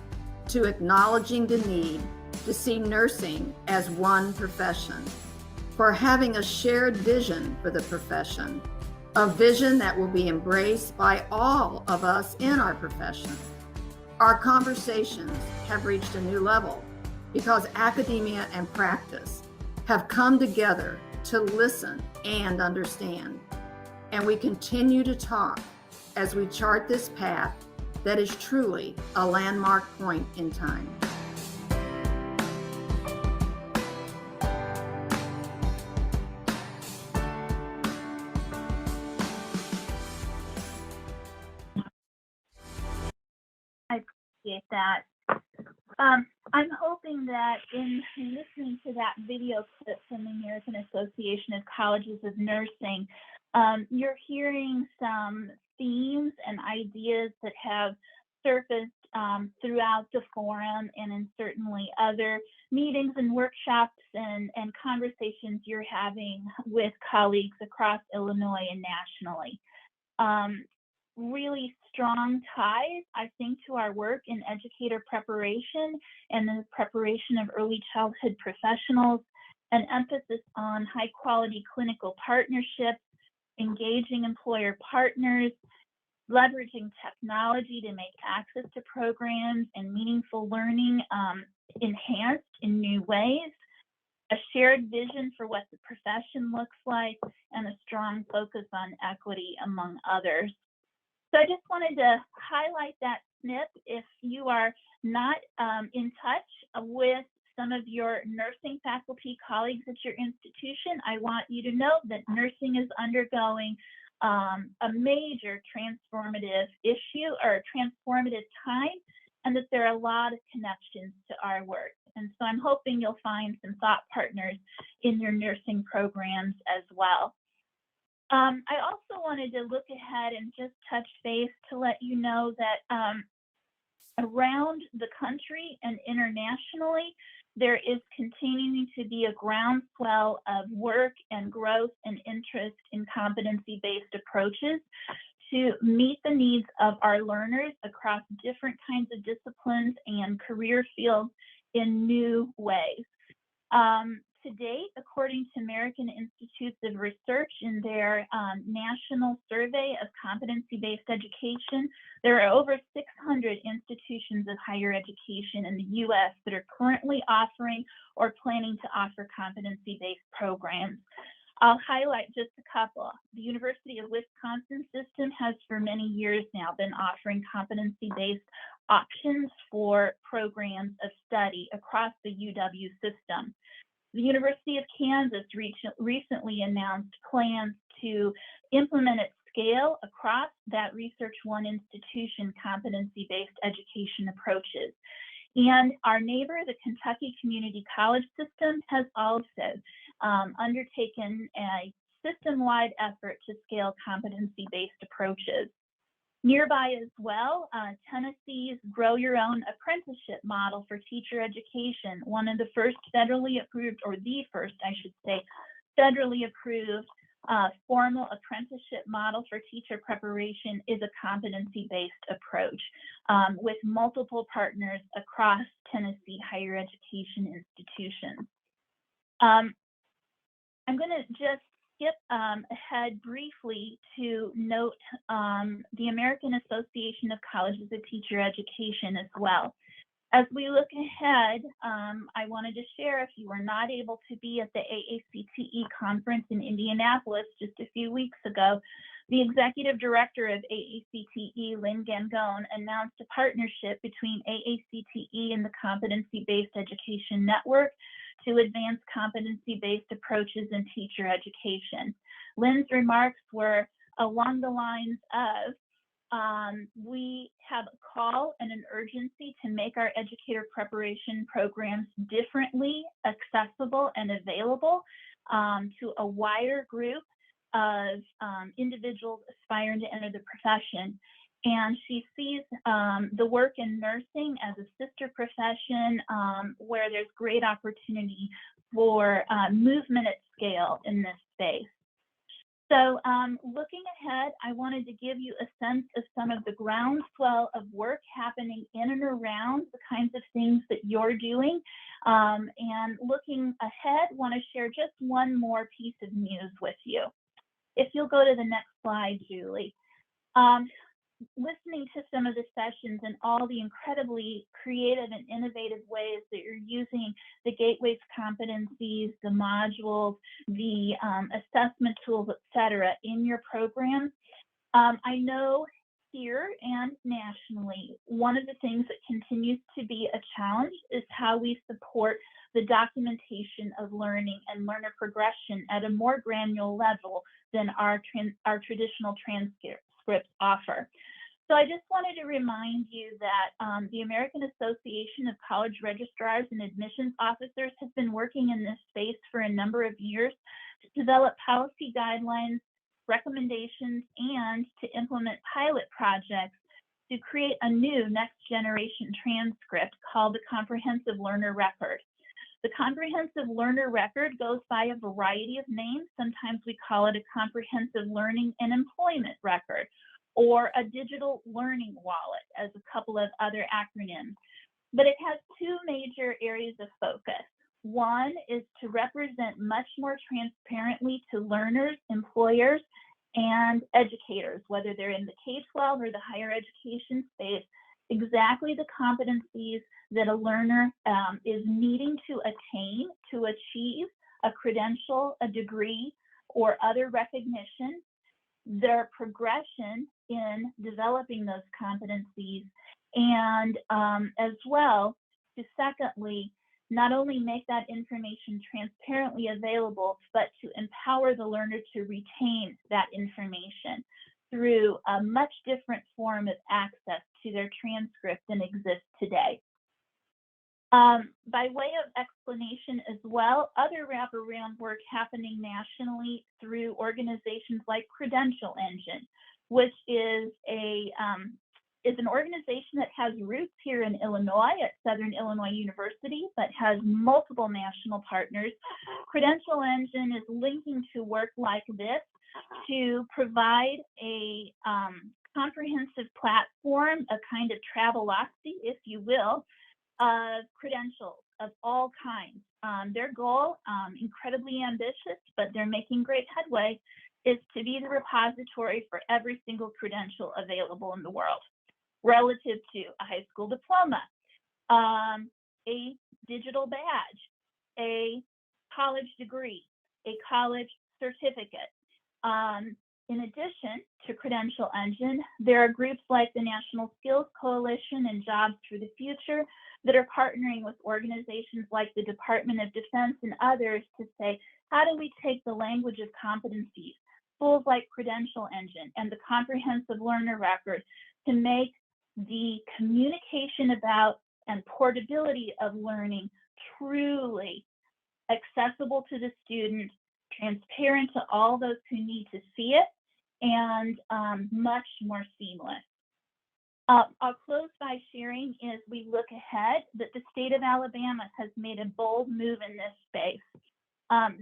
to acknowledging the need to see nursing as one profession, for having a shared vision for the profession, a vision that will be embraced by all of us in our profession. Our conversations have reached a new level because academia and practice have come together to listen and understand. And we continue to talk as we chart this path that is truly a landmark point in time. I appreciate that. I'm hoping that in listening to that video clip from the American Association of Colleges of Nursing, you're hearing some themes and ideas that have surfaced throughout the forum and in certainly other meetings and workshops and conversations you're having with colleagues across Illinois and nationally. Really strong ties, I think, to our work in educator preparation and the preparation of early childhood professionals, an emphasis on high quality clinical partnerships, engaging employer partners, leveraging technology to make access to programs and meaningful learning enhanced in new ways, a shared vision for what the profession looks like, and a strong focus on equity, among others. So I just wanted to highlight that snip. If you are not in touch with some of your nursing faculty colleagues at your institution, I want you to know that nursing is undergoing a major transformative issue or transformative time, and that there are a lot of connections to our work. And so I'm hoping you'll find some thought partners in your nursing programs as well. I also wanted to look ahead and just touch base to let you know that around the country and internationally, there is continuing to be a groundswell of work and growth and interest in competency-based approaches to meet the needs of our learners across different kinds of disciplines and career fields in new ways. To date, according to American Institutes of Research in their national survey of competency-based education, there are over 600 institutions of higher education in the U.S. that are currently offering or planning to offer competency-based programs. I'll highlight just a couple. The University of Wisconsin system has for many years now been offering competency-based options for programs of study across the UW system. The University of Kansas recently announced plans to implement at scale across that Research One institution competency-based education approaches. And our neighbor, the Kentucky Community College System, has also undertaken a system-wide effort to scale competency-based approaches. Nearby as well, Tennessee's Grow Your Own Apprenticeship model for teacher education, one of the first federally approved, or the first, I should say, federally approved formal apprenticeship model for teacher preparation, is a competency-based approach with multiple partners across Tennessee higher education institutions. I'm going to just skip ahead briefly to note the American Association of Colleges of Teacher Education as well. As we look ahead, I wanted to share, if you were not able to be at the AACTE conference in Indianapolis just a few weeks ago, the executive director of AACTE, Lynn Gangone, announced a partnership between AACTE and the Competency-Based Education Network to advance competency-based approaches in teacher education. Lynn's remarks were along the lines of, we have a call and an urgency to make our educator preparation programs differently accessible and available to a wider group of individuals aspiring to enter the profession. And she sees the work in nursing as a sister profession where there's great opportunity for movement at scale in this space. So looking ahead, I wanted to give you a sense of some of the groundswell of work happening in and around the kinds of things that you're doing. And looking ahead, want to share just one more piece of news with you. If you'll go to the next slide, Julie. Listening to some of the sessions and all the incredibly creative and innovative ways that you're using the Gateways competencies, the modules, the assessment tools, etc., in your programs, I know here and nationally, one of the things that continues to be a challenge is how we support the documentation of learning and learner progression at a more granular level than our traditional transcripts offer. So I just wanted to remind you that the American Association of College Registrars and Admissions Officers has been working in this space for a number of years to develop policy guidelines, recommendations, and to implement pilot projects to create a new next generation transcript called the Comprehensive Learner Record. The Comprehensive Learner Record goes by a variety of names. Sometimes we call it a Comprehensive Learning and Employment Record, or a Digital Learning Wallet, as a couple of other acronyms. But it has two major areas of focus. One is to represent much more transparently to learners, employers, and educators, whether they're in the K-12 or the higher education space, exactly the competencies that a learner is needing to attain to achieve a credential, a degree, or other recognition, their progression in developing those competencies, and as well to secondly, not only make that information transparently available, but to empower the learner to retain that information through a much different form of access to their transcript than exists today. By way of explanation as well, other wraparound work happening nationally through organizations like Credential Engine, which is an organization that has roots here in Illinois at Southern Illinois University, but has multiple national partners. Credential Engine is linking to work like this to provide a comprehensive platform, a kind of Travelocity, if you will, of credentials of all kinds. Their goal, incredibly ambitious, but they're making great headway, is to be the repository for every single credential available in the world, relative to a high school diploma, a digital badge, a college degree, a college certificate. In addition to Credential Engine, there are groups like the National Skills Coalition and Jobs for the Future that are partnering with organizations like the Department of Defense and others to say, how do we take the language of competencies, tools like Credential Engine and the comprehensive learner record to make the communication about and portability of learning truly accessible to the student, transparent to all those who need to see it, and much more seamless. I'll close by sharing as we look ahead that the state of Alabama has made a bold move in this space.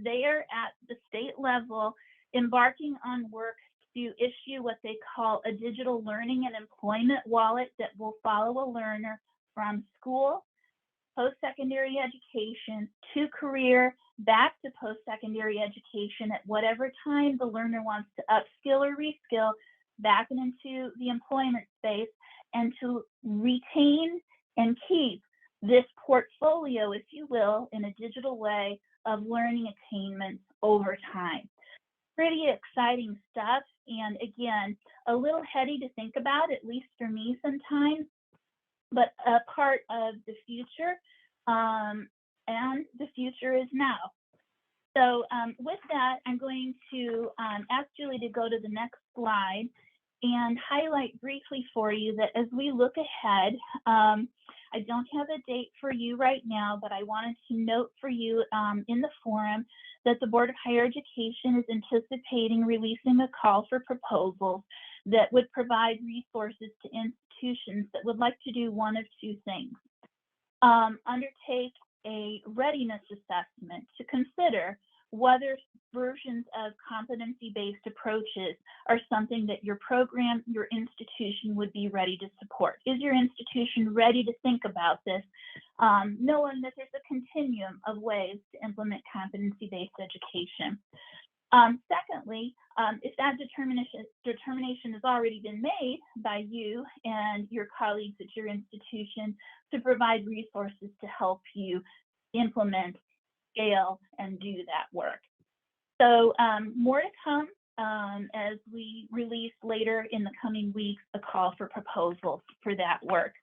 They are at the state level embarking on work to issue what they call a digital learning and employment wallet that will follow a learner from school, post-secondary education, to career, back to post-secondary education at whatever time the learner wants to upskill or reskill back into the employment space, and to retain and keep this portfolio, if you will, in a digital way of learning attainments over time. Pretty exciting stuff, and again, a little heady to think about, at least for me sometimes, but a part of the future, and the future is now. So with that, I'm going to ask Julie to go to the next slide and highlight briefly for you that as we look ahead, I don't have a date for you right now, but I wanted to note for you in the forum that the Board of Higher Education is anticipating releasing a call for proposals that would provide resources to institutions that would like to do one of two things. Undertake a readiness assessment to consider whether versions of competency-based approaches are something that your program, your institution would be ready to support. Is your institution ready to think about this, knowing that there's a continuum of ways to implement competency-based education? Secondly, if that determination has already been made by you and your colleagues at your institution, to provide resources to help you implement, scale, and do that work. So more to come as we release later in the coming weeks a call for proposals for that work.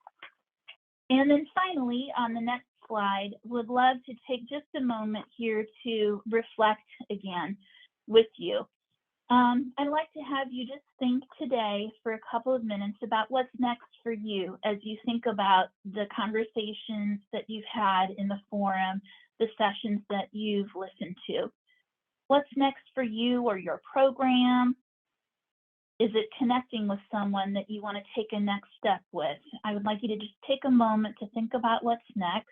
And then finally, on the next slide, would love to take just a moment here to reflect again with you. I'd like to have you just think today for a couple of minutes about what's next for you as you think about the conversations that you've had in the forum, the sessions that you've listened to. What's next for you or your program? Is it connecting with someone that you want to take a next step with? I would like you to just take a moment to think about what's next.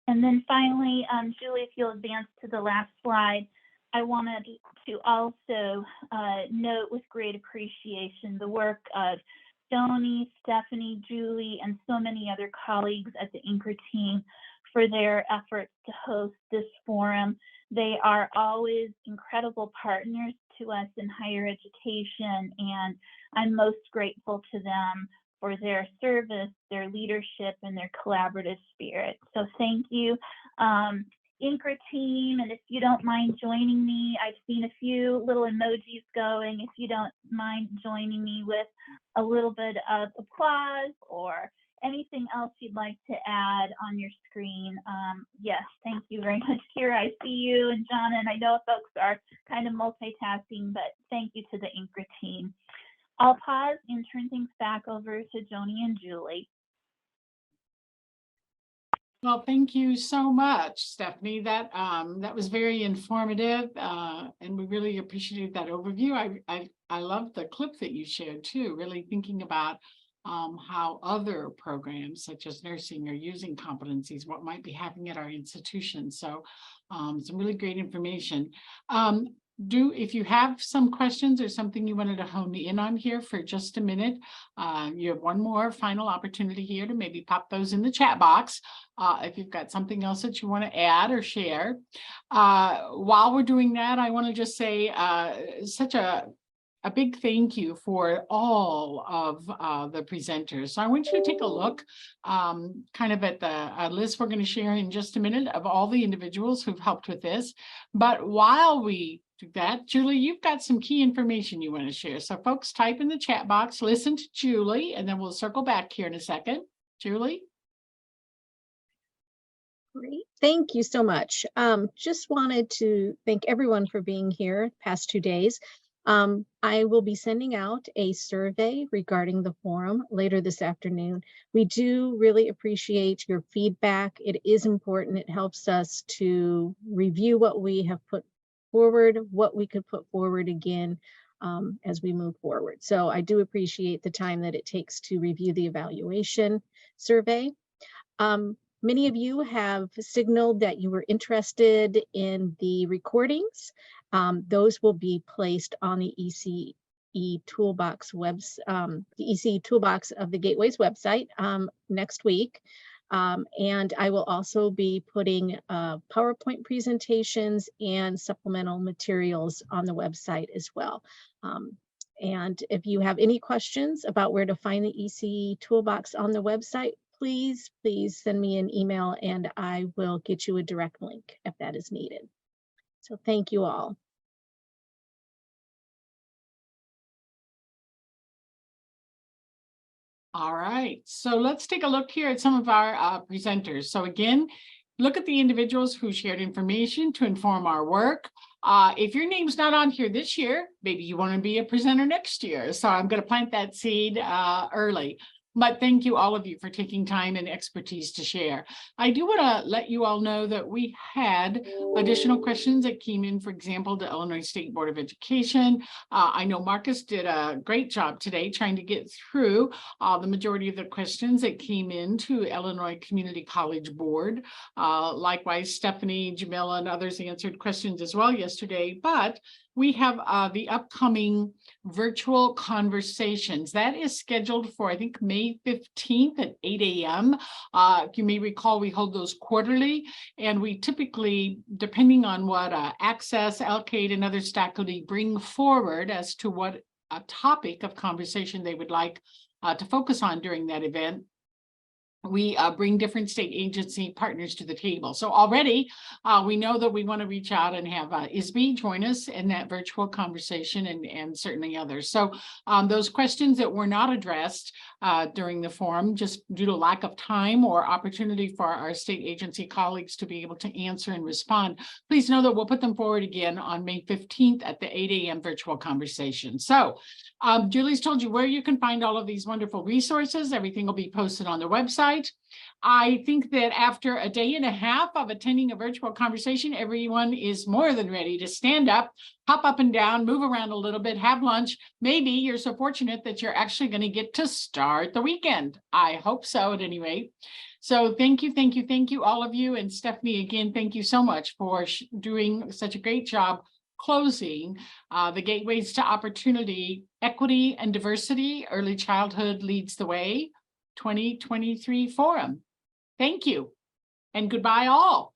And then finally, Julie, if you'll advance to the last slide, I wanted to also note with great appreciation the work of Joni, Stephanie, Julie, and so many other colleagues at the Anchor team for their efforts to host this forum. They are always incredible partners to us in higher education, and I'm most grateful to them for their service, their leadership, and their collaborative spirit. So thank you. INCRA team, and if you don't mind joining me, I've seen a few little emojis going. If you don't mind joining me with a little bit of applause or anything else you'd like to add on your screen. Yes, thank you very much, Kira. I see you, and John, and I know folks are kind of multitasking, but thank you to the INCRA team. I'll pause and turn things back over to Joni and Julie. Well, thank you so much, Stephanie. That was very informative, and we really appreciated that overview. I love the clip that you shared too, really thinking about how other programs such as nursing are using competencies, what might be happening at our institutions. So some really great information. If you have some questions or something you wanted to hone in on here for just a minute, you have one more final opportunity here to maybe pop those in the chat box. If you've got something else that you want to add or share. While we're doing that, I want to just say such a big thank you for all of the presenters. So I want you to take a look kind of at the list we're going to share in just a minute of all the individuals who've helped with this. But while we do that, Julie, you've got some key information you want to share. So folks, type in the chat box, listen to Julie, and then we'll circle back here in a second. Julie? Great. Thank you so much. Just wanted to thank everyone for being here past 2 days. I will be sending out a survey regarding the forum later this afternoon. We do really appreciate your feedback. It is important. It helps us to review what we have put forward, what we could put forward again as we move forward. So I do appreciate the time that it takes to review the evaluation survey. Many of you have signaled that you were interested in the recordings. Those will be placed on the ECE Toolbox the ECE Toolbox of the Gateways website next week. And I will also be putting PowerPoint presentations and supplemental materials on the website as well. And if you have any questions about where to find the ECE Toolbox on the website, please send me an email and I will get you a direct link if that is needed. So thank you all. All right, so let's take a look here at some of our presenters. So again, look at the individuals who shared information to inform our work. If your name's not on here this year, maybe you want to be a presenter next year. So I'm going to plant that seed early. But thank you, all of you, for taking time and expertise to share. I do want to let you all know that we had additional questions that came in, for example, the Illinois State Board of Education. I know Marcus did a great job today trying to get through the majority of the questions that came in to Illinois Community College Board. Likewise, Stephanie, Jamila, and others answered questions as well yesterday. But we have the upcoming virtual conversations. That is scheduled for, I think, May 15th at 8 a.m. You may recall we hold those quarterly, and we typically, depending on what Access, LCAID, and other faculty bring forward as to what a topic of conversation they would like to focus on during that event, we bring different state agency partners to the table. So already we know that we want to reach out and have ISB join us in that virtual conversation, and certainly others. So those questions that were not addressed during the forum, just due to lack of time or opportunity for our state agency colleagues to be able to answer and respond, please know that we'll put them forward again on May 15th at the 8 a.m. virtual conversation. So Julie's told you where you can find all of these wonderful resources. Everything will be posted on the website. I think that after a day and a half of attending a virtual conversation, everyone is more than ready to stand up, hop up and down, move around a little bit, have lunch. Maybe you're so fortunate that you're actually going to get to start the weekend. I hope so, at any rate. So thank you, all of you. And Stephanie, again, thank you so much for doing such a great job closing the Gateways to Opportunity, Equity and Diversity, Early Childhood Leads the Way 2023 Forum. Thank you, and goodbye all.